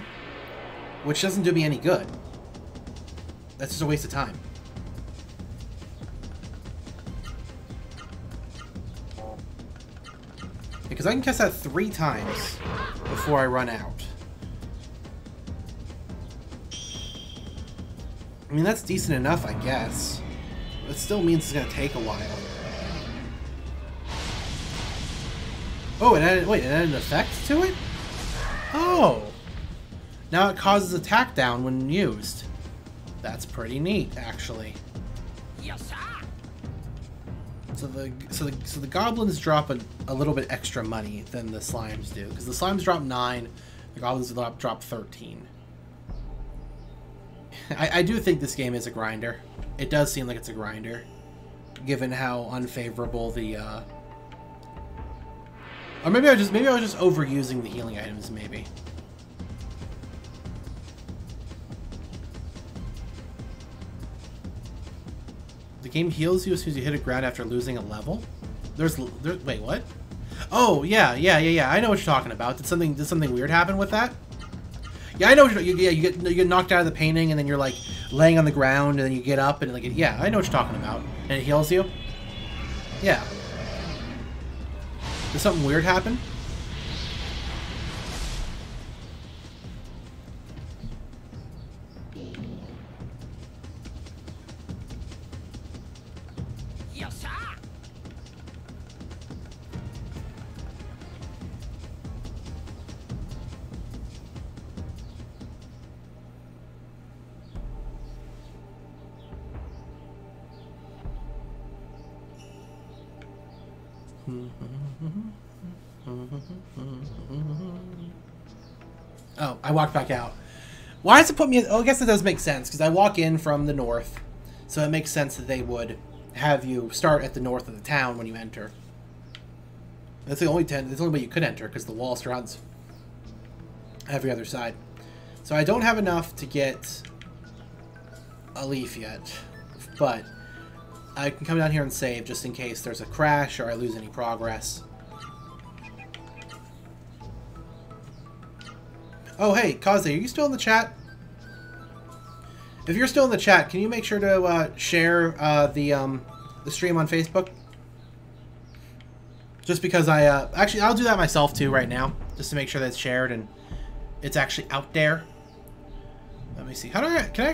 which doesn't do me any good. That's just a waste of time. Because I can cast that 3 times before I run out. I mean, that's decent enough, I guess. It still means it's going to take a while. Oh, it added, wait, it added an effect to it? Oh! Now it causes attack down when used. That's pretty neat, actually. Yes, sir. So the goblins drop a little bit extra money than the slimes do, because the slimes drop 9, the goblins drop 13. I do think this game is a grinder. It does seem like it's a grinder, given how unfavorable the or maybe I was just overusing the healing items, maybe. The game heals you as soon as you hit a ground after losing a level? Wait, what? Oh, yeah. I know what you're talking about. Did something weird happen with that? Yeah, I know what you get knocked out of the painting, and then you're like laying on the ground, and then you get up, and like, yeah, I know what you're talking about. And it heals you? Yeah. Did something weird happen? Yes, sir. Oh, I walked back out. Why does it put me in... Oh, I guess it does make sense, because I walk in from the north, so it makes sense that they would have you start at the north of the town when you enter. That's the only way you could enter, because the wall surrounds every other side. So I don't have enough to get a leaf yet, but I can come down here and save just in case there's a crash or I lose any progress. Oh, hey, Kaze, are you still in the chat? If you're still in the chat, can you make sure to share the stream on Facebook? Just because actually, I'll do that myself too right now, just to make sure that it's shared and it's actually out there. Let me see. How do can I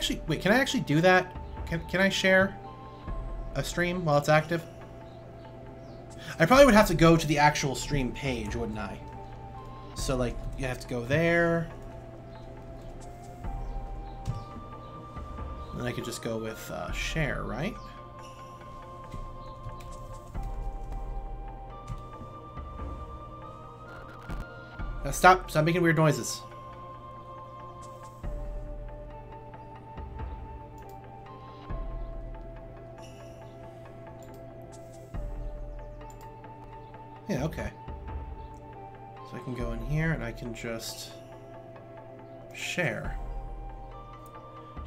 actually do that? Can I share a stream while it's active? I probably would have to go to the actual stream page, wouldn't I? So, like, you have to go there. And I could just go with share, right? Stop making weird noises. Yeah, okay. So I can go in here and I can just share.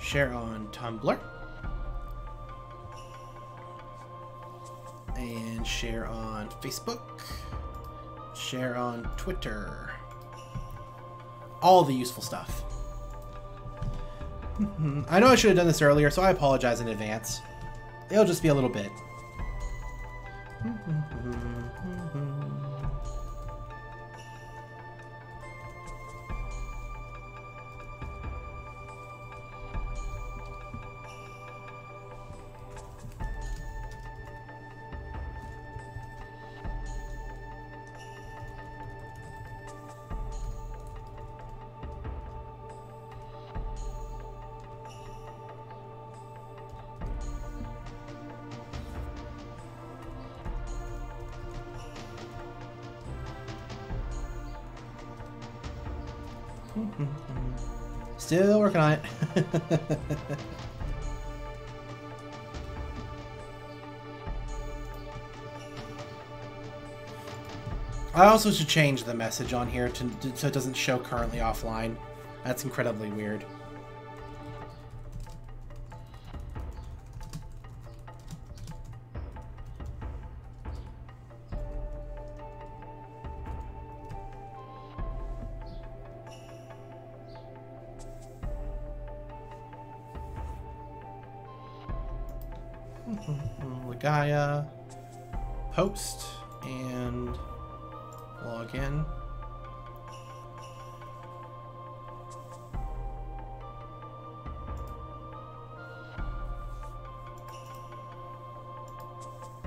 Share on Tumblr. And share on Facebook. Share on Twitter. All the useful stuff. I know I should have done this earlier, so I apologize in advance. It'll just be a little bit. Still working on it. I also should change the message on here so it doesn't show currently offline. That's incredibly weird. Legaia, post, and log in.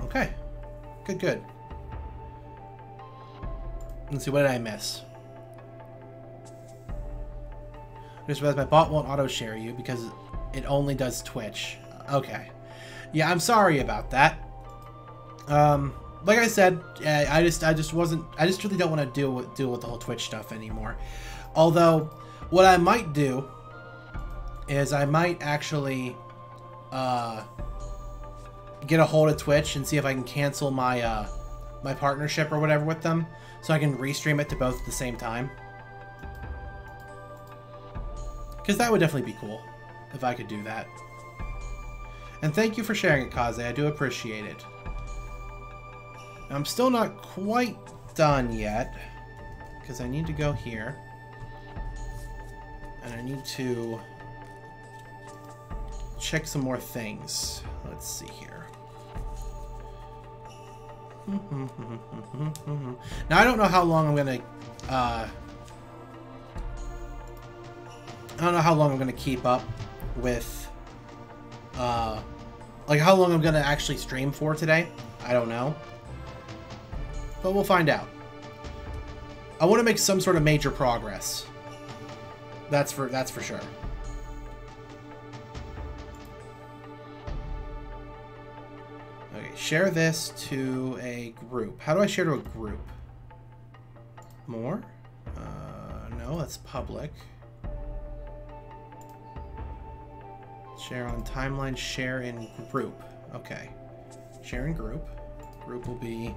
Okay, good. Let's see, what did I miss? I just realized my bot won't auto share you because it only does Twitch. Okay. Yeah, I'm sorry about that. Like I said, I just really don't want to deal with the whole Twitch stuff anymore. Although, what I might do is I might actually get a hold of Twitch and see if I can cancel my my partnership or whatever with them, so I can restream it to both at the same time. Because that would definitely be cool if I could do that. And thank you for sharing it, Kaze. I do appreciate it. I'm still not quite done yet, because I need to go here. And I need to check some more things. Let's see here. Now, I don't know how long I'm going to keep up with like how long I'm gonna actually stream for today. I don't know, but we'll find out. I want to make some sort of major progress. That's for sure. Okay, share this to a group. How do I share to a group? More? No, that's public. Share on timeline, share in group. Okay. Share in group. Group will be...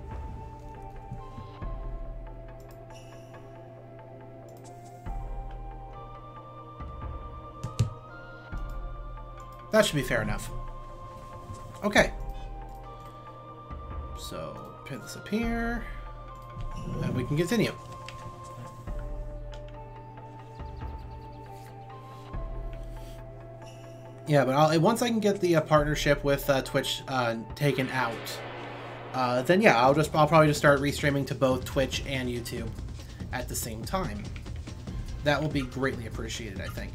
That should be fair enough. Okay. So, put this up here. And we can continue. Yeah, but once I can get the partnership with Twitch taken out, then yeah, I'll probably just start restreaming to both Twitch and YouTube at the same time. That will be greatly appreciated, I think.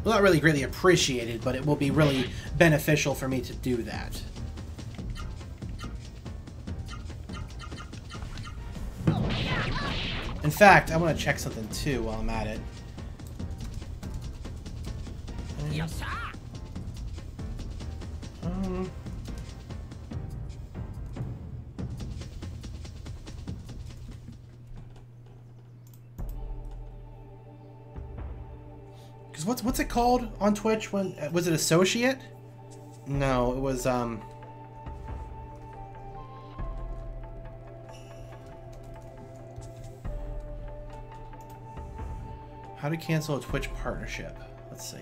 Well, not really greatly appreciated, but it will be really beneficial for me to do that. In fact, I want to check something too while I'm at it. Because what's it called on Twitch? When was it associate? No, it was how to cancel a Twitch partnership. Let's see.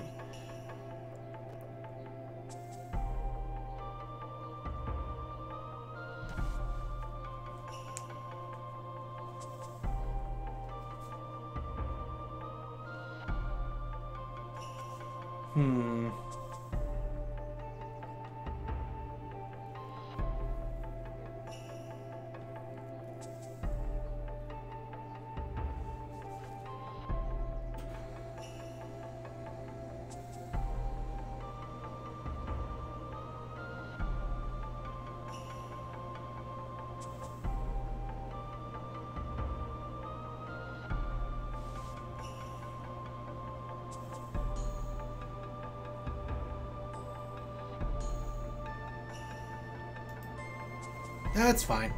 That's fine.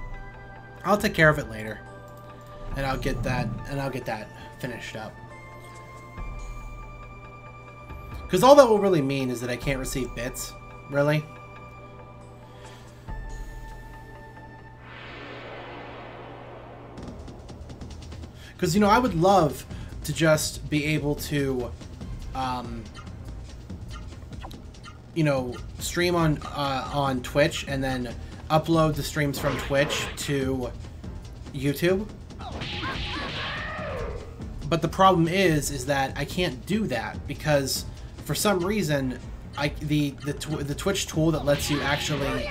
I'll take care of it later. And I'll get that finished up. Because all that will really mean is that I can't receive bits, really. Because, you know, I would love to just be able to, you know, stream on Twitch and then upload the streams from Twitch to YouTube. But the problem is that I can't do that because for some reason the Twitch tool that lets you actually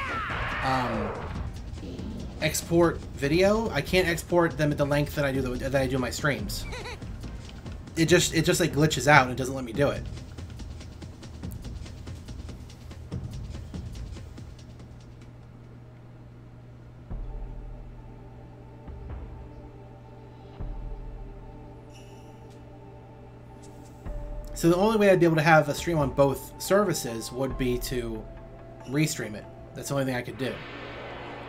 export video, I can't export them at the length that I do my streams. It just like glitches out and it doesn't let me do it. So the only way I'd be able to have a stream on both services would be to restream it. That's the only thing I could do.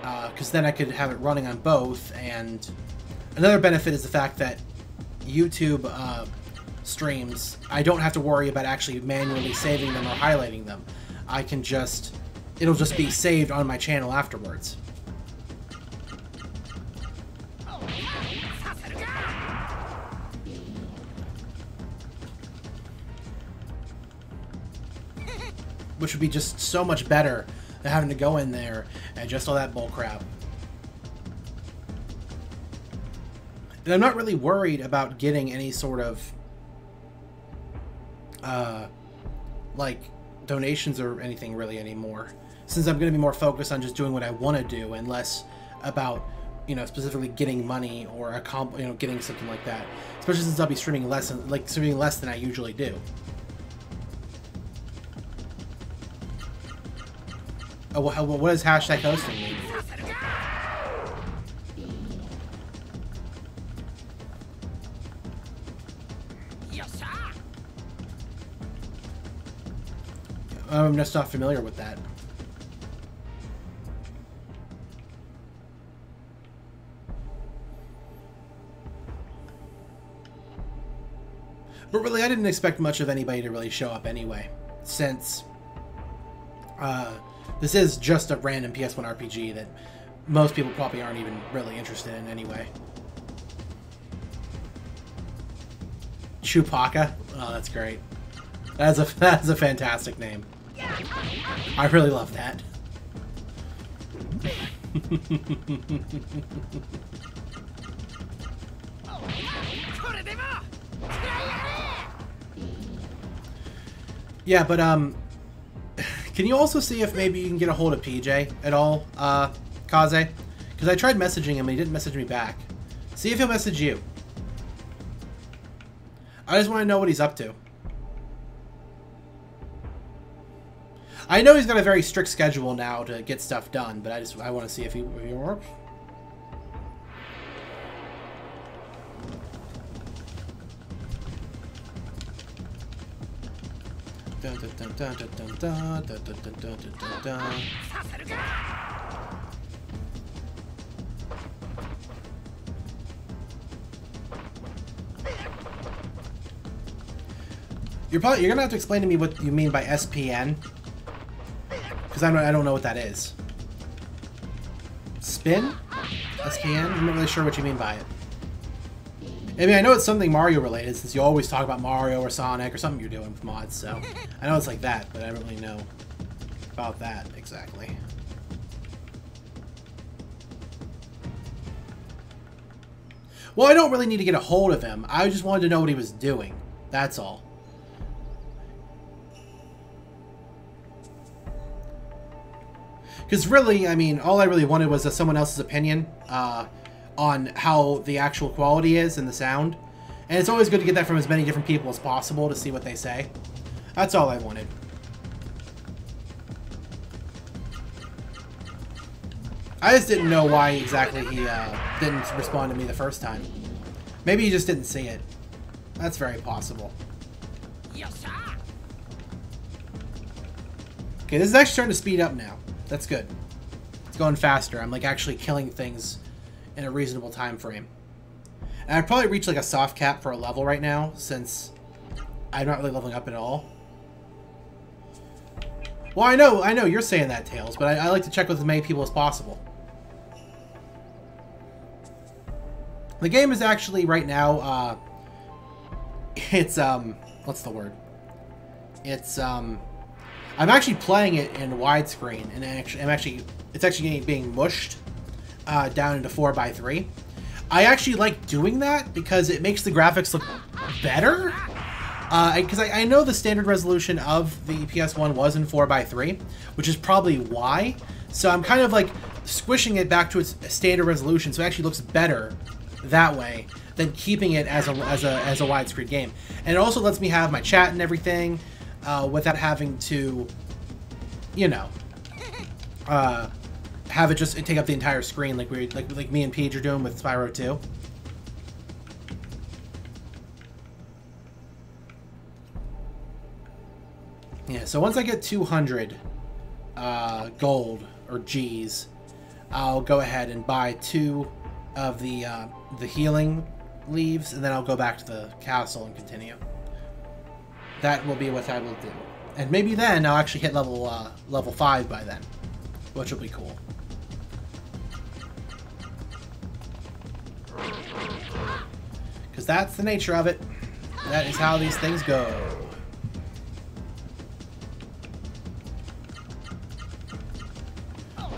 Because then I could have it running on both, and another benefit is the fact that YouTube streams, I don't have to worry about actually manually saving them or highlighting them. I can just, it'll just be saved on my channel afterwards. Which would be just so much better than having to go in there and just all that bull crap. And I'm not really worried about getting any sort of like donations or anything really anymore, since I'm going to be more focused on just doing what I want to do and less about, you know, specifically getting money or getting something like that. Especially since I'll be streaming less than I usually do. Oh, what does hashtag hosting mean? I'm just not familiar with that. But really, I didn't expect much of anybody to really show up anyway, since this is just a random PS1 RPG that most people probably aren't even really interested in anyway. Chewbacca? Oh, that's great. That's a fantastic name. I really love that. Yeah, but can you also see if maybe you can get a hold of PJ at all, Kaze? Because I tried messaging him and he didn't message me back. See if he'll message you. I just want to know what he's up to. I know he's got a very strict schedule now to get stuff done, but I want to see if he works. You're gonna have to explain to me what you mean by SPN, because I don't know what that is. Spin? SPN? I'm not really sure what you mean by it. I mean, I know it's something Mario related, since you always talk about Mario or Sonic or something you're doing with mods, so I know it's like that, but I don't really know about that exactly. Well, I don't really need to get a hold of him. I just wanted to know what he was doing. That's all. Because really, I mean, all I really wanted was someone else's opinion on how the actual quality is and the sound. And it's always good to get that from as many different people as possible to see what they say. That's all I wanted. I just didn't know why exactly he didn't respond to me the first time. Maybe he just didn't see it. That's very possible. Okay, this is actually starting to speed up now. That's good. It's going faster. I'm like actually killing things in a reasonable time frame. And I'd probably reach like a soft cap for a level right now, since I'm not really leveling up at all. Well, I know you're saying that, Tails, but I like to check with as many people as possible. The game is actually right now, it's what's the word? It's I'm actually playing it in widescreen, and it's actually being mushed down into 4:3. I actually like doing that because it makes the graphics look better. Because I know the standard resolution of the PS1 was in 4:3, which is probably why. So I'm kind of like squishing it back to its standard resolution, so it actually looks better that way than keeping it as a widescreen game. And it also lets me have my chat and everything without having to, you know, have it just take up the entire screen like me and Paige are doing with Spyro 2. Yeah, so once I get 200 gold or G's, I'll go ahead and buy 2 of the healing leaves, and then I'll go back to the castle and continue. That will be what I will do, and maybe then I'll actually hit level 5 by then, which will be cool. Because that's the nature of it. That is how these things go.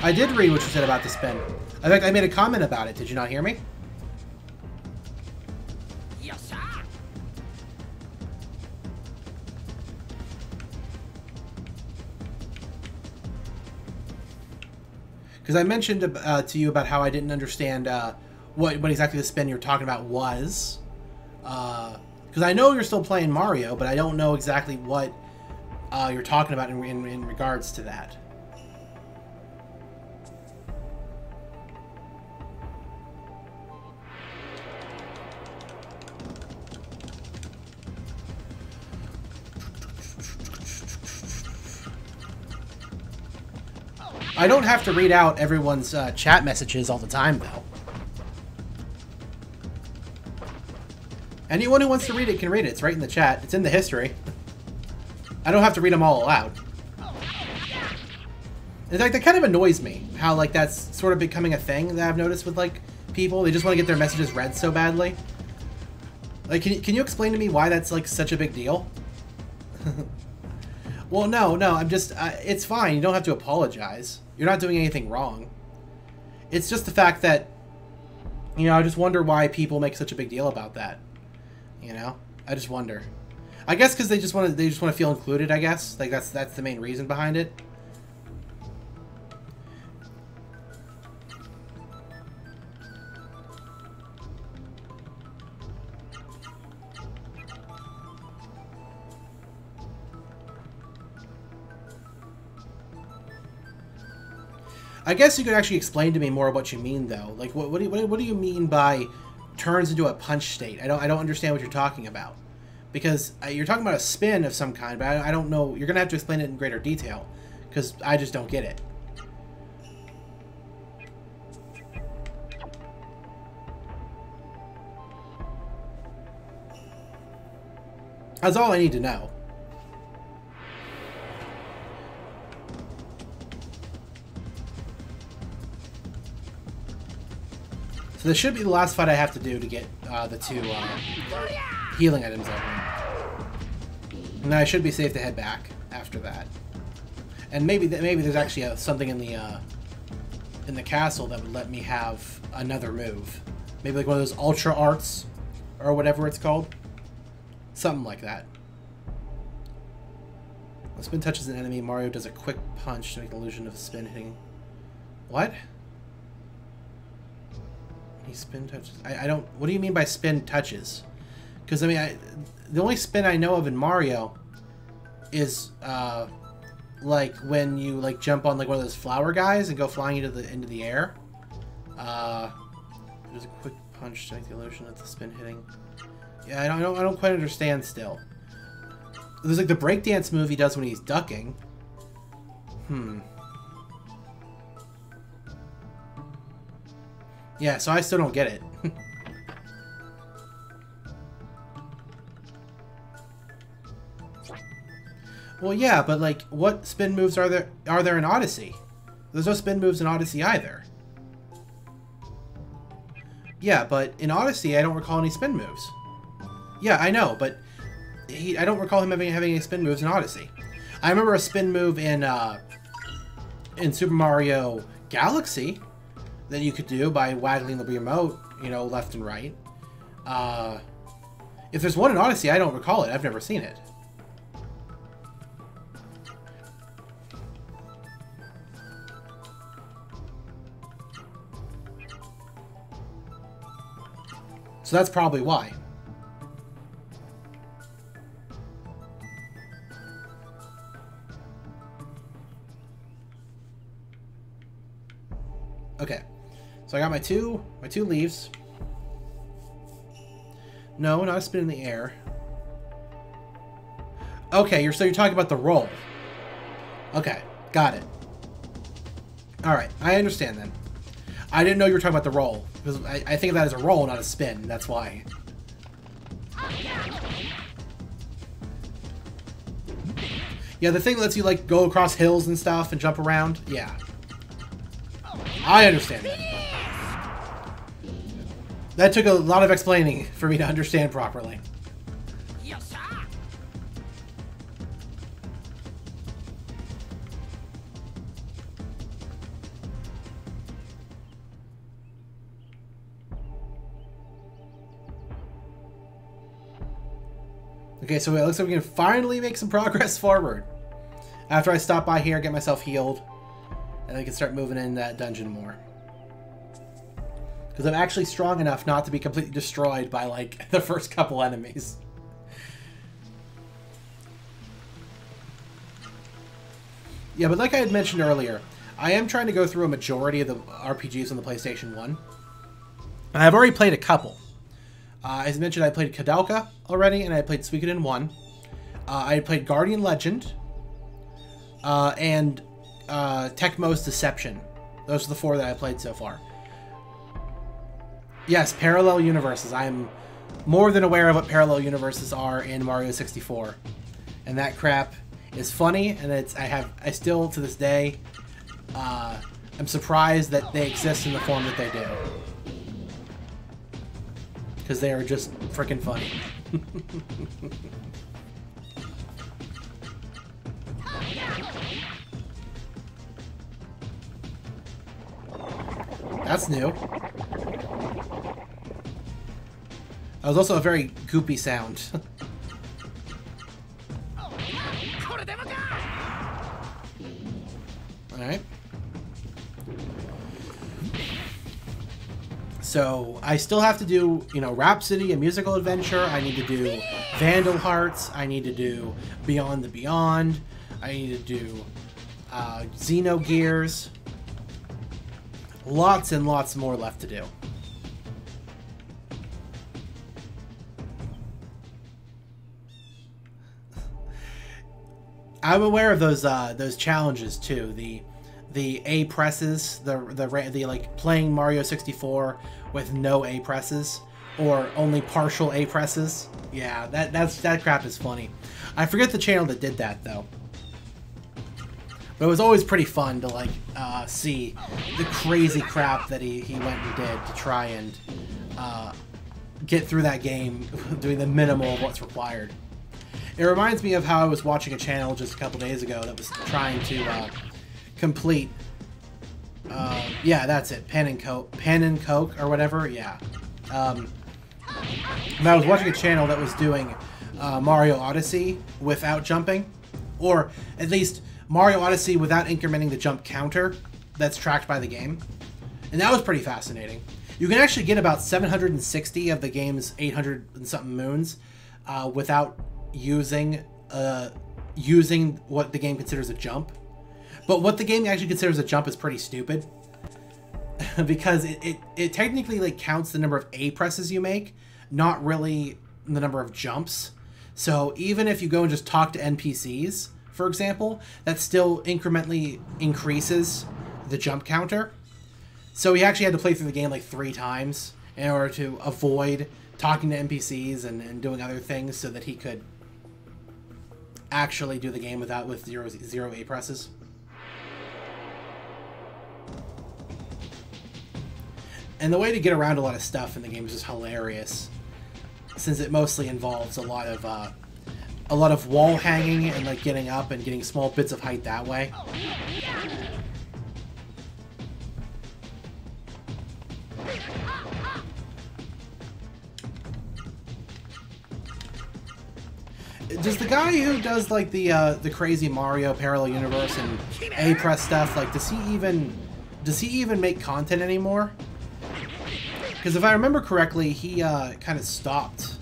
I did read what you said about the spin. In fact, I made a comment about it. Did you not hear me? Yes, sir. Because I mentioned to you about how I didn't understand what exactly the spin you're talking about was. Because I know you're still playing Mario, but I don't know exactly what you're talking about in regards to that. I don't have to read out everyone's chat messages all the time, though. Anyone who wants to read it can read it. It's right in the chat. It's in the history. I don't have to read them all aloud. In fact, that kind of annoys me, how like that's sort of becoming a thing that I've noticed with like people. They just want to get their messages read so badly. Like, can you explain to me why that's like such a big deal? Well, no, I'm just, it's fine. You don't have to apologize. You're not doing anything wrong. It's just the fact that, you know, I just wonder why people make such a big deal about that. You know, I just wonder. I guess because they just want to feel included. I guess like that's the main reason behind it. I guess you could actually explain to me more what you mean, though. Like, what do you mean by turns into a punch state? I don't understand what you're talking about, because you're talking about a spin of some kind, but I don't know. You're gonna have to explain it in greater detail, because I just don't get it. That's all I need to know. So this should be the last fight I have to do to get the 2 healing items open. And then I should be safe to head back after that. And maybe there's actually something in the castle that would let me have another move. Maybe like one of those ultra arts or whatever it's called. Something like that. When spin touches an enemy, Mario does a quick punch to make the illusion of spin hitting. What? He spin touches. I don't. What do you mean by spin touches? Because I mean, the only spin I know of in Mario is like when you like jump on like one of those flower guys and go flying into the air. There's a quick punch to make the illusion of the spin hitting. Yeah, I don't quite understand still. There's like the breakdance move he does when he's ducking. Yeah, so I still don't get it. Well, yeah, but like, what spin moves are there in Odyssey? There's no spin moves in Odyssey either. Yeah, but in Odyssey, I don't recall any spin moves. Yeah, I know, but I don't recall him having any spin moves in Odyssey. I remember a spin move in Super Mario Galaxy that you could do by waggling the remote, you know, left and right. If there's one in Odyssey, I don't recall it. I've never seen it. So that's probably why. Okay. So I got my two leaves. No, not a spin in the air. Okay, so you're talking about the roll. Okay, got it. Alright, I understand then. I didn't know you were talking about the roll. Because I think of that as a roll, not a spin. That's why. Yeah, the thing that lets you, like, go across hills and stuff and jump around. Yeah. I understand that. That took a lot of explaining for me to understand properly. Okay, so it looks like we can finally make some progress forward. After I stop by here, get myself healed, and then we can start moving in that dungeon more. Because I'm actually strong enough not to be completely destroyed by, like, the first couple enemies. Yeah, but like I had mentioned earlier, I am trying to go through a majority of the RPGs on the PlayStation 1. And I've already played a couple. As mentioned, I played Kadalka already, and I played Suikoden 1. I played Guardian Legend, and Tecmo's Deception. Those are the 4 that I played so far. Yes, parallel universes. I am more than aware of what parallel universes are in Mario 64. And that crap is funny, and I still, to this day, I'm surprised that they exist in the form that they do. Because they are just freaking funny. That's new. That was also a very goopy sound. Alright. So, I still have to do, you know, Rhapsody, a musical adventure. I need to do Vandal Hearts. I need to do Beyond the Beyond. I need to do Xenogears. Lots and lots more left to do. I'm aware of those challenges too. The A presses, the like playing Mario 64 with no A presses or only partial A presses. Yeah, that crap is funny. I forget the channel that did that though. But it was always pretty fun to like see the crazy crap that he went and did to try and get through that game doing the minimal of what's required. It reminds me of how I was watching a channel just a couple days ago that was trying to complete yeah, that's it, Pan and Coke or whatever. Yeah. And I was watching a channel that was doing Mario Odyssey without jumping, or at least Mario Odyssey without incrementing the jump counter that's tracked by the game. And that was pretty fascinating. You can actually get about 760 of the game's 800 and something moons without using what the game considers a jump. But what the game actually considers a jump is pretty stupid. Because it technically like counts the number of A presses you make, not really the number of jumps. So even if you go and just talk to NPCs, for example, that still incrementally increases the jump counter. So he actually had to play through the game like 3 times in order to avoid talking to NPCs and doing other things so that he could actually do the game with zero A presses. And the way to get around a lot of stuff in the game is just hilarious, since it mostly involves a lot of wall hanging and like getting up and getting small bits of height that way. Does the guy who does like the crazy Mario parallel universe and A press stuff, like does he even make content anymore? Because if I remember correctly, he kind of stopped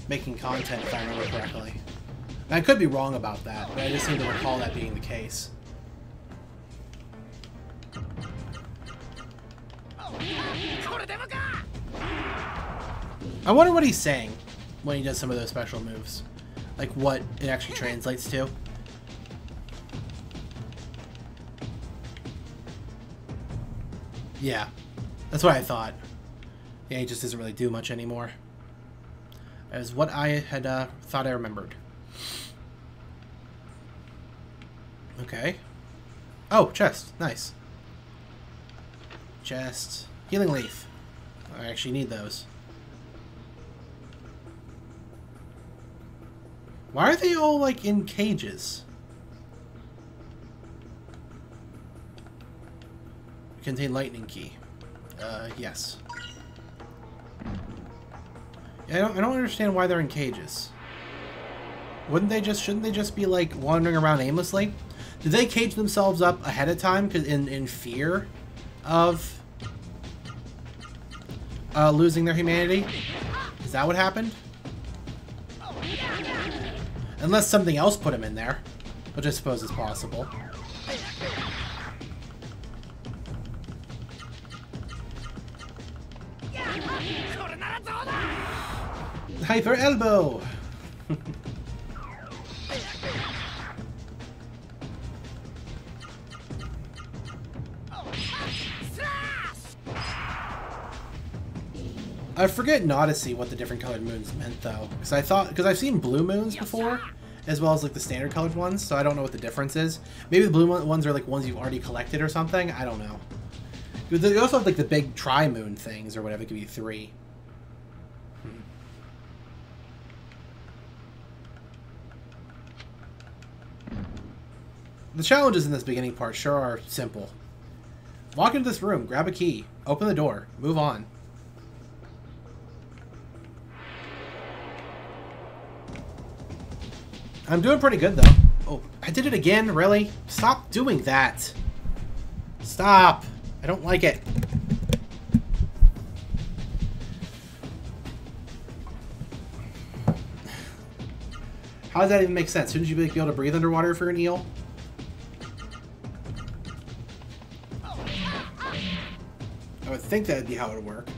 making content, if I remember correctly. And I could be wrong about that, but I just seem to recall that being the case. I wonder what he's saying when he does some of those special moves. Like what it actually translates to. Yeah, that's what I thought. Yeah, he just doesn't really do much anymore. As what I had thought I remembered. Okay. Oh, chest. Nice. Chest. Healing leaf. I actually need those. Why are they all, like, in cages? Contain lightning key. Yes. Yeah, I don't understand why they're in cages. Shouldn't they just be, like, wandering around aimlessly? Did they cage themselves up ahead of time in fear of losing their humanity? Is that what happened? Unless something else put him in there, which I suppose is possible. Hyper elbow! I forget in Odyssey what the different colored moons meant though, because I've seen blue moons before, as well as like the standard colored ones, so I don't know what the difference is. Maybe the blue ones are like ones you've already collected or something. I don't know. They also have like the big tri-moon things or whatever. It could be 3. The challenges in this beginning part sure are simple. Walk into this room, grab a key, open the door, move on. I'm doing pretty good though. Oh, I did it again, really? Stop doing that. Stop. I don't like it. How does that even make sense? Shouldn't you be able to breathe underwater if you're an eel? I would think that would be how it would work.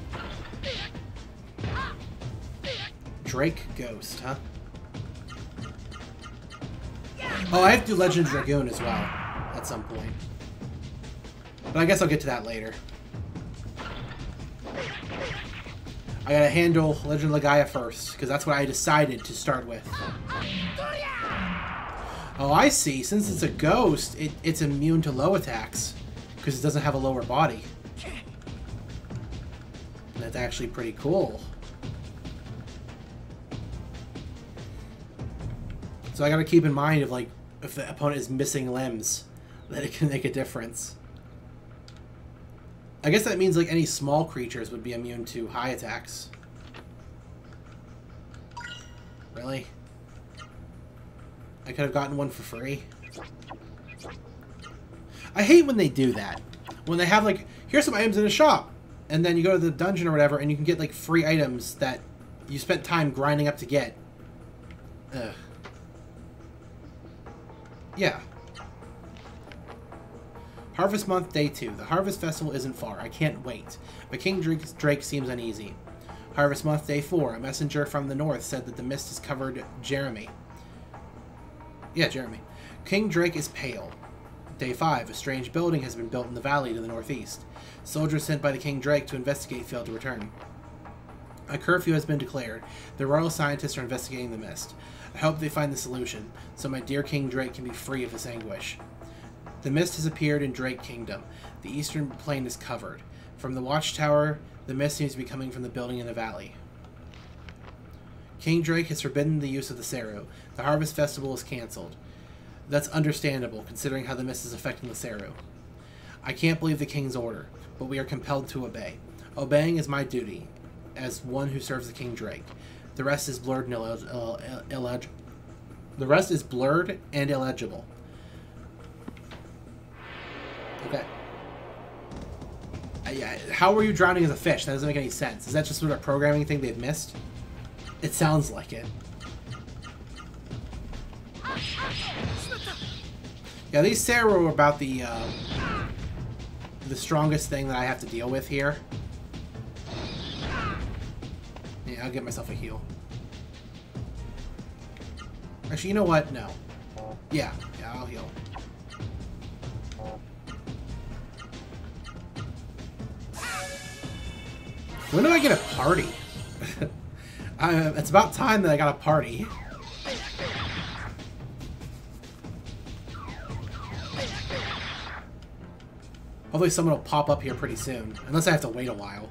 Drake Ghost, huh? Oh, I have to do Legend Dragoon as well at some point. But I guess I'll get to that later. I gotta handle Legend Legaia first, because that's what I decided to start with. Oh, I see. Since it's a ghost, it's immune to low attacks because it doesn't have a lower body. That's actually pretty cool. So I gotta keep in mind if the opponent is missing limbs, that it can make a difference. I guess that means like any small creatures would be immune to high attacks. Really? I could have gotten one for free. I hate when they do that. When they have like, here's some items in a shop, and then you go to the dungeon or whatever, and you can get like free items that you spent time grinding up to get. Ugh. Yeah. Harvest Month, Day 2. The Harvest Festival isn't far. I can't wait. But King Drake seems uneasy. Harvest Month, Day 4. A messenger from the north said that the mist has covered Jeremy. Yeah, Jeremy. King Drake is pale. Day 5. A strange building has been built in the valley to the northeast. Soldiers sent by the King Drake to investigate failed to return. A curfew has been declared. The royal scientists are investigating the mist. I hope they find the solution, so my dear King Drake can be free of his anguish. The mist has appeared in Drake Kingdom. The eastern plain is covered. From the watchtower, the mist seems to be coming from the building in the valley. King Drake has forbidden the use of the Saru. The Harvest Festival is cancelled. That's understandable, considering how the mist is affecting the Saru. I can't believe the King's order, but we are compelled to obey. Obeying is my duty, as one who serves the King Drake. The rest is blurred and illegible. Okay. Yeah, how were you drowning as a fish? That doesn't make any sense. Is that just sort of a programming thing they've missed? It sounds like it. Yeah, these Saru are about the strongest thing that I have to deal with here. Yeah, I'll get myself a heal. Actually, you know what? No. Yeah, I'll heal. When do I get a party? It's about time that I got a party. Hopefully someone will pop up here pretty soon. Unless I have to wait a while.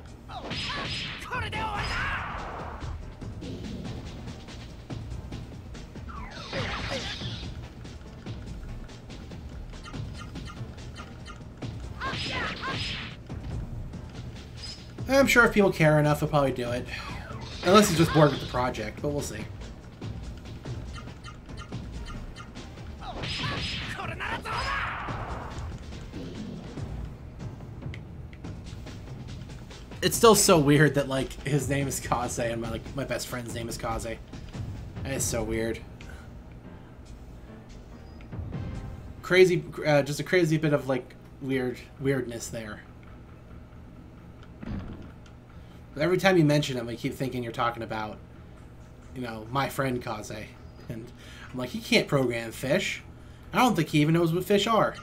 I'm sure if people care enough, they'll probably do it. Unless he's just bored with the project, but we'll see. It's still so weird that, like, his name is Kaze and my best friend's name is Kaze. It's so weird. Crazy, just a crazy bit of, like, weirdness there. But every time you mention him, I keep thinking you're talking about, you know, my friend Kaze. And I'm like, he can't program fish. I don't think he even knows what fish are.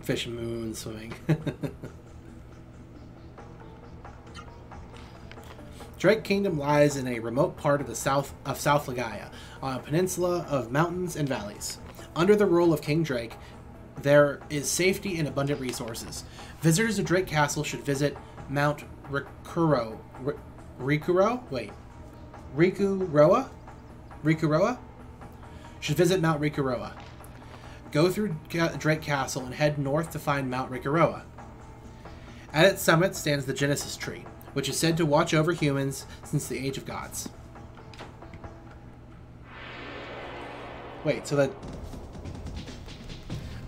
Fish moon swimming. Drake Kingdom lies in a remote part of the South Legaia, on a peninsula of mountains and valleys. Under the rule of King Drake, there is safety and abundant resources. Visitors of Drake Castle should visit Mount Rikuroa? Should visit Mount Rikuroa. Go through Drake Castle and head north to find Mount Rikuroa. At its summit stands the Genesis Tree, which is said to watch over humans since the Age of Gods. Wait, so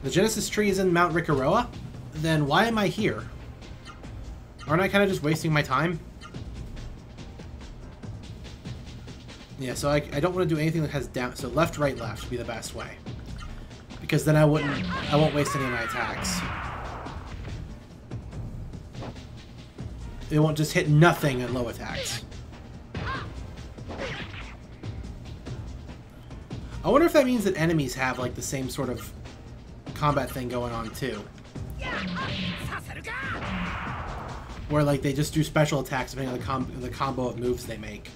the Genesis Tree is in Mount Rikuroa? Then why am I here? Aren't I kind of just wasting my time? Yeah, so I don't want to do anything that has down. So left, right, left would be the best way. Because then I won't waste any of my attacks. It won't just hit nothing at low attacks. I wonder if that means that enemies have like the same sort of combat thing going on too. Where like they just do special attacks depending on the combo of moves they make.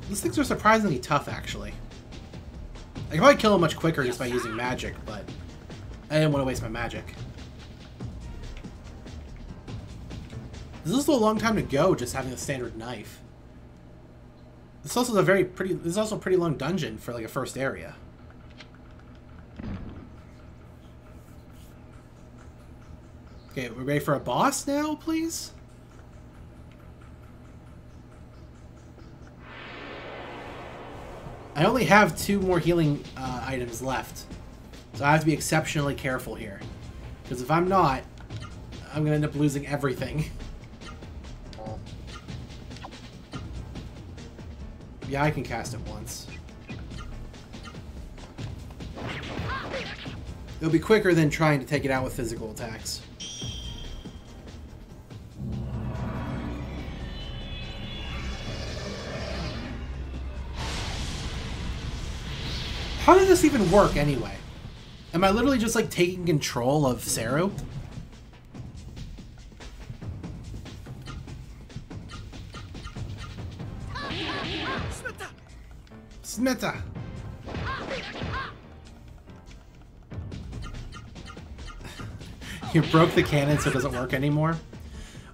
These things are surprisingly tough, actually. I can probably kill them much quicker just by using magic, but I didn't want to waste my magic. This is also a long time to go just having a standard knife. This also is this is also a pretty long dungeon for like a first area. Okay, we're ready for a boss now, please? I only have 2 more healing items left, so I have to be exceptionally careful here. Because if I'm not, I'm going to end up losing everything. Yeah, I can cast it once. It'll be quicker than trying to take it out with physical attacks. How does this even work, anyway? Am I literally just, like, taking control of Saru? Smita! You broke the cannon so it doesn't work anymore?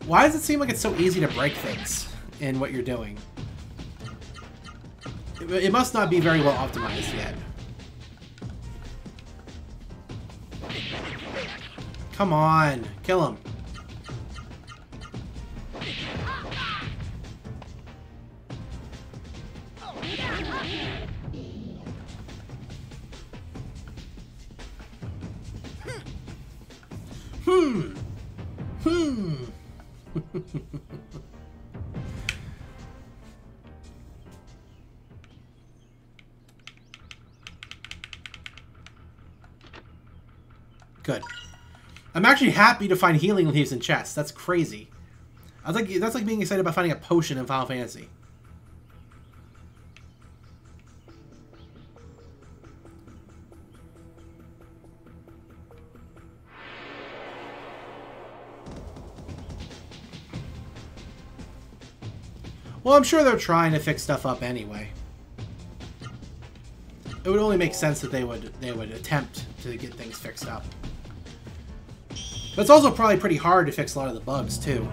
Why does it seem like it's so easy to break things in what you're doing? It must not be very well optimized yet. Come on, kill him. Good. I'm actually happy to find healing leaves in chests. That's crazy. I was like, that's like being excited about finding a potion in Final Fantasy. Well, I'm sure they're trying to fix stuff up anyway. It would only make sense that they would attempt to get things fixed up. But it's also probably pretty hard to fix a lot of the bugs, too.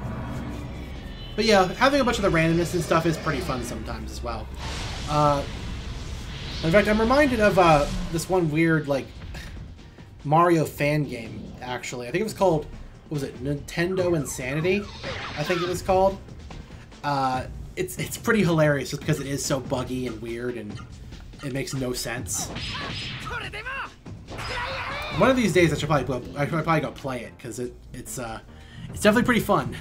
But yeah, having a bunch of the randomness and stuff is pretty fun sometimes as well. In fact, I'm reminded of this one weird, like, Mario fan game, actually. I think it was called, what was it, Nintendo Insanity? I think it was called. It's pretty hilarious just because it is so buggy and weird and it makes no sense. One of these days, I should probably go play it because it's definitely pretty fun.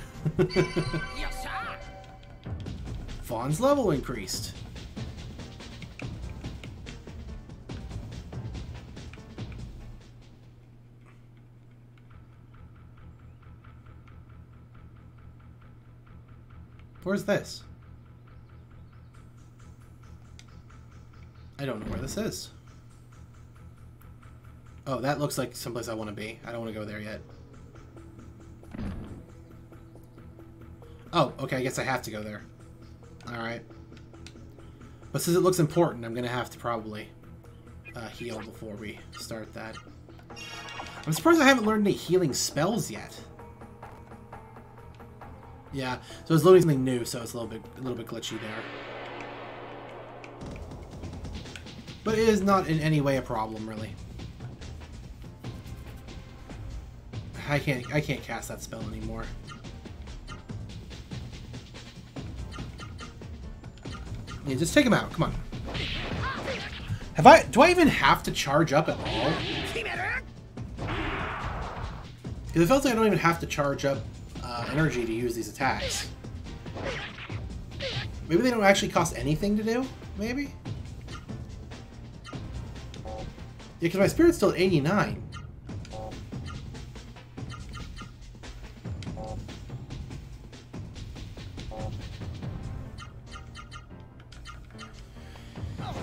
Vaughn's level increased. Where's this? I don't know where this is. Oh, that looks like someplace I want to be. I don't want to go there yet. Oh, okay, I guess I have to go there. Alright. But since it looks important, I'm going to have to probably heal before we start that. I'm surprised I haven't learned any healing spells yet. Yeah, so it's loading something new, so it's a little bit glitchy there. But it is not in any way a problem, really. I can't cast that spell anymore. Yeah, just take him out. Come on. Do I even have to charge up at all? Because it feels like I don't even have to charge up energy to use these attacks. Maybe they don't actually cost anything to do? Maybe? Yeah, because my spirit's still at 89.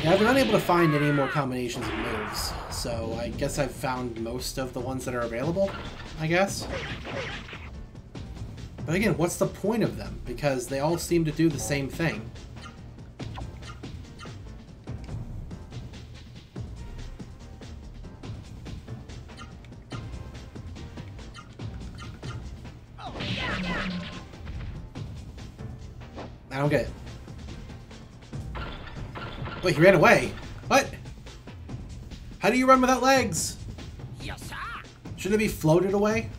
Yeah, I've been unable to find any more combinations of moves, so I guess I've found most of the ones that are available, I guess. But again, what's the point of them? Because they all seem to do the same thing. I don't get it. Wait, he ran away. What? How do you run without legs? Yes, sir. Shouldn't it be floated away?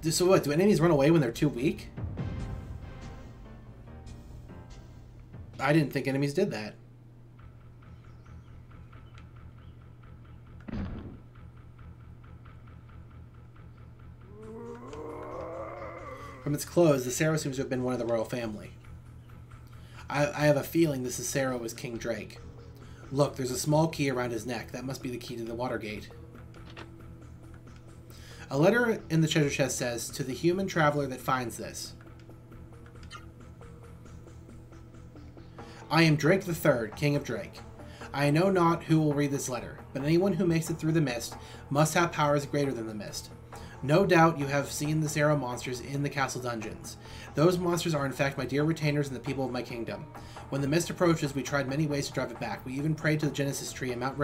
So what, do enemies run away when they're too weak? I didn't think enemies did that. From its clothes, the Sarrow seems to have been one of the royal family. I have a feeling this is Sarrow was King Drake. Look, there's a small key around his neck. That must be the key to the water gate. A letter in the treasure chest says, "To the human traveler that finds this. I am Drake the Third, King of Drake. I know not who will read this letter, but anyone who makes it through the mist must have powers greater than the mist. No doubt you have seen the Sarrow monsters in the castle dungeons. Those monsters are in fact my dear retainers and the people of my kingdom. When the mist approaches, we tried many ways to drive it back. We even prayed to the Genesis tree and Mount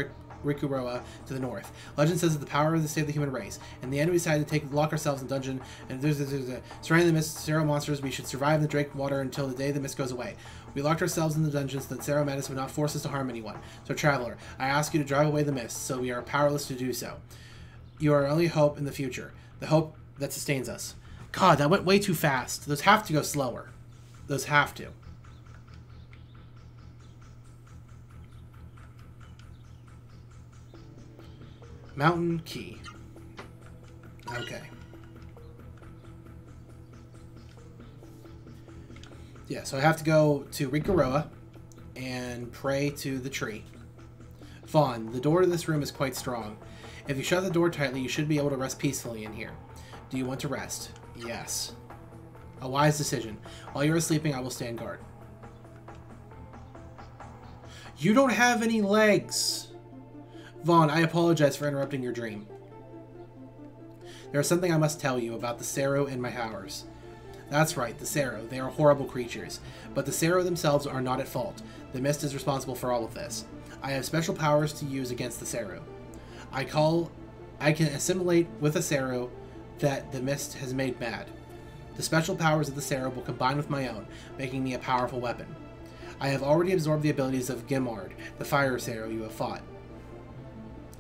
Rikuroa to the north. Legend says that the power is to save the human race. In the end, we decided to lock ourselves in a dungeon and surrounding the mist, Sarrow monsters. We should survive the Drake water until the day the mist goes away. We locked ourselves in the dungeon so that Sarrow madness would not force us to harm anyone. So, traveler, I ask you to drive away the mist, so we are powerless to do so. You are our only hope in the future, the hope that sustains us." God, that went way too fast. Those have to go slower. Those have to. Mountain Key. Okay. Yeah, so I have to go to Rikuroa and pray to the tree. Vaughn, the door to this room is quite strong. If you shut the door tightly, you should be able to rest peacefully in here. Do you want to rest? Yes. A wise decision. While you are sleeping, I will stand guard. You don't have any legs! Vaughn, I apologize for interrupting your dream. There is something I must tell you about the Sarrow and my powers. That's right, the Sarrow. They are horrible creatures. But the Sarrow themselves are not at fault. The mist is responsible for all of this. I have special powers to use against the Sarrow. I can assimilate with a Sarrow that the mist has made mad. The special powers of the Sarrow will combine with my own, making me a powerful weapon. I have already absorbed the abilities of Gimard, the fire Sarrow you have fought.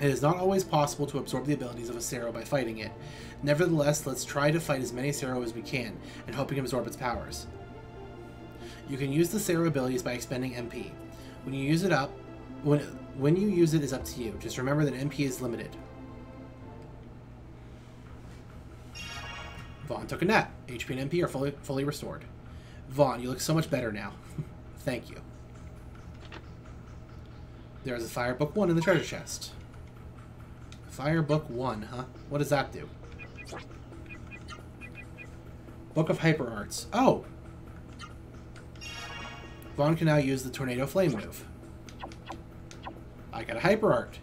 It is not always possible to absorb the abilities of a Sarrow by fighting it. Nevertheless, let's try to fight as many Sarrow as we can, and hope we can absorb its powers. You can use the Sarrow abilities by expending MP. When you use it is up to you. Just remember that MP is limited. Vaughn took a nap. HP and MP are fully restored. Vaughn, you look so much better now. Thank you. There is a Fire Book 1 in the treasure chest. Fire Book 1, huh? What does that do? Book of Hyper Arts. Oh! Vaughn can now use the Tornado Flame move. I got a Hyper Art.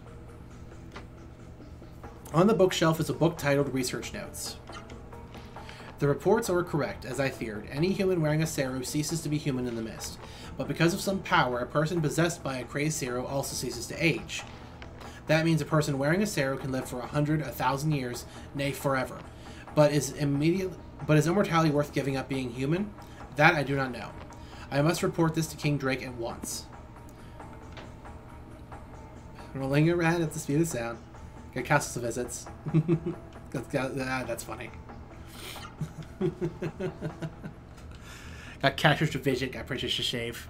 On the bookshelf is a book titled Research Notes. The reports are correct, as I feared. Any human wearing a Sarrow ceases to be human in the mist. But because of some power, a person possessed by a crazed Sarrow also ceases to age. That means a person wearing a Sarrow can live for 100, 1,000 years, nay, forever. But is immortality worth giving up being human? That I do not know. I must report this to King Drake at once. Rolling around at the speed of sound. Got castles visits. That's funny. Got Catchers to visit, got Princess to save.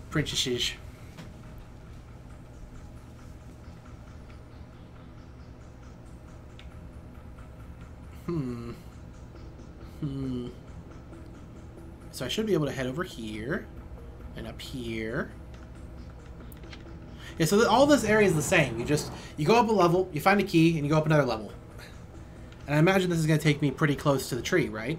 Princesses. So I should be able to head over here and up here. Yeah, so all this area is the same. You go up a level, you find a key, and you go up another level. And I imagine this is going to take me pretty close to the tree, right?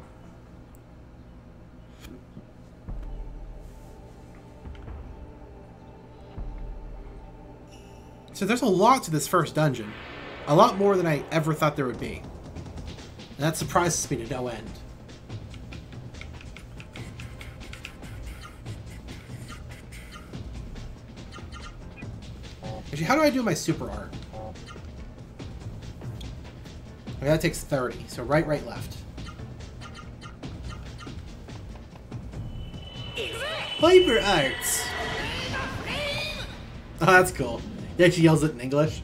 So there's a lot to this first dungeon. A lot more than I ever thought there would be. And that surprises me to no end. Actually, how do I do my super art? Okay, that takes 30. So right, left. Hyper arts! Oh, that's cool. He actually yells it in English.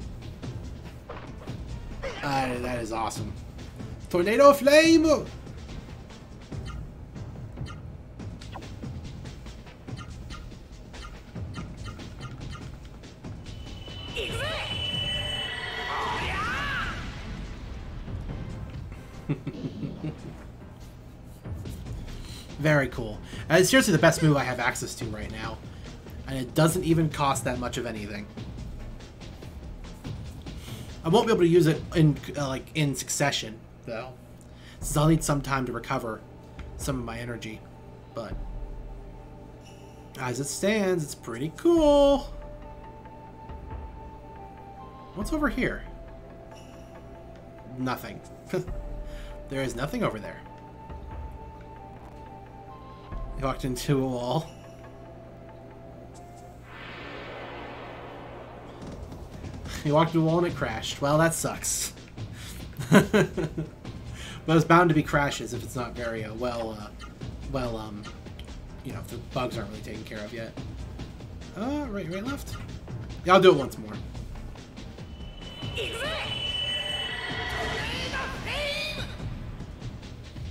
That is awesome. Tornado flame! Very cool. And it's seriously the best move I have access to right now. And it doesn't even cost that much of anything. I won't be able to use it in like in succession, though, since I'll need some time to recover some of my energy. But as it stands, it's pretty cool. What's over here? Nothing. There is nothing over there. He walked into a wall. He walked into a wall and it crashed. Well, that sucks. But it's bound to be crashes if it's not very you know, if the bugs aren't really taken care of yet. Right, left. Yeah, I'll do it once more.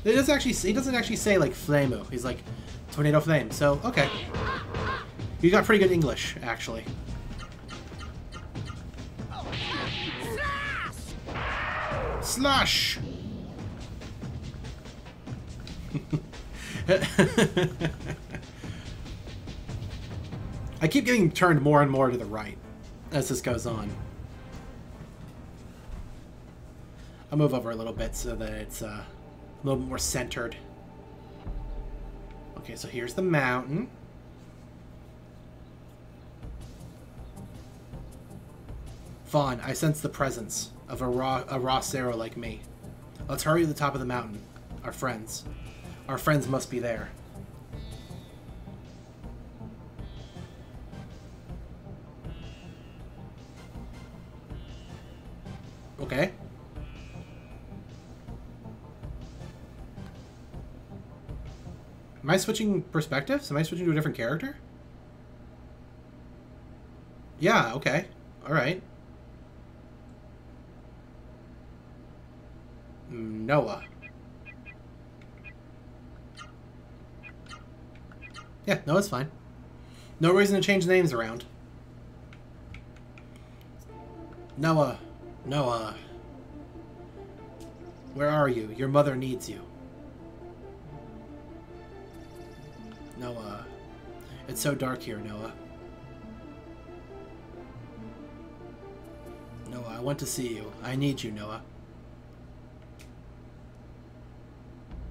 He doesn't actually say like flameo. He's like tornado flame. So okay, you got pretty good English actually. Slush! I keep getting turned more and more to the right as this goes on. I'll move over a little bit so that it's a little bit more centered. Okay, so here's the mountain. Vaughn, I sense the presence of a raw Sarah like me. Let's hurry to the top of the mountain. Our friends. Our friends must be there. Okay. Am I switching perspectives? Am I switching to a different character? Yeah, okay. Alright. Noah. Yeah, no, it's fine. No reason to change names around. Noah. Noah. Where are you? Your mother needs you. Noah. It's so dark here, Noah. Noah, I want to see you. I need you, Noah.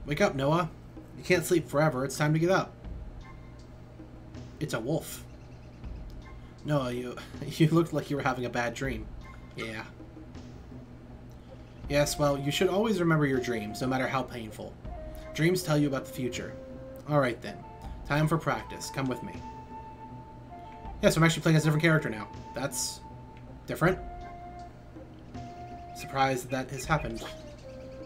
Wake up, Noah. You can't sleep forever. It's time to get up. It's a wolf. Noah, you looked like you were having a bad dream. Yeah. Yes, well, you should always remember your dreams, no matter how painful. Dreams tell you about the future. Alright then. Time for practice. Come with me. Yes, I'm actually playing as a different character now. That's different. Surprised that has happened.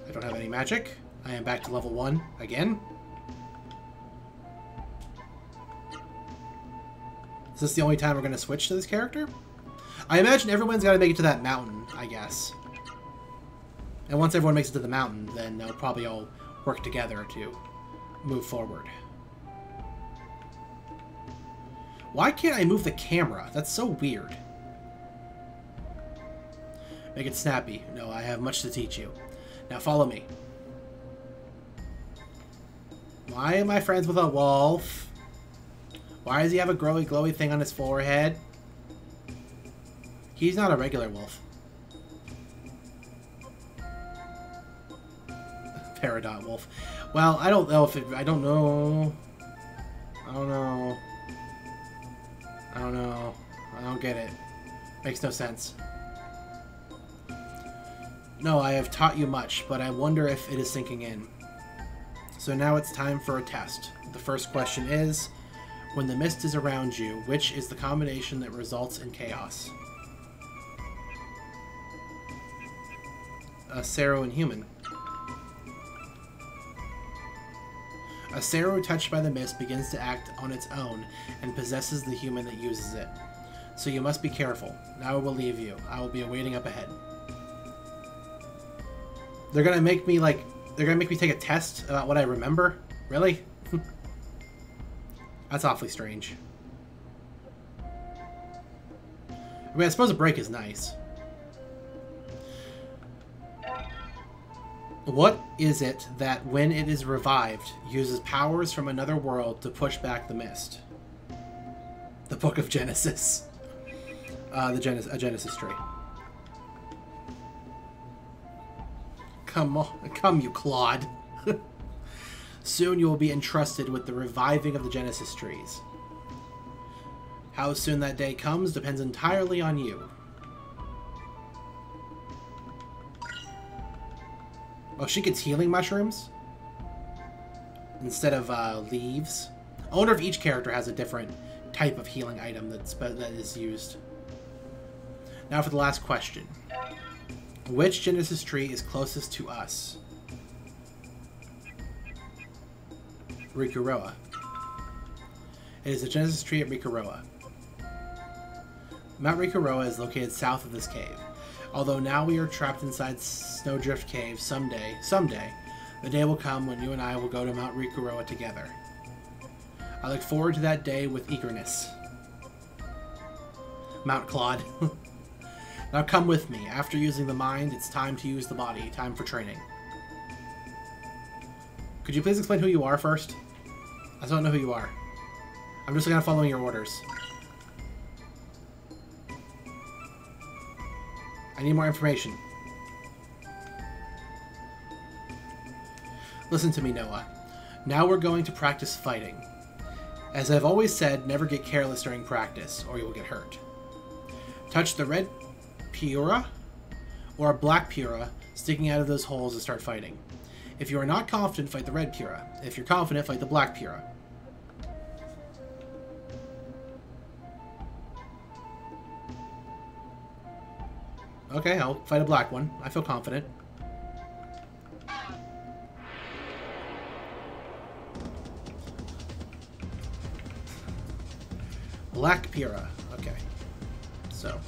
I don't have any magic. I am back to level 1 again. Is this the only time we're going to switch to this character? I imagine everyone's got to make it to that mountain, I guess. And once everyone makes it to the mountain, then they'll probably all work together to move forward. Why can't I move the camera? That's so weird. Make it snappy. No, I have much to teach you. Now follow me. Why am I friends with a wolf? Why does he have a glowy thing on his forehead? He's not a regular wolf. Peridot wolf. Well, I don't know if it... I don't know. I don't know. I don't know. I don't get it. Makes no sense. No, I have taught you much, but I wonder if it is sinking in. So now it's time for a test. The first question is, when the mist is around you, which is the combination that results in chaos? A Sero and human. A Sero touched by the mist begins to act on its own and possesses the human that uses it. So you must be careful. Now I will leave you. I will be awaiting up ahead. They're gonna make me take a test about what I remember? Really? That's awfully strange. I mean, I suppose a break is nice. What is it that, when it is revived, uses powers from another world to push back the mist? The Book of Genesis. A Genesis tree. Come on, come you clod. Soon you will be entrusted with the reviving of the Genesis trees. How soon that day comes depends entirely on you. Oh, she gets healing mushrooms? Instead of leaves? I wonder if each character has a different type of healing item that is used. Now for the last question. Which Genesis tree is closest to us? Rikuroa. It is the Genesis tree at Rikuroa. Mount Rikuroa is located south of this cave. Although now we are trapped inside Snowdrift Cave, someday, the day will come when you and I will go to Mount Rikuroa together. I look forward to that day with eagerness. Mount Claude. Now come with me. After using the mind, it's time to use the body. Time for training. Could you please explain who you are first? I don't know who you are. I'm just kind of following your orders. I need more information. Listen to me, Noah. Now we're going to practice fighting. As I've always said, never get careless during practice, or you will get hurt. Touch the red Pura or a black Pura sticking out of those holes and start fighting. If you are not confident, fight the red Pura. If you're confident, fight the black Pura. Okay, I'll fight a black one. I feel confident. Black Pura. Okay. So.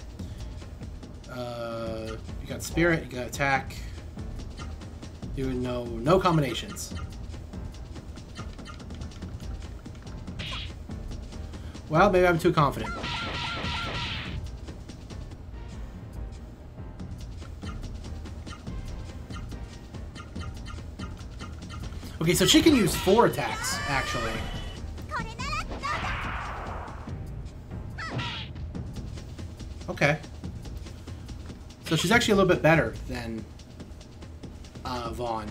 You got Spirit, you got Attack. You know, no combinations. Well, maybe I'm too confident. Okay, so she can use 4 attacks, actually. Okay. So she's actually a little bit better than Vaughn.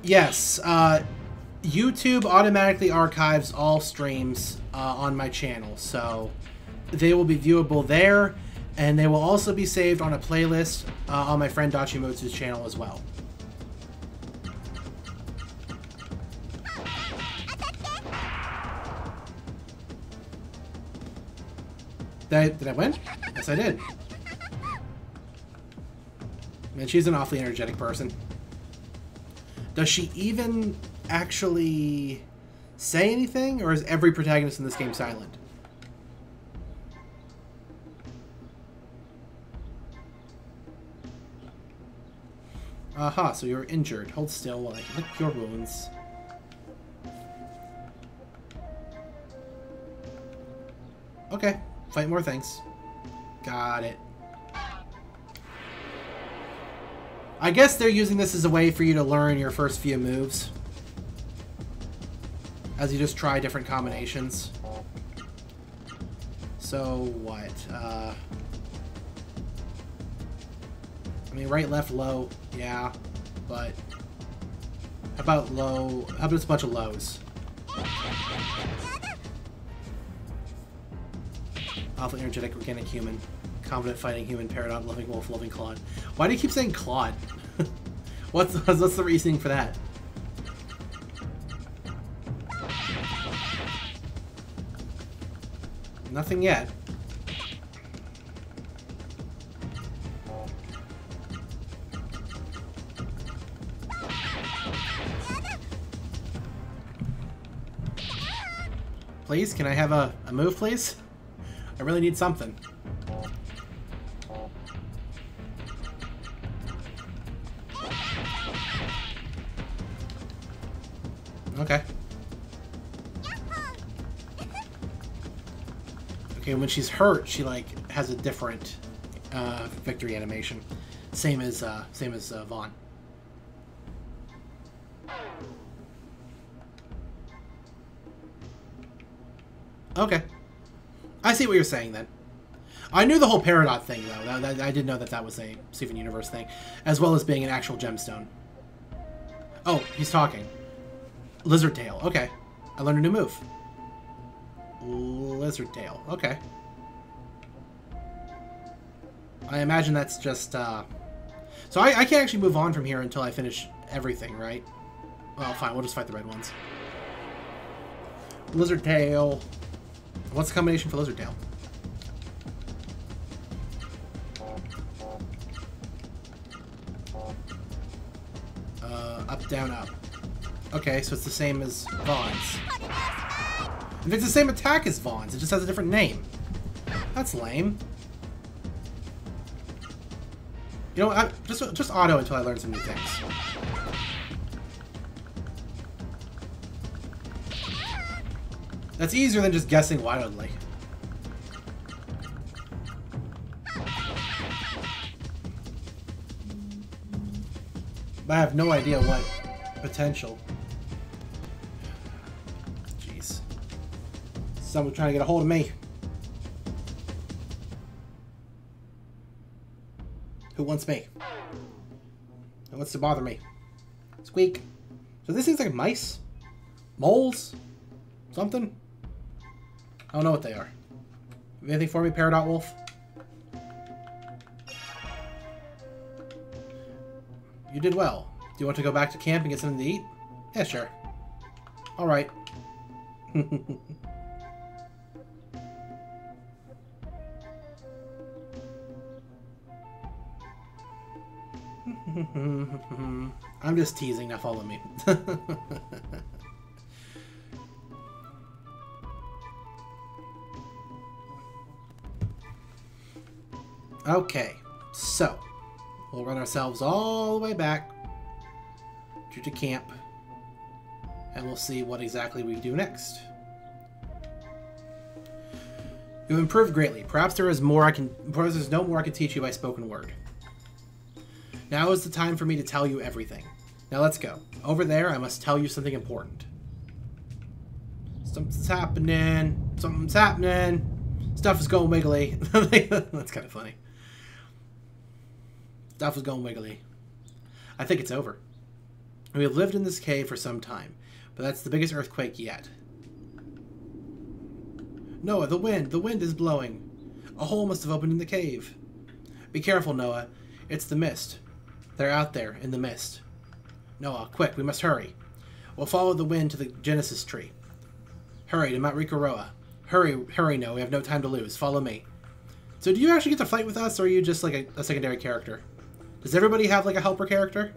Yes, YouTube automatically archives all streams on my channel, so they will be viewable there, and they will also be saved on a playlist on my friend Dachimotsu's channel as well. Did I win? Yes, I did. Man, she's an awfully energetic person. Does she even actually say anything, or is every protagonist in this game silent? Aha, so you're injured. Hold still while I lick your wounds. Okay, fight more things. Got it. I guess they're using this as a way for you to learn your first few moves. As you just try different combinations. So, what? I mean, right, left, low. Yeah, but How about low? How about just a bunch of lows? Awfully energetic, organic human. Confident fighting human, Paradox, loving wolf, loving Claude. Why do you keep saying Claude? What's the reasoning for that? Nothing yet. Please, can I have a move, please? I really need something. Okay. Okay, when she's hurt, she like has a different victory animation. Same as Vaughn. Okay. I see what you're saying then. I knew the whole Peridot thing though. I did know that that was a Steven Universe thing, as well as being an actual gemstone. Oh, he's talking. Lizard Tail. Okay. I learned a new move. Lizard Tail. Okay. I imagine that's just, So I can't actually move on from here until I finish everything, right? Well, fine. We'll just fight the red ones. Lizard Tail. What's the combination for Lizard Tail? Up, down, up. Okay, so it's the same as Vaughn's. If it's the same attack as Vaughn's, it just has a different name. That's lame. You know, just auto until I learn some new things. That's easier than just guessing wildly. But I have no idea what potential. Jeez. Someone trying to get a hold of me. Who wants me? Who wants to bother me? Squeak. So this thing's like mice? Moles? Something? I don't know what they are. Have anything for me, Peridot Wolf? You did well. Do you want to go back to camp and get something to eat? Yeah, sure. Alright. I'm just teasing, now follow me. Okay, so we'll run ourselves all the way back to camp, and we'll see what exactly we do next. You've improved greatly. Perhaps there's no more I can teach you by spoken word. Now is the time for me to tell you everything. Now let's go. Over there, I must tell you something important. Something's happening. Something's happening. Stuff is going wiggly. That's kind of funny. Stuff is going wiggly. I think it's over. We have lived in this cave for some time, but that's the biggest earthquake yet. Noah, the wind! The wind is blowing! A hole must have opened in the cave. Be careful, Noah. It's the mist. They're out there, in the mist. Noah, quick, we must hurry. We'll follow the wind to the Genesis tree. Hurry to Mount Rikaroa. Hurry, Noah, we have no time to lose. Follow me. So do you actually get to fight with us, or are you just like a secondary character? Does everybody have like a helper character?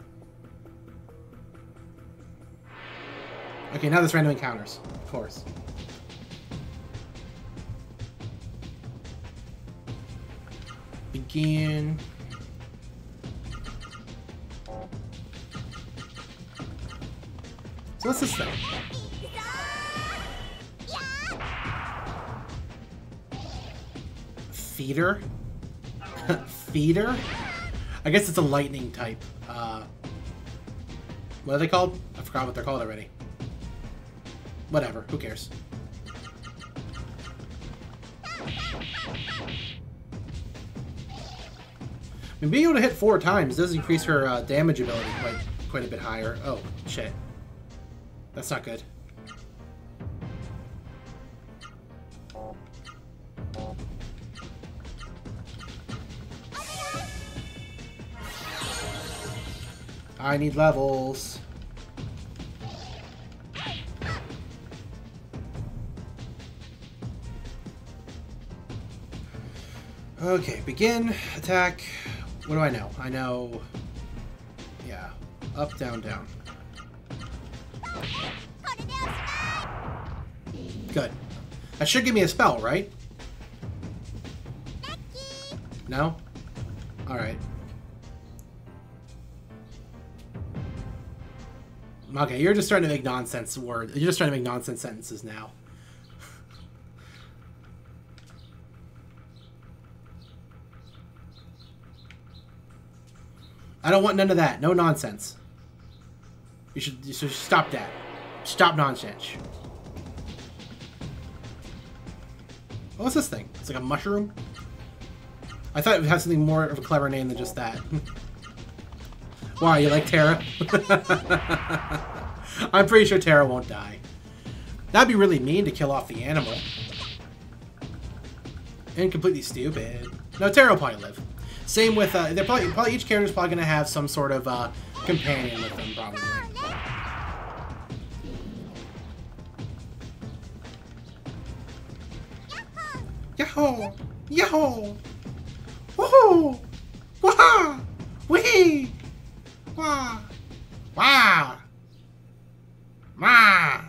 Okay, now there's random encounters, of course. Begin. So what's this thing? Feeder? Feeder? I guess it's a lightning type. What are they called? I forgot what they're called already. Whatever, who cares? I mean, being able to hit 4 times does increase her damage ability quite a bit higher. Oh, shit. That's not good. I need levels. Okay, begin, attack. What do I know? I know... Yeah. Up, down, down. Good. That should give me a spell, right? No? Alright. Okay, you're just starting to make nonsense words. You're just trying to make nonsense sentences now. I don't want none of that. No nonsense. You should stop that. Stop nonsense. What's this thing? It's like a mushroom? I thought it would have something more of a clever name than just that. Why, you like Terra? I'm pretty sure Terra won't die. That'd be really mean to kill off the animal. And completely stupid. No, Terra will probably live. Same with, they're probably each character's probably going to have some sort of companion with them, probably. Yahoo! Yahoo! Woohoo! Wah! Wee! Wah! Wah! Wah!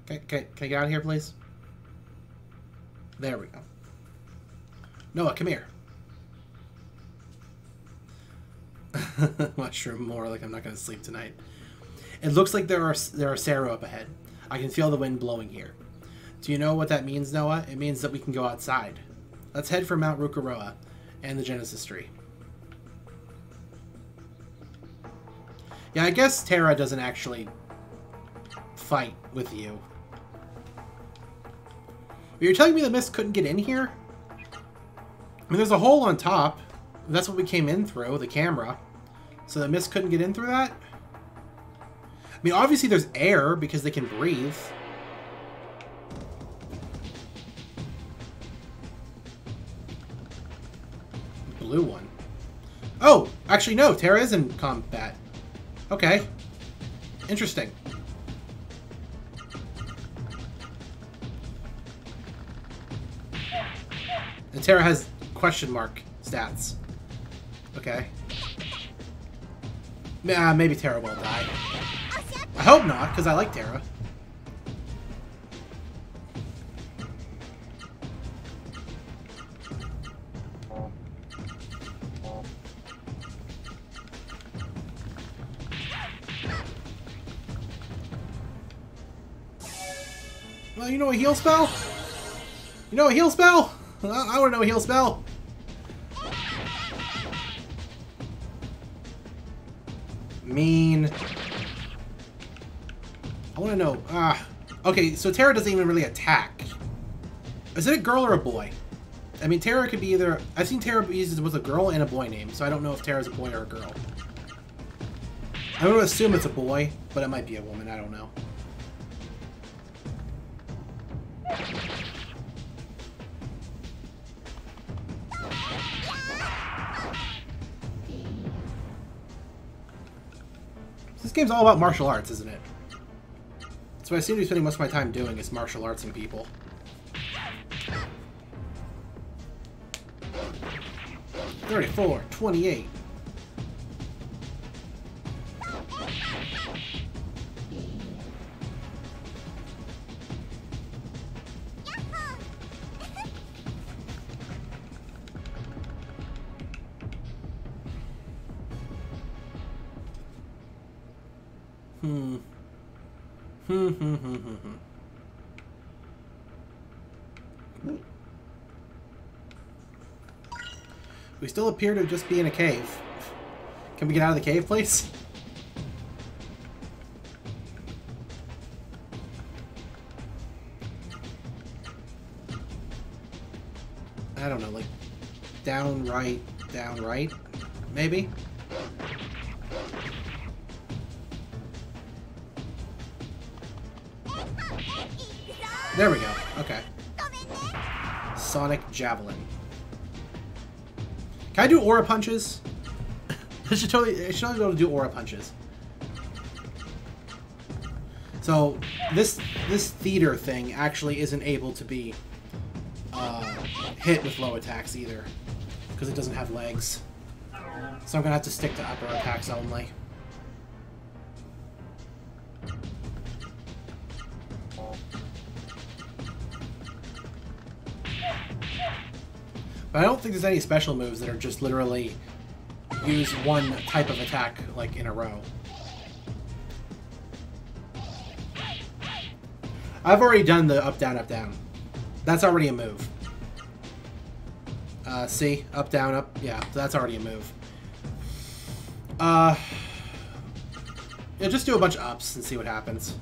Can I get out of here, please? There we go. Noah, come here. Mushroom more like I'm not going to sleep tonight. It looks like there are Sarah up ahead. I can feel the wind blowing here. Do you know what that means, Noah? It means that we can go outside. Let's head for Mount Rukaroa and the Genesis tree. Yeah, I guess Terra doesn't actually fight with you. But you're telling me the mist couldn't get in here? I mean, there's a hole on top. That's what we came in through, the camera. So the mist couldn't get in through that? I mean, obviously there's air because they can breathe. Blue one. Oh! Actually, no. Terra is in combat. Okay. Interesting. And Terra has question mark stats. Okay. Maybe Terra will die. I hope not, because I like Terra. Well, you know a heal spell? You know a heal spell? I want to know a heal spell. Mean. I want to know. Okay, so Terra doesn't even really attack. Is it a girl or a boy? I mean, Terra could be either... I've seen Terra used with a girl and a boy name, so I don't know if Terra's a boy or a girl. I'm going to assume it's a boy, but it might be a woman. I don't know. This game's all about martial arts, isn't it? That's what I seem to be spending most of my time doing, is martial artsing people. $34, $28. We still appear to just be in a cave. Can we get out of the cave, please? I don't know, like down, right, maybe? There we go. Okay. Sonic Javelin. Can I do aura punches? I should totally be able to do aura punches. So this theater thing actually isn't able to be hit with low attacks either, because it doesn't have legs. So I'm gonna have to stick to upper attacks only. But I don't think there's any special moves that are just literally use one type of attack, like, in a row. I've already done the up, down, up, down. That's already a move. See? Up, down, up. Yeah, so that's already a move. Yeah, just do a bunch of ups and see what happens.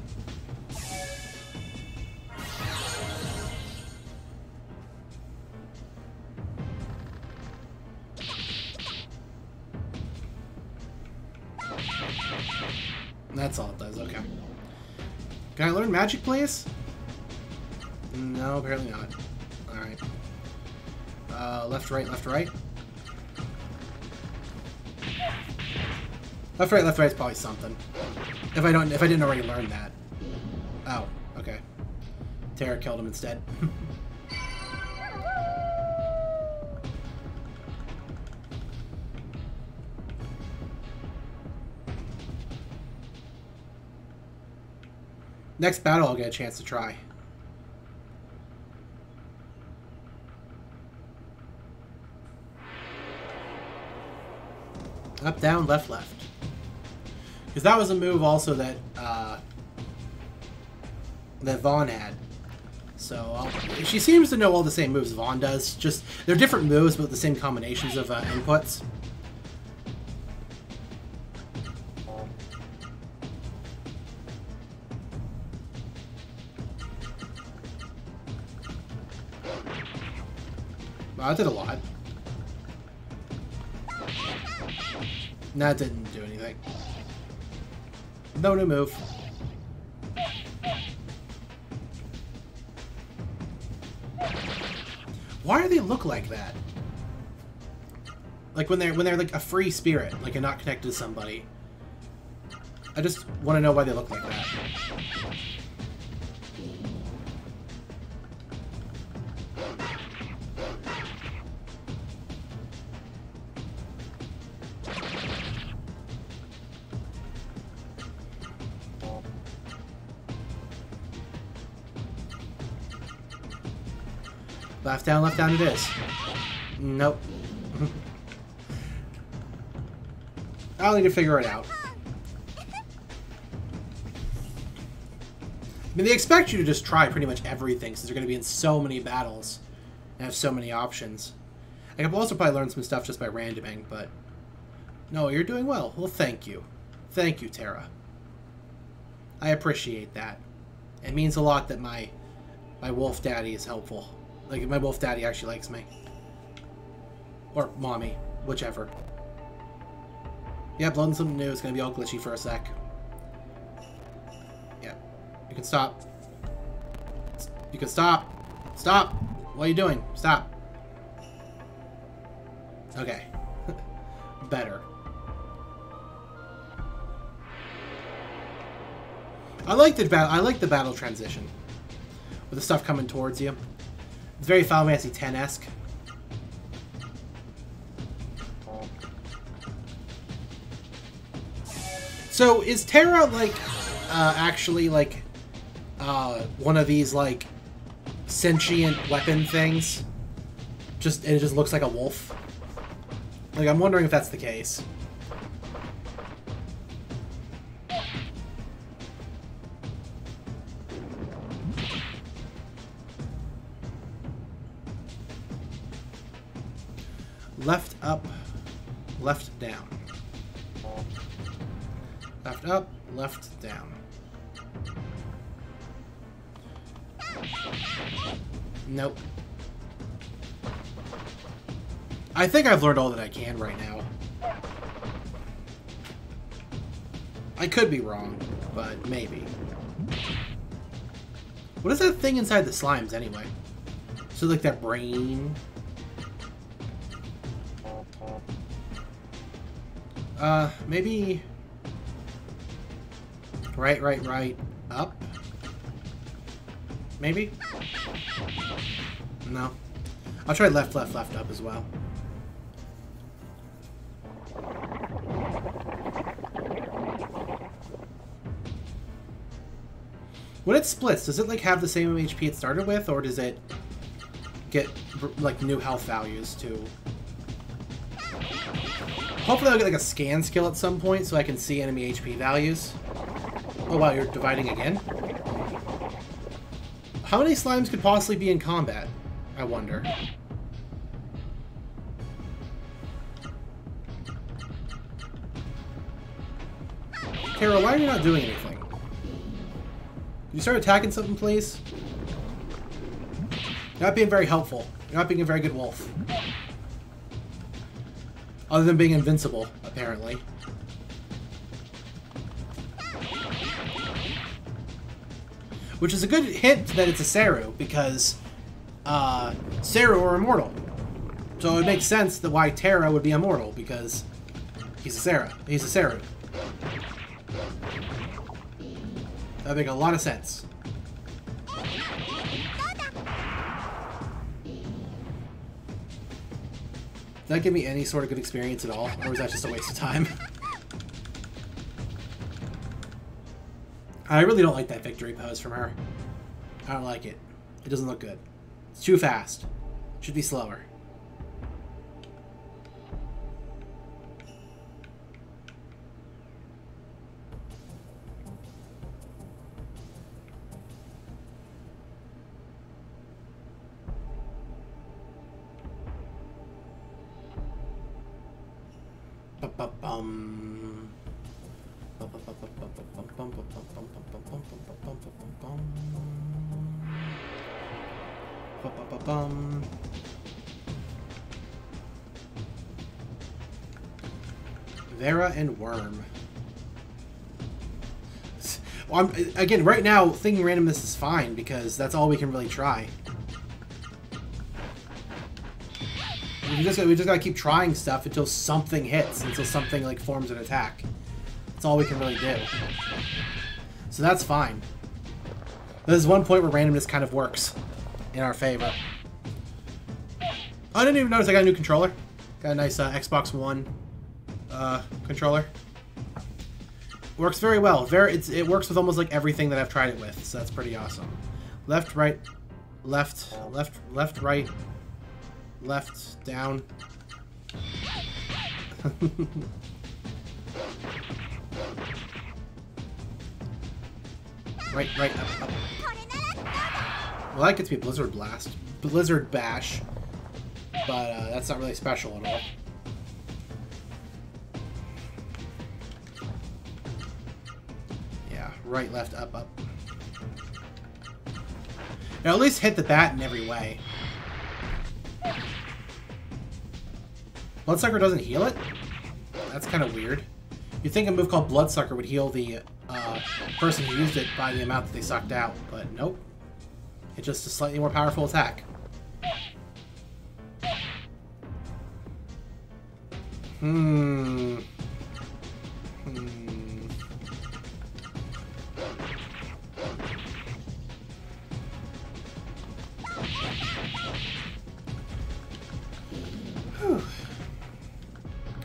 That's all it does, okay. Can I learn magic, please? No, apparently not. Alright. Left, right, left, right. Left, right is probably something. If I didn't already learn that. Oh, okay. Terra killed him instead. Next battle, I'll get a chance to try. Up, down, left, left. Because that was a move also that that Vaughn had. So she seems to know all the same moves Vaughn does. Just they're different moves, but the same combinations of inputs. Wow, that did a lot. That didn't do anything. No new move. Why do they look like that? Like when they're like a free spirit, like and not connected to somebody. I just want to know why they look like that. Left down it is. Nope. I'll need to figure it out. I mean, they expect you to just try pretty much everything since you're going to be in so many battles and have so many options. I could also probably learn some stuff just by randoming, but... No, you're doing well. Well, thank you. Thank you, Terra. I appreciate that. It means a lot that my wolf daddy is helpful. Like, my wolf daddy actually likes me. Or mommy. Whichever. Yep, loading something new. It's going to be all glitchy for a sec. Yeah. You can stop. You can stop. Stop! What are you doing? Stop. Okay. Better. I like the battle transition. With the stuff coming towards you. It's very Final Fantasy X-esque. So is Terra like actually like one of these like sentient weapon things? It just looks like a wolf. Like I'm wondering if that's the case. Left up, left down. Left up, left down. Nope. I think I've learned all that I can right now. I could be wrong, but maybe. What is that thing inside the slimes, anyway? So, like, that brain... maybe... Right, up? Maybe? No. I'll try left, up as well. When it splits, does it, like, have the same HP it started with, or does it get, like, new health values, too? Hopefully I'll get, like, a scan skill at some point so I can see enemy HP values. Oh, wow, you're dividing again? How many slimes could possibly be in combat? I wonder. Carol, why are you not doing anything? Can you start attacking something, please? You're not being very helpful. You're not being a very good wolf. Other than being invincible, apparently. Which is a good hint that it's a Seru, because Seru are immortal. So it makes sense that why Terra would be immortal, because he's a Seru. He's a Seru. That would make a lot of sense. Did that give me any sort of good experience at all, or was that just a waste of time? I really don't like that victory pose from her. I don't like it. It doesn't look good. It's too fast. Should be slower. Vera and Worm. Well, again, right now, thinking randomness is fine because that's all we can really try. We just gotta keep trying stuff until something hits, until something like forms an attack. That's all we can really do. So that's fine. There's one point where randomness kind of works in our favor. I didn't even notice I got a new controller. Got a nice Xbox One controller. Works very well. It works with almost like everything that I've tried it with, so that's pretty awesome. Left, right, left, right, left, down. Right, up. Well, that gets me Blizzard Blast. Blizzard Bash. But that's not really special at all. Yeah, right, left, up. Now at least hit the bat in every way. Bloodsucker doesn't heal it? That's kind of weird. You'd think a move called Bloodsucker would heal the person who used it by the amount that they sucked out, but nope. It's just a slightly more powerful attack.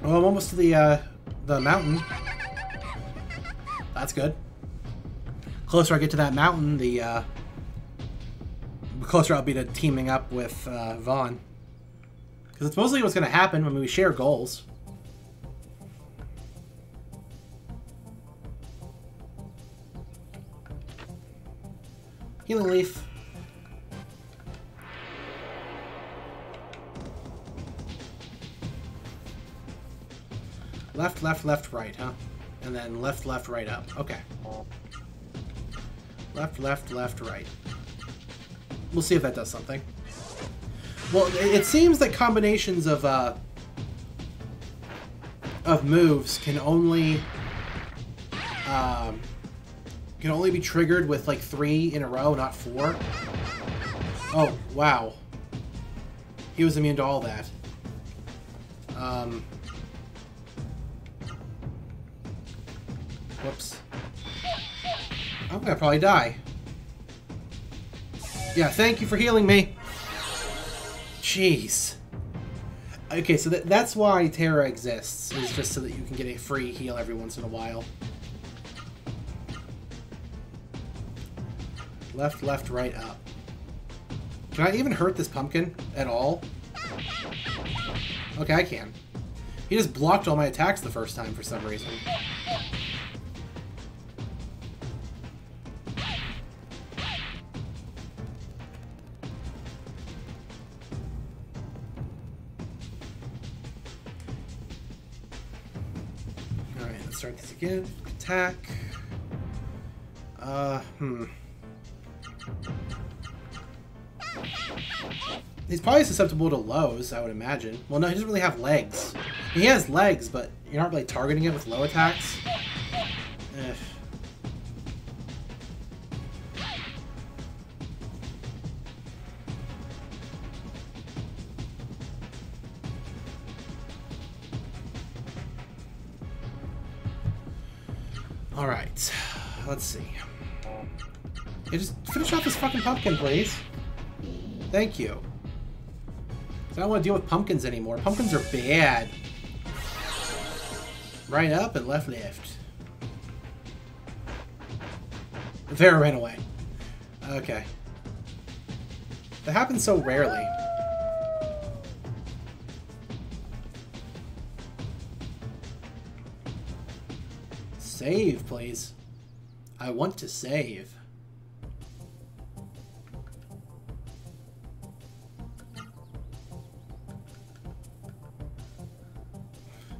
Well, I'm almost to the mountain. That's good. Closer I get to that mountain, the closer I'll be to teaming up with Vaughn. Because it's mostly what's going to happen when we share goals. Healing Leaf. Left, right, huh? And then left, right, up. Okay. Left, right. We'll see if that does something. Well, it seems that combinations of moves can only Can only be triggered with like 3 in a row, not 4. Oh, wow. He was immune to all that. Whoops. I'm gonna probably die. Yeah, thank you for healing me. Jeez. Okay, so that's why Terra exists, is just so that you can get a free heal every once in a while. Left, left, right, up. Can I even hurt this pumpkin at all? Okay, I can. He just blocked all my attacks the first time for some reason. Alright, let's start this again. Attack. He's probably susceptible to lows, I would imagine. Well, no, he doesn't really have legs. He has legs, but you're not really targeting it with low attacks. Alright, let's see. Yeah, just finish off this fucking pumpkin, please. Thank you. I don't want to deal with pumpkins anymore. Pumpkins are bad. Right up and left, left. Vera ran away. Okay. That happens so rarely. Save, please. I want to save.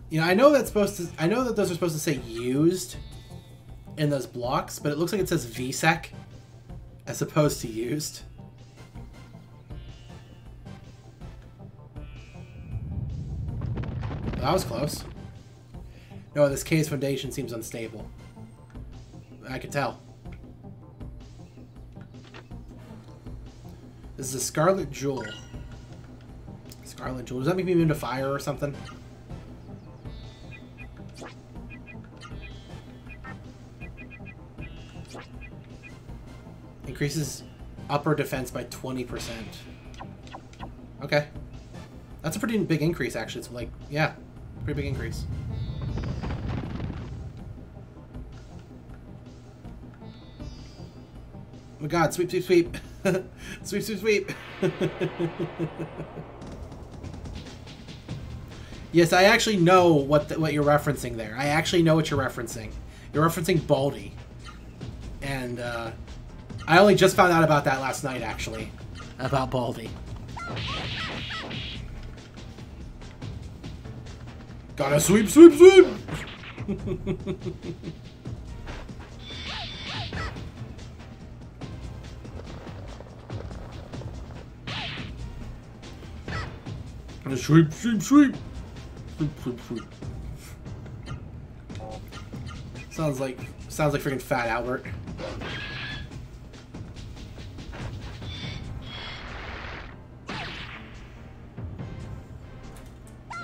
You know, I know that those are supposed to say used in those blocks, but it looks like it says VSEC as opposed to used. That was close. No, this cave's foundation seems unstable. I could tell. This is a Scarlet Jewel. Scarlet Jewel. Does that make me immune to fire or something? Increases upper defense by 20%. Okay. That's a pretty big increase, actually. It's like, yeah, pretty big increase. Oh my god, sweep, sweep, sweep. Sweep, sweep, sweep. Yes, I actually know what you're referencing there. I actually know what you're referencing. You're referencing Baldy. And, I only just found out about that last night, actually. About Baldy. Gotta sweep, sweep, sweep! Gotta sweep, sweep, sweep! Sweep, sweep, sweep. Sounds like freaking Fat Albert.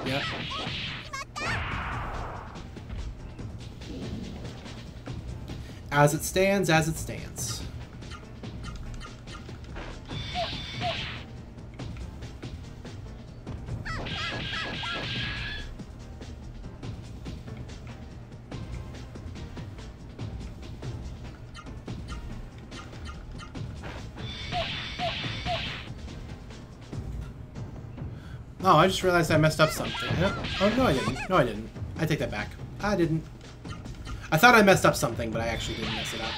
Yep. As it stands, as it stands. Oh, I just realized I messed up something. Oh, no I didn't. No I didn't. I take that back. I didn't. I thought I messed up something, but I actually didn't mess it up.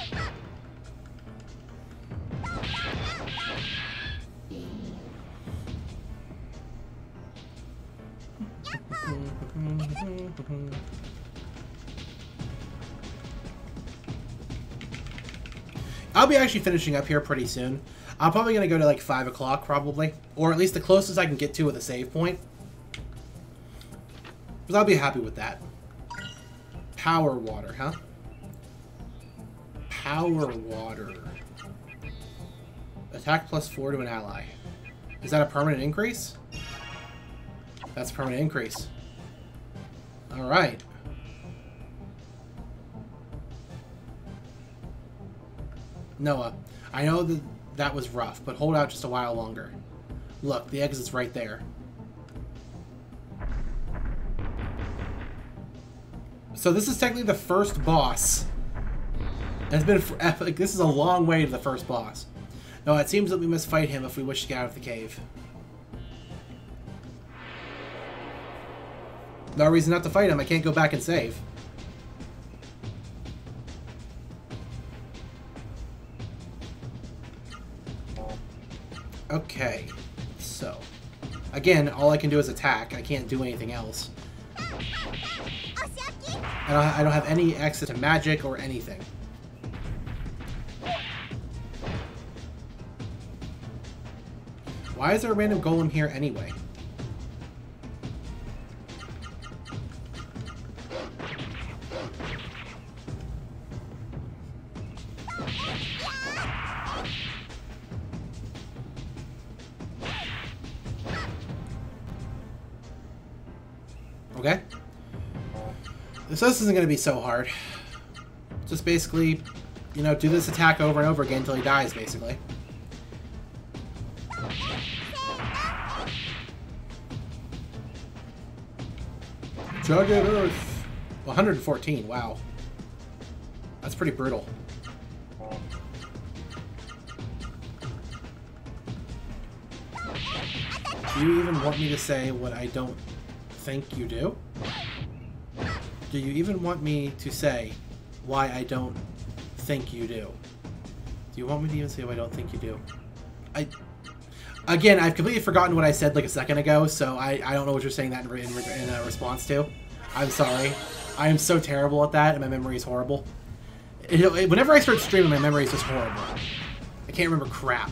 I'll be actually finishing up here pretty soon. I'm probably going to go to like 5 o'clock probably. Or at least the closest I can get to with a save point. But I'll be happy with that. Power water, huh? Power water. Attack +4 to an ally. Is that a permanent increase? That's a permanent increase. Alright. Noah, I know that that was rough, but hold out just a while longer. Look, the exit's right there. So this is technically the first boss. It's been like, this is a long way to the first boss. No, it seems that we must fight him if we wish to get out of the cave. No reason not to fight him. I can't go back and save. Okay, so again, all I can do is attack. I can't do anything else. I don't have any access to magic or anything. Why is there a random golem here anyway? Okay. So this isn't going to be so hard. Just basically, you know, do this attack over and over again until he dies, basically. Jagged Earth! 114, wow. That's pretty brutal. Do you even want me to say what I don't think you do? Do you even want me to say why I don't think you do? Do you want me to even say why I don't think you do? Again, I've completely forgotten what I said like a second ago, so I don't know what you're saying that in response to. I'm sorry. I am so terrible at that, and my memory is horrible. Whenever I start streaming, my memory is just horrible. I can't remember crap.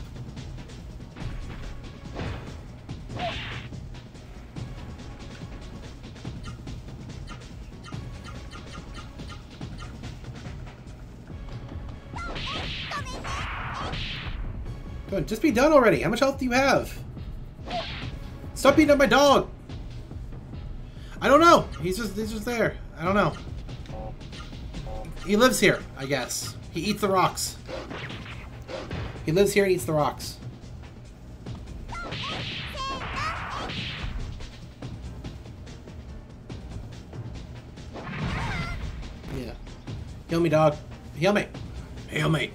Come on, just be done already. How much health do you have? Stop beating up my dog! I don't know. He's just there. I don't know. He lives here, I guess. He eats the rocks. He lives here and eats the rocks. Yeah. Heal me, dog. Heal me. Heal me.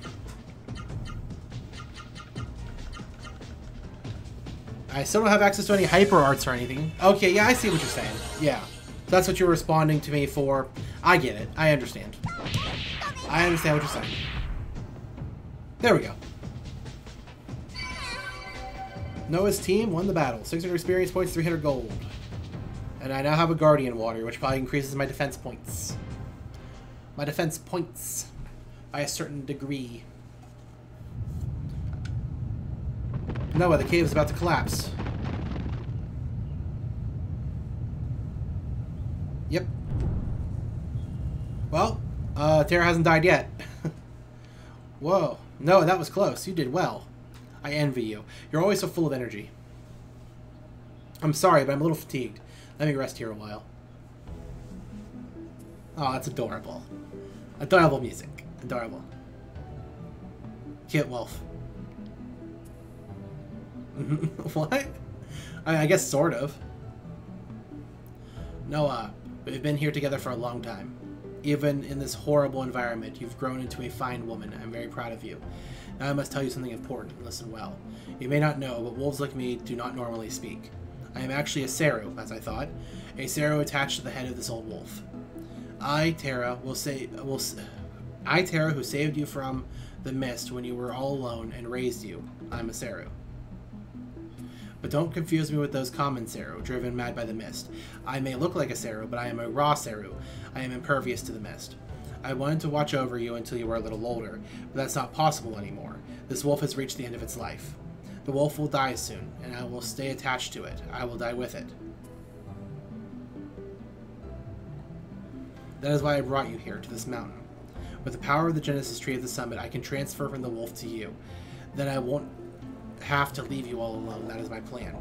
I still don't have access to any hyper arts or anything. Okay, yeah, I see what you're saying. Yeah. So that's what you're responding to me for. I get it. I understand. I understand what you're saying. There we go. Noah's team won the battle. 600 experience points, 300 gold. And I now have a Guardian Water, which probably increases my defense points. My defense points by a certain degree. Noah, the cave is about to collapse. Yep. Well, Terra hasn't died yet. Whoa. Noah, that was close. You did well. I envy you. You're always so full of energy. I'm sorry, but I'm a little fatigued. Let me rest here a while. Oh, that's adorable. Adorable music. Adorable. Cute wolf. What? I guess sort of. Noah, we've been here together for a long time. Even in this horrible environment, you've grown into a fine woman. I'm very proud of you. Now I must tell you something important. Listen well. You may not know, but wolves like me do not normally speak. I am actually a Seru, as I thought. A Seru attached to the head of this old wolf. I, Terra, who saved you from the mist when you were all alone and raised you. I'm a Seru. But don't confuse me with those common Seru, driven mad by the mist. I may look like a Seru, but I am a raw Seru. I am impervious to the mist. I wanted to watch over you until you were a little older, but that's not possible anymore. This wolf has reached the end of its life. The wolf will die soon, and I will stay attached to it. I will die with it. That is why I brought you here, to this mountain. With the power of the Genesis Tree of the Summit, I can transfer from the wolf to you. Then I won't have to leave you all alone. That is my plan.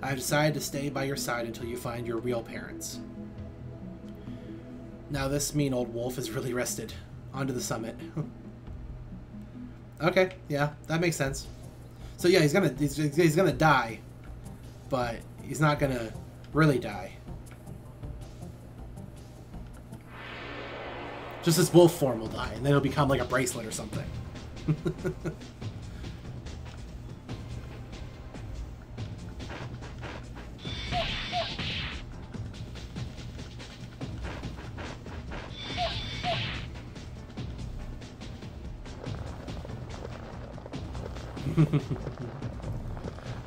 I have decided to stay by your side until you find your real parents. Now this mean old wolf is really rested. Onto the summit. Okay, yeah, that makes sense. So yeah, he's gonna die, but he's not gonna really die. Just his wolf form will die, and then it'll become like a bracelet or something.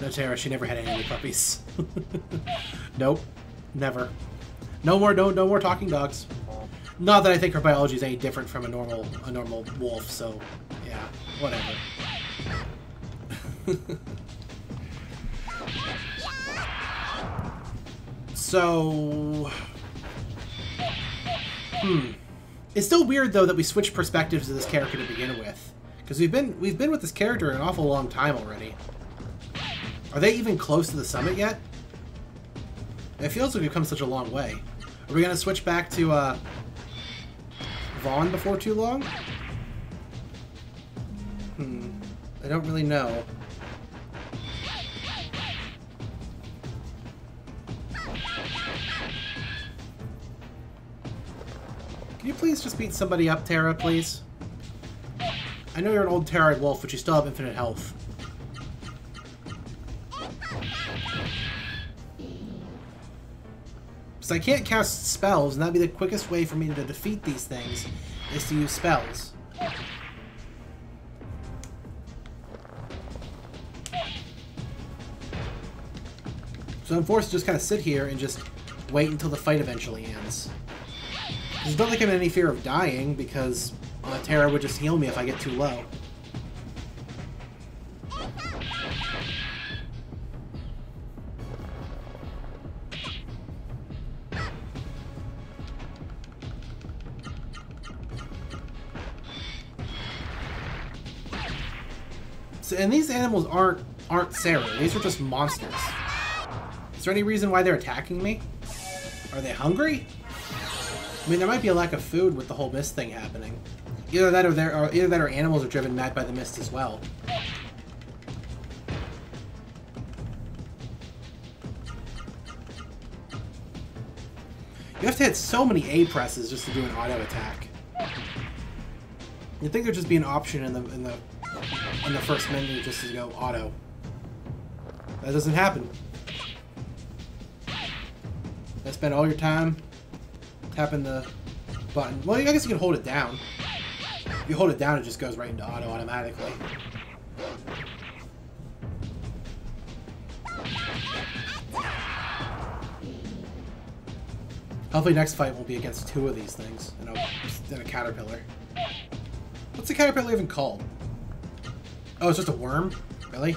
No, Tara, she never had any puppies. Nope, never. No more talking dogs. Not that I think her biology is any different from a normal wolf, so yeah, whatever. So, it's still weird though that we switched perspectives of this character to begin with, because we've been with this character an awful long time already. Are they even close to the summit yet? It feels like we've come such a long way. Are we gonna switch back to Vaughn before too long? I don't really know. Can you please just beat somebody up, Tara, please? I know you're an old Territe wolf, but you still have infinite health. So I can't cast spells, and that'd be the quickest way for me to defeat these things, is to use spells. So I'm forced to just kind of sit here and just wait until the fight eventually ends. It's not like I'm in any fear of dying, because Terra would just heal me if I get too low. So, and these animals aren't Sarah. These are just monsters. Is there any reason why they're attacking me? Are they hungry? I mean, there might be a lack of food with the whole mist thing happening. Either that or animals are driven mad by the mist as well. You have to hit so many A presses just to do an auto attack. You'd think there'd just be an option in the first menu just to go auto. That doesn't happen. I spend all your time tapping the button. Well, I guess you can hold it down. If you hold it down, it just goes right into auto automatically. Hopefully next fight won't be against two of these things and a caterpillar. What's the caterpillar even called? Oh, it's just a worm? Really?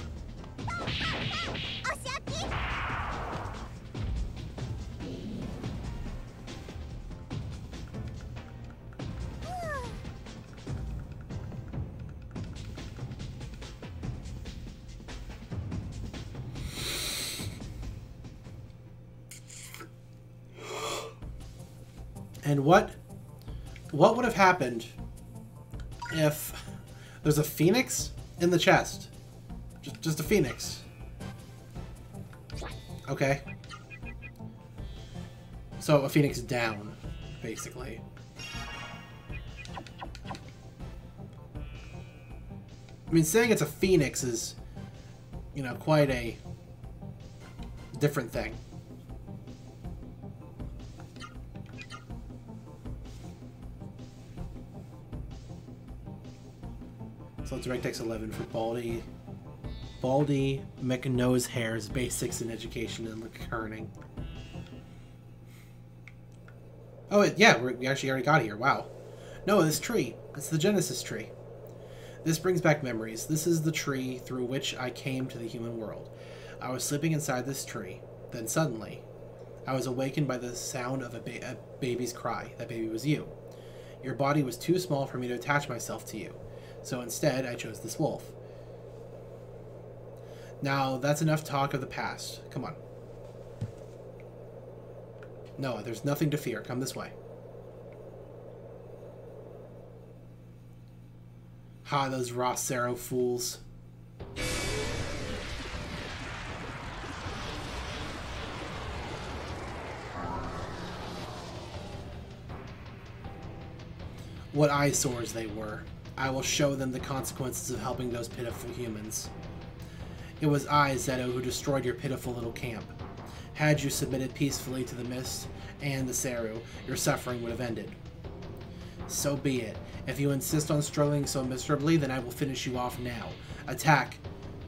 And what would have happened if there's a phoenix in the chest? Just a phoenix. Okay. So a phoenix down, basically. I mean, saying it's a phoenix is, you know, quite a different thing. So it's DirectX 11 for Baldy McNosehair's Basics in Education and Learning. Oh, yeah, we actually already got here. Wow. No, this tree. It's the Genesis tree. This brings back memories. This is the tree through which I came to the human world. I was sleeping inside this tree. Then suddenly, I was awakened by the sound of a baby's cry. That baby was you. Your body was too small for me to attach myself to you. So instead, I chose this wolf. Now, that's enough talk of the past. Come on. No, there's nothing to fear. Come this way. Ha, those Rossero fools. What eyesores they were. I will show them the consequences of helping those pitiful humans. It was I, Zeto, who destroyed your pitiful little camp. Had you submitted peacefully to the Mist and the Seru, your suffering would have ended. So be it. If you insist on struggling so miserably, then I will finish you off now. Attack.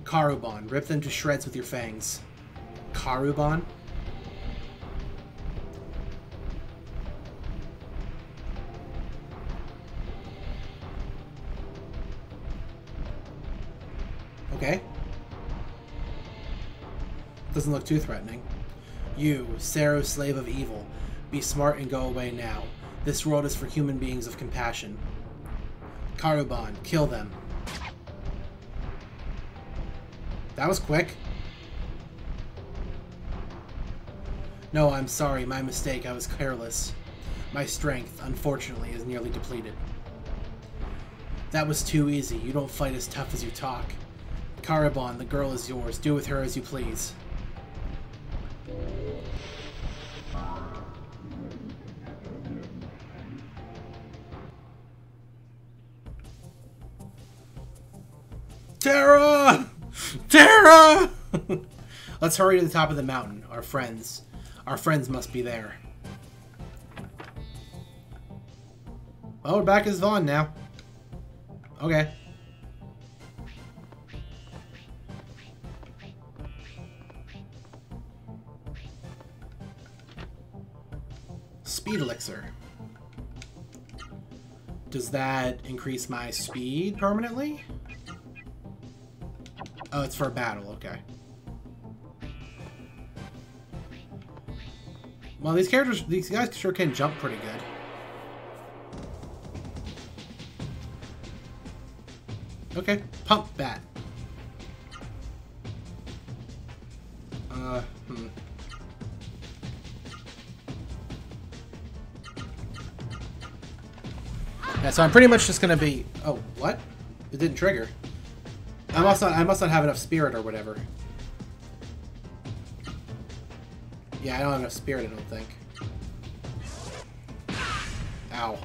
Karuban. Rip them to shreds with your fangs. Karuban? Okay. Doesn't look too threatening. You, Seru, slave of evil, be smart and go away now. This world is for human beings of compassion. Karuban, kill them. That was quick. No, I'm sorry, my mistake, I was careless. My strength, unfortunately, is nearly depleted. That was too easy, you don't fight as tough as you talk. Karuban, the girl is yours, do with her as you please. Terra! Terra! Let's hurry to the top of the mountain. Our friends must be there. Well, we're back as Vaughn now. Okay. Speed elixir. Does that increase my speed permanently? Oh, it's for a battle, okay. Well, these guys sure can jump pretty good. Okay, pump bat. Yeah, so I'm pretty much just gonna be... Oh, what? It didn't trigger. I must not have enough spirit or whatever. Yeah, I don't have enough spirit, I don't think. Ow.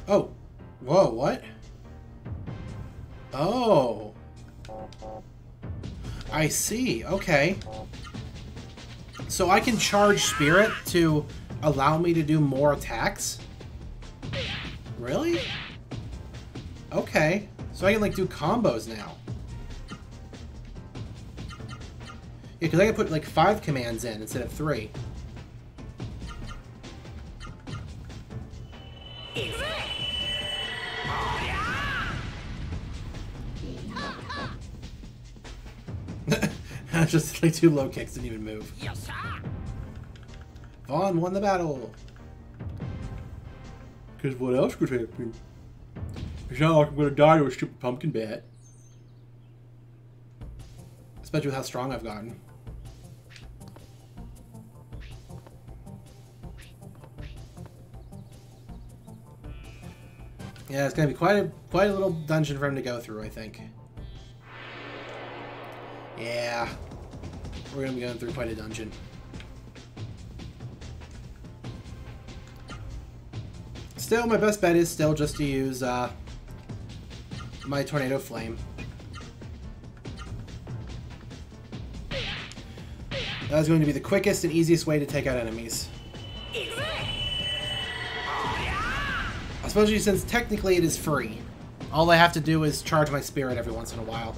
Oh. Whoa, what? Oh. I see. Okay. So I can charge spirit to allow me to do more attacks? Really? Okay. So I can, like, do combos now. Yeah, because I can put, like, 5 commands in instead of 3. Just like 2 low kicks, didn't even move. Vaughn won the battle. Because what else could happen? It's not like I'm gonna die to a stupid pumpkin bat. Especially with how strong I've gotten. Yeah, it's gonna be quite a little dungeon for him to go through, I think. Yeah. We're gonna be going through quite a dungeon. Still, my best bet is still just to use my Tornado Flame. That is going to be the quickest and easiest way to take out enemies. Especially since technically it is free. All I have to do is charge my spirit every once in a while.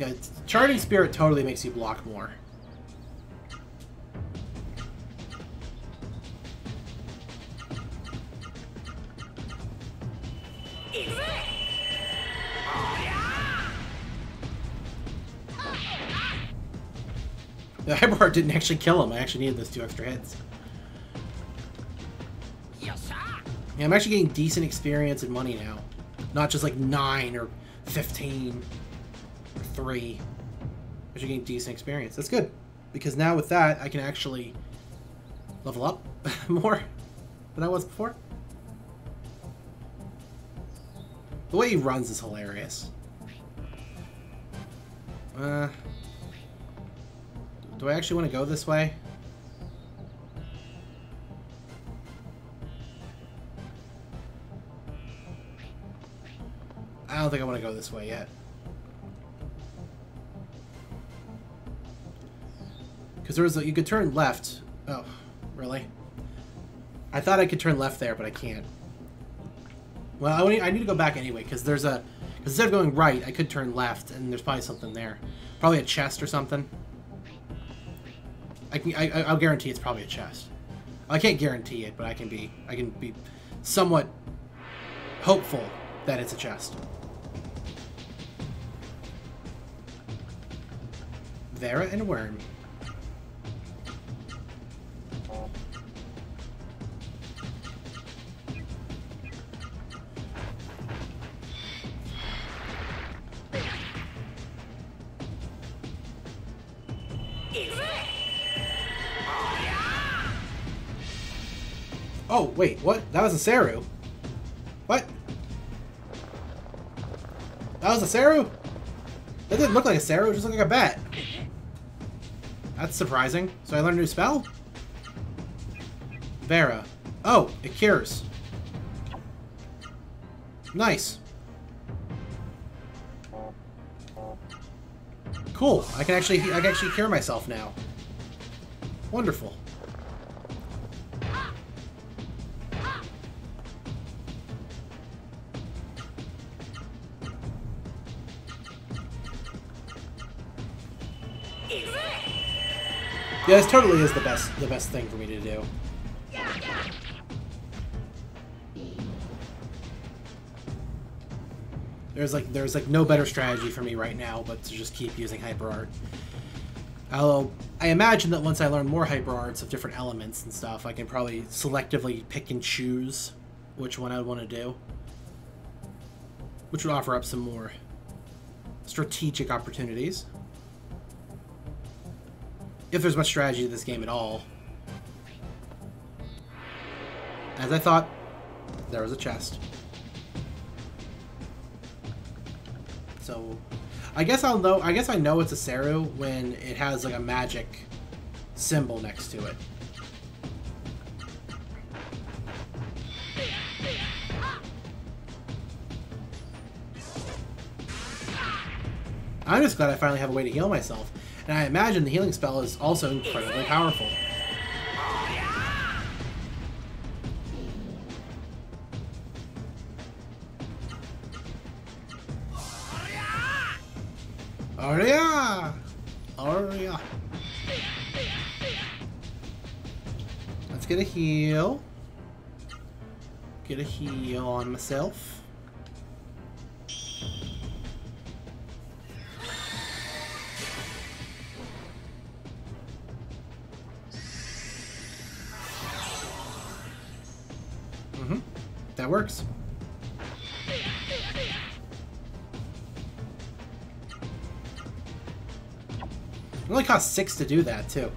Yeah, Charging Spirit totally makes you block more. The Hyper Heart didn't actually kill him. I actually needed those 2 extra hits. Yeah, I'm actually getting decent experience and money now. Not just like 9 or 15 or 3. I'm actually getting decent experience. That's good. Because now with that, I can actually level up more than I was before. The way he runs is hilarious. Do I actually want to go this way? I don't think I want to go this way yet. Because there was you could turn left. Oh, really? I thought I could turn left there, but I can't. Well, I need to go back anyway, because there's a... Because instead of going right, I could turn left, and there's probably something there. Probably a chest or something. I'll guarantee it's probably a chest. I can't guarantee it, but I can be somewhat hopeful that it's a chest. Vera and Worm. Oh, wait, what? That was a Saru. What? That was a Saru? That didn't look like a Saru, it just looked like a bat. That's surprising. So I learned a new spell? Vera. Oh, it cures. Nice. Cool. I can actually cure myself now. Wonderful. Yeah, this totally is the best thing for me to do. There's like no better strategy for me right now but to just keep using Hyper Art. Although I imagine that once I learn more Hyper Arts of different elements and stuff, I can probably selectively pick and choose which one I would want to do, which would offer up some more strategic opportunities. If there's much strategy to this game at all. As I thought, there was a chest. So, I guess I know it's a Saru when it has like a magic symbol next to it. I'm just glad I finally have a way to heal myself. And I imagine the healing spell is also incredibly powerful. Aria! Aria! Let's get a heal. Get a heal on myself. That works. It only costs 6 to do that, too.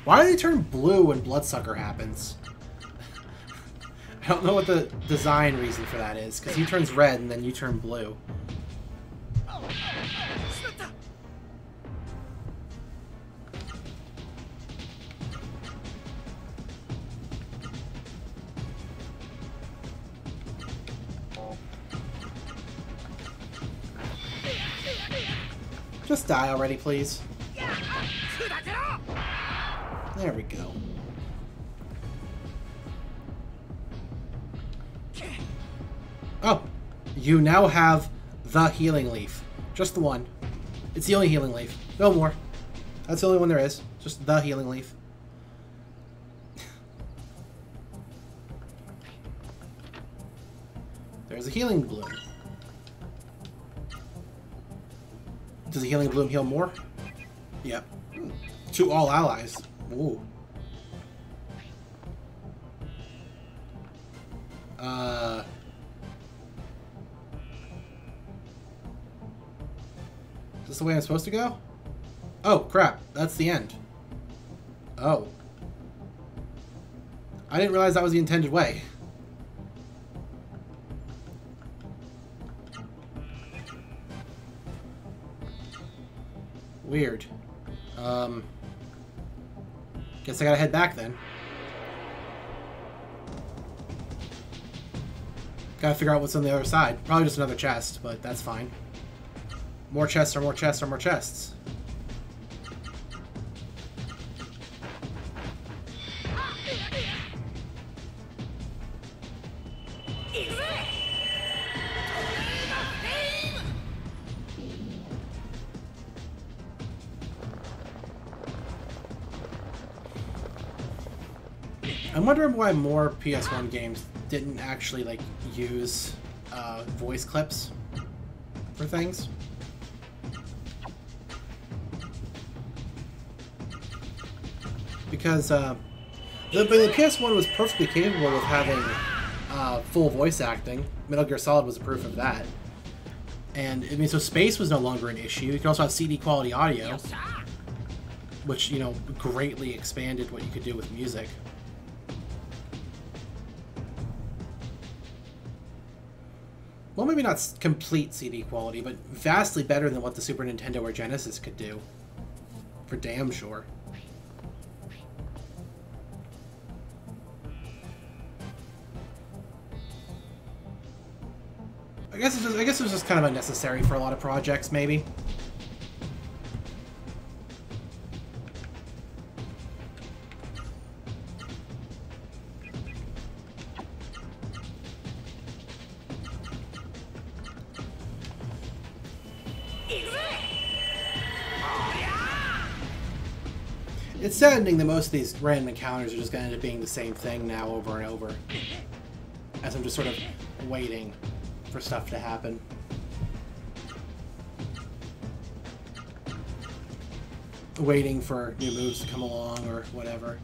Why do they turn blue when Bloodsucker happens? I don't know what the design reason for that is, because he turns red and then you turn blue. Just die already, please. There we go. Oh, you now have the healing leaf. Just the one. It's the only healing leaf. No more. That's the only one there is. Just the healing leaf. There's a healing bloom. Does the healing bloom heal more? Yep. To all allies. Ooh. Is this the way I'm supposed to go? Oh, crap. That's the end. Oh. I didn't realize that was the intended way. Weird. Guess I gotta head back then. Gotta figure out what's on the other side. Probably just another chest, but that's fine. More chests or more chests or more chests. I'm wondering why more PS1 games didn't actually like use voice clips for things. Because the PS1 was perfectly capable of having full voice acting. Metal Gear Solid was a proof of that. And I mean, so space was no longer an issue. You could also have CD quality audio, which, you know, greatly expanded what you could do with music. Well, maybe not complete CD quality, but vastly better than what the Super Nintendo or Genesis could do. For damn sure. I guess it was just kind of unnecessary for a lot of projects, maybe. It's saddening that most of these random encounters are just going to end up being the same thing now over and over. As I'm just sort of waiting for stuff to happen. Waiting for new moves to come along or whatever.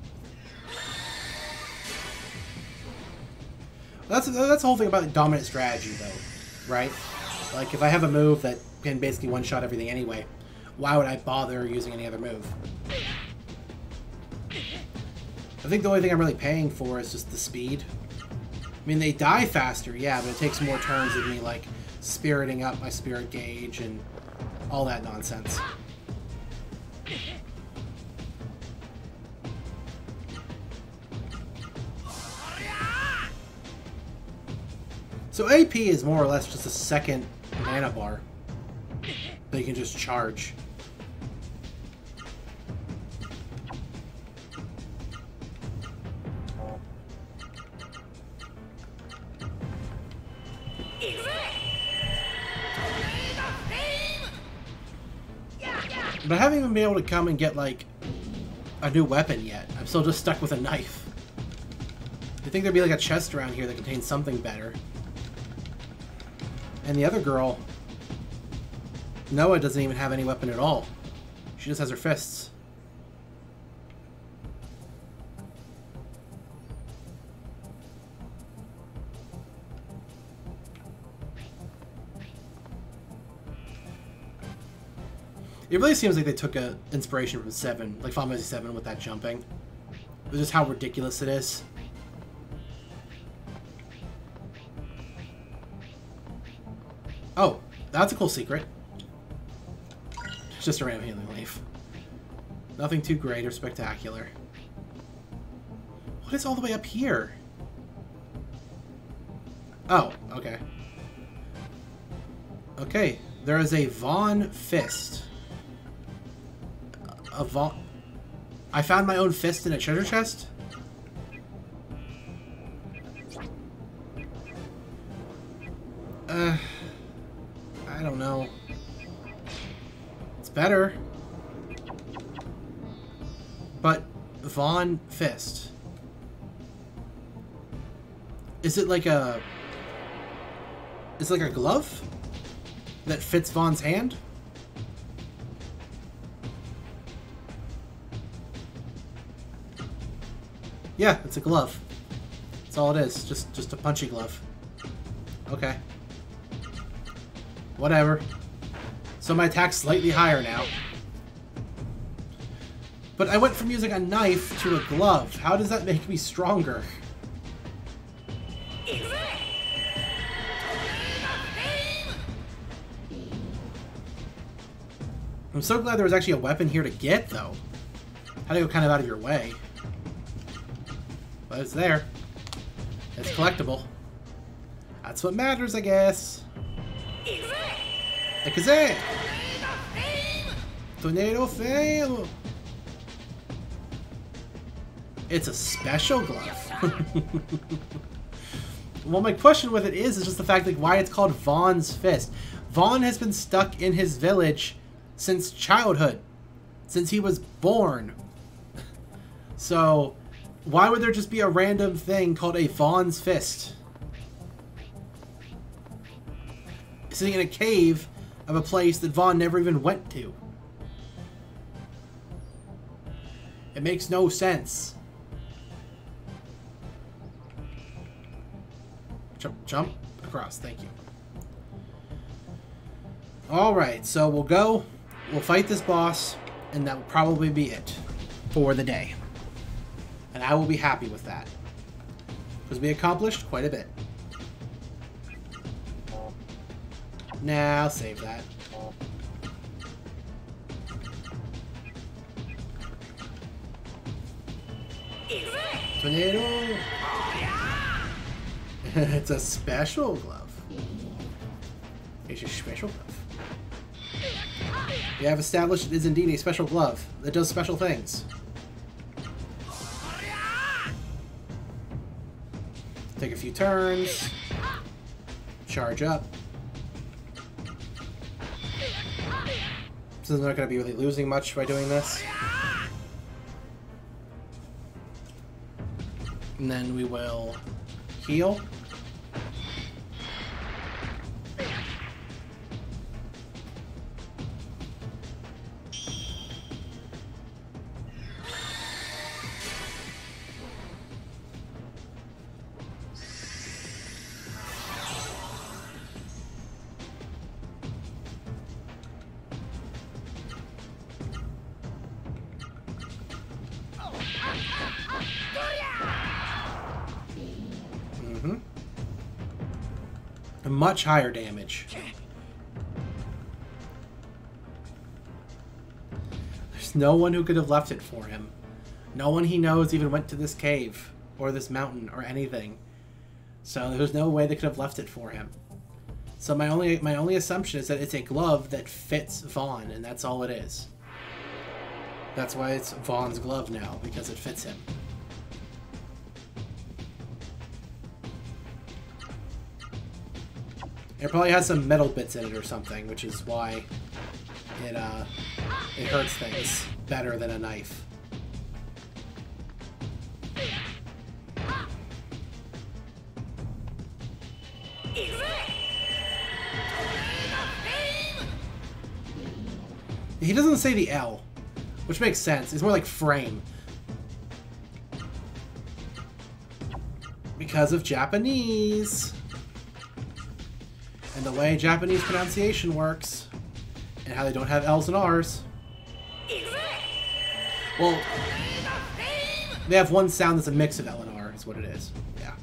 That's the whole thing about dominant strategy, though, right? Like, if I have a move that can basically one-shot everything anyway, why would I bother using any other move? I think the only thing I'm really paying for is just the speed. I mean, they die faster, yeah, but it takes more turns of me, like, spiriting up my spirit gauge and all that nonsense. So AP is more or less just a second mana bar that you can just charge. But I haven't even been able to come and get, like, a new weapon yet. I'm still just stuck with a knife. You'd think there'd be, like, a chest around here that contains something better. And the other girl, Noah, doesn't even have any weapon at all. She just has her fists. It really seems like they took a inspiration from 7, like Final Fantasy 7 with that jumping. It's just how ridiculous it is. Oh, that's a cool secret. It's just a random healing leaf. Nothing too great or spectacular. What is all the way up here? Oh, okay. Okay, there is a Vaughn Fist. A Vaughn... I found my own fist in a treasure chest? I don't know. It's better. But Vaughn fist. Is it like a... Is it like a glove that fits Vaughn's hand? Yeah, it's a glove. That's all it is. Just a punchy glove. Okay. Whatever. So my attack's slightly higher now. But I went from using a knife to a glove. How does that make me stronger? I'm so glad there was actually a weapon here to get, though. Had to go kind of out of your way. But it's there. It's collectible. That's what matters, I guess. Legaia! Tornado Fame! It's a special glove. Well, my question with it is just the fact like why it's called Vaughn's Fist. Vaughn has been stuck in his village since childhood. Since he was born. So, why would there just be a random thing called a Vaughn's Fist? Sitting in a cave of a place that Vaughn never even went to. It makes no sense. Jump across, thank you. Alright, so we'll go, we'll fight this boss, and that will probably be it for the day. And I will be happy with that. Because we accomplished quite a bit. Nah, I'll save that. Tornado! It's a special glove. It's a special glove. We have established it is indeed a special glove that does special things. Take a few turns. Charge up. So I'm not going to be really losing much by doing this. And then we will heal. Much higher damage. There's no one who could have left it for him. No one he knows even went to this cave or this mountain or anything. So there's no way they could have left it for him. So my only assumption is that it's a glove that fits Vaughn, and that's all it is. That's why it's Vaughn's glove now, because it fits him. It probably has some metal bits in it or something, which is why it hurts things better than a knife. He doesn't say the L, which makes sense. It's more like frame. Because of Japanese. And the way Japanese pronunciation works, and how they don't have L's and R's. Well, they have one sound that's a mix of L and R, is what it is. Yeah.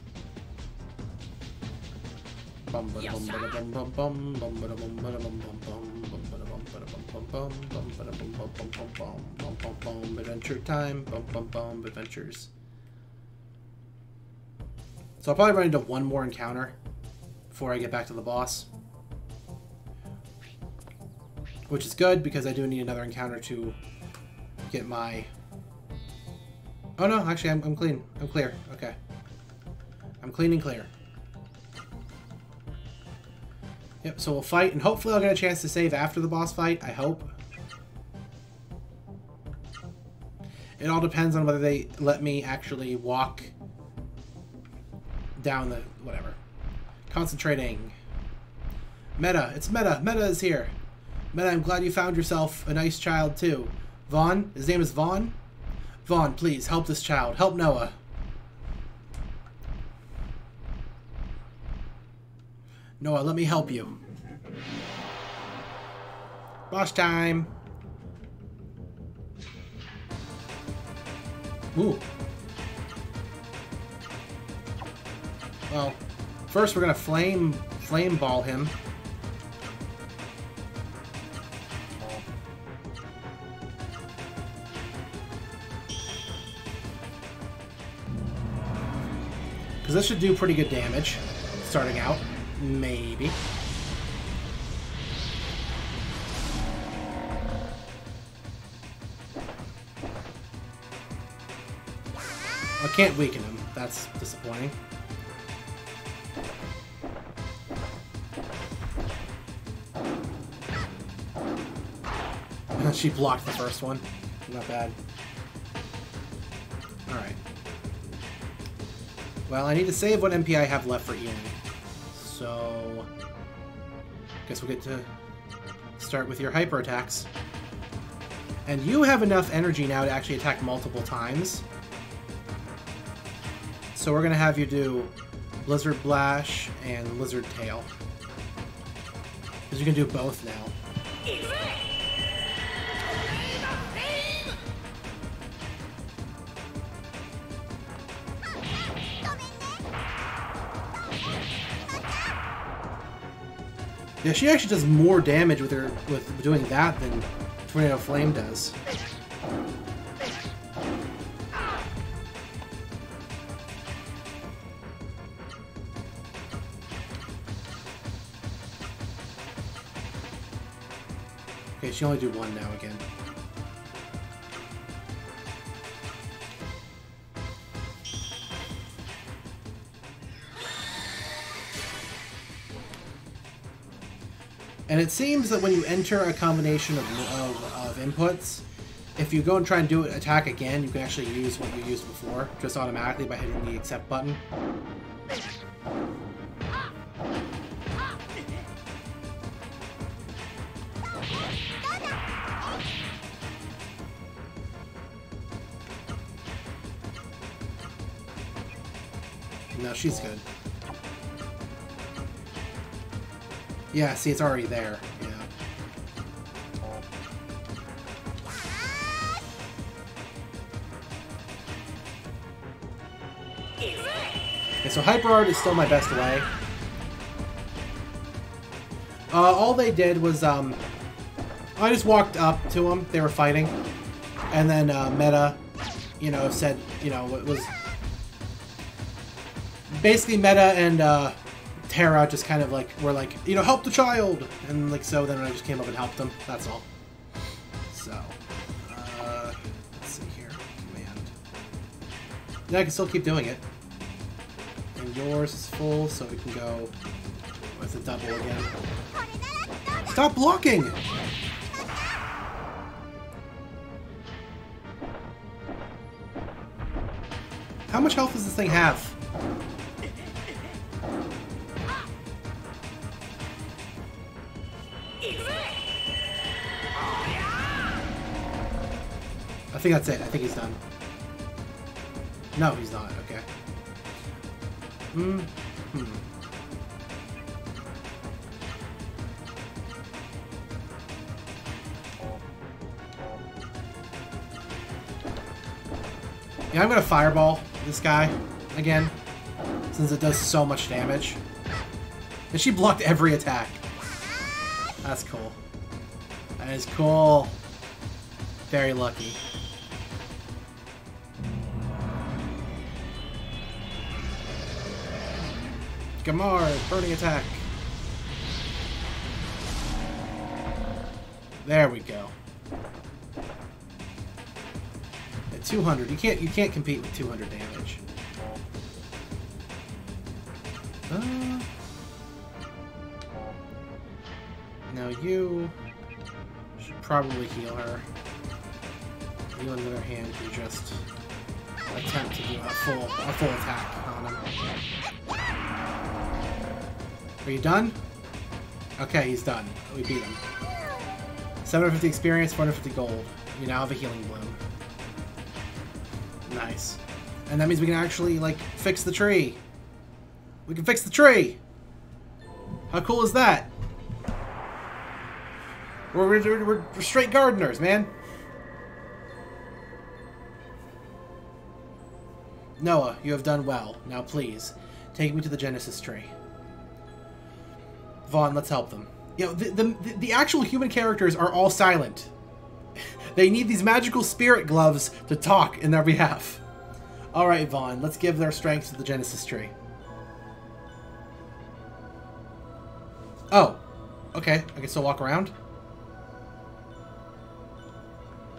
Adventure time. Adventures. So I'll probably run into one more encounter before I get back to the boss. Which is good, because I do need another encounter to get my Oh no, actually I'm clean. I'm clear. Okay. I'm clean and clear. Yep, so we'll fight, and hopefully I'll get a chance to save after the boss fight. I hope. It all depends on whether they let me actually walk down the... whatever. Concentrating. Meta. It's Meta. Meta is here. Meta, I'm glad you found yourself a nice child, too. Vaughn? His name is Vaughn? Vaughn, please, help this child. Help Noah. Noah, let me help you. Boss time. Ooh. Well, first we're gonna flame ball him. Because this should do pretty good damage, starting out. Maybe. I can't weaken him. That's disappointing. She blocked the first one. Not bad. Alright. Well, I need to save what MP I have left for healing. So... guess we'll get to start with your hyper attacks. And you have enough energy now to actually attack multiple times. So we're going to have you do Blizzard Blash and Lizard Tail. Because you can do both now. Yeah, she actually does more damage with doing that than Tornado Flame does. Okay, she only do one now again. And it seems that when you enter a combination of inputs, if you go and try and do an attack again, you can actually use what you used before, just automatically by hitting the accept button. No, she's good. Yeah, see, it's already there. Yeah. Okay, so Hyper Art is still my best way. All they did was, I just walked up to them. They were fighting. And then, Meta, you know, said, you know, it was... basically, Meta and, Terra just kind of like were like, you know, help the child, and like so then I just came up and helped them. That's all. So, let's see here, command. Yeah, I can still keep doing it. And yours is full, so we can go with the double again. Stop blocking! How much health does this thing have? I think that's it. I think he's done. No, he's not. Okay. Yeah, I'm gonna fireball this guy again, since it does so much damage. And she blocked every attack. That's cool. That is cool. Very lucky. Gamar, burning attack. There we go. 200. You can't compete with 200 damage. Now you should probably heal her. You, on the other hand, can just attempt to do a full attack on him. Are you done? Okay, he's done. We beat him. 750 experience, 450 gold. You now have a healing bloom. Nice. And that means we can actually, like, fix the tree. We can fix the tree! How cool is that? We're straight gardeners, man. Noah, you have done well. Now please, take me to the Genesis tree. Vaughn, let's help them. You know, the actual human characters are all silent. They need these magical spirit gloves to talk in their behalf. Alright, Vaughn, let's give their strength to the Genesis tree. Oh. Okay, I can still walk around?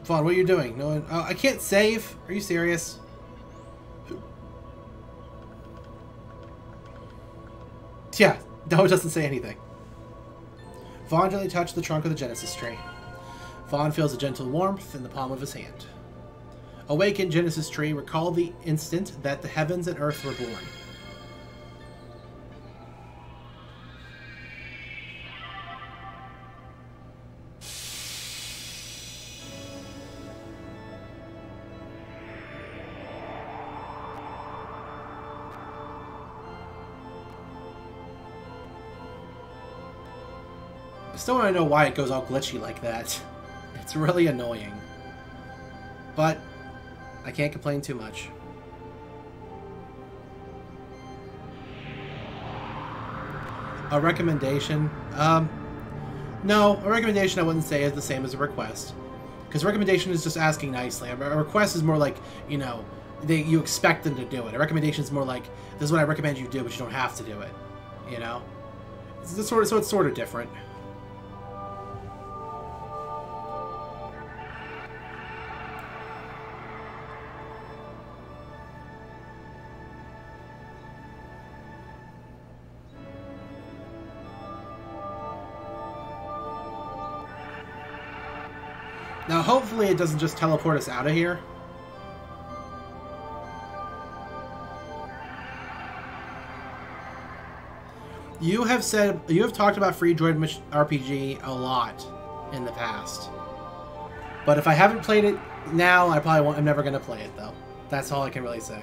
Vaughn, what are you doing? No one... I can't save? Are you serious? Yeah, no, it doesn't say anything. Vaughn gently touched the trunk of the Genesis tree. Vaughn feels a gentle warmth in the palm of his hand. Awakened Genesis tree, recall the instant that the heavens and earth were born. I still want to know why it goes all glitchy like that. It's really annoying. But I can't complain too much. A recommendation? No, a recommendation I wouldn't say is the same as a request. Because a recommendation is just asking nicely. A request is more like, you know, you expect them to do it. A recommendation is more like, this is what I recommend you do, but you don't have to do it. You know? So it's sort of different. Now, hopefully it doesn't just teleport us out of here. You have talked about Free Droid RPG a lot in the past. But if I haven't played it now, I'm never going to play it, though. That's all I can really say.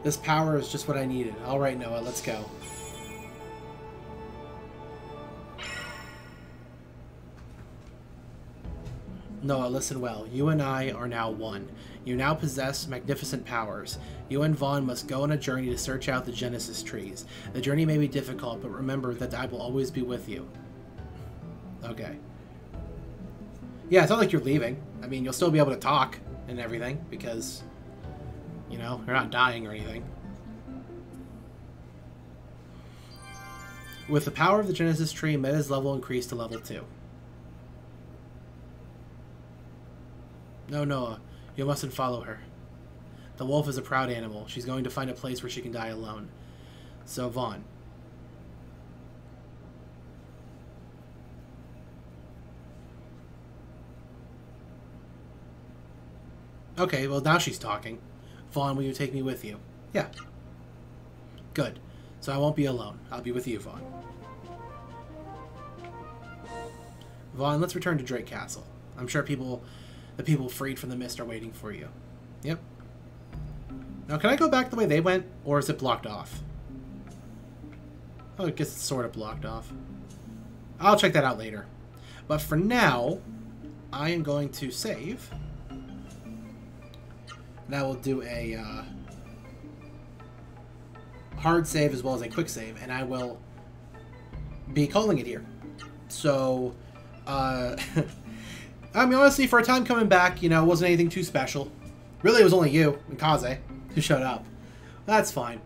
This power is just what I needed. Alright, Noah, let's go. Noah, listen well. You and I are now one. You now possess magnificent powers. You and Vaughn must go on a journey to search out the Genesis trees. The journey may be difficult, but remember that I will always be with you. Okay. Yeah, it's not like you're leaving. I mean, you'll still be able to talk and everything, because... you know, you're not dying or anything. With the power of the Genesis tree, Meta's level increased to level 2. No, Noah, you mustn't follow her. The wolf is a proud animal. She's going to find a place where she can die alone. So, Vaughn. Okay, well now she's talking. Vaughn, will you take me with you? Yeah. Good. So I won't be alone. I'll be with you, Vaughn. Vaughn, let's return to Drake Castle. I'm sure the people freed from the mist are waiting for you. Yep. Now, can I go back the way they went, or is it blocked off? Oh, I guess it's sort of blocked off. I'll check that out later. But for now, I am going to save. That will do a hard save as well as a quick save, and I will be calling it here. So, I mean, honestly, for a time coming back, you know, it wasn't anything too special. Really, it was only you and Kaze who showed up. That's fine.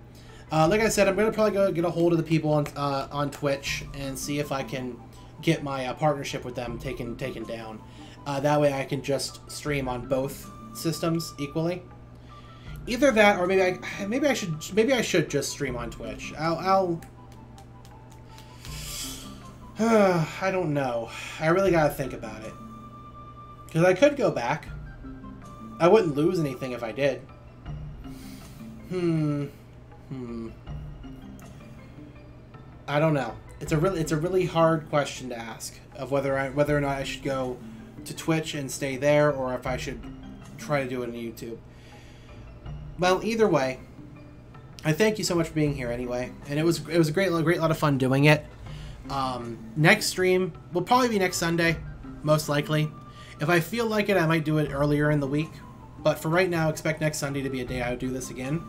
Like I said, I'm gonna probably go get a hold of the people on Twitch and see if I can get my partnership with them taken down. That way I can just stream on both systems equally. Either that, or maybe I should just stream on Twitch. I'll I don't know. I really gotta think about it. Because I could go back. I wouldn't lose anything if I did. I don't know. It's a really hard question to ask of whether or not I should go to Twitch and stay there, or if I should try to do it on YouTube. Well, either way, I thank you so much for being here anyway, and it was a great lot of fun doing it. Next stream will probably be next Sunday, most likely. If I feel like it, I might do it earlier in the week, but for right now, expect next Sunday to be a day I would do this again.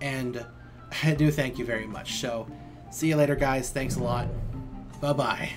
And I do thank you very much. So, see you later, guys. Thanks a lot. Bye-bye.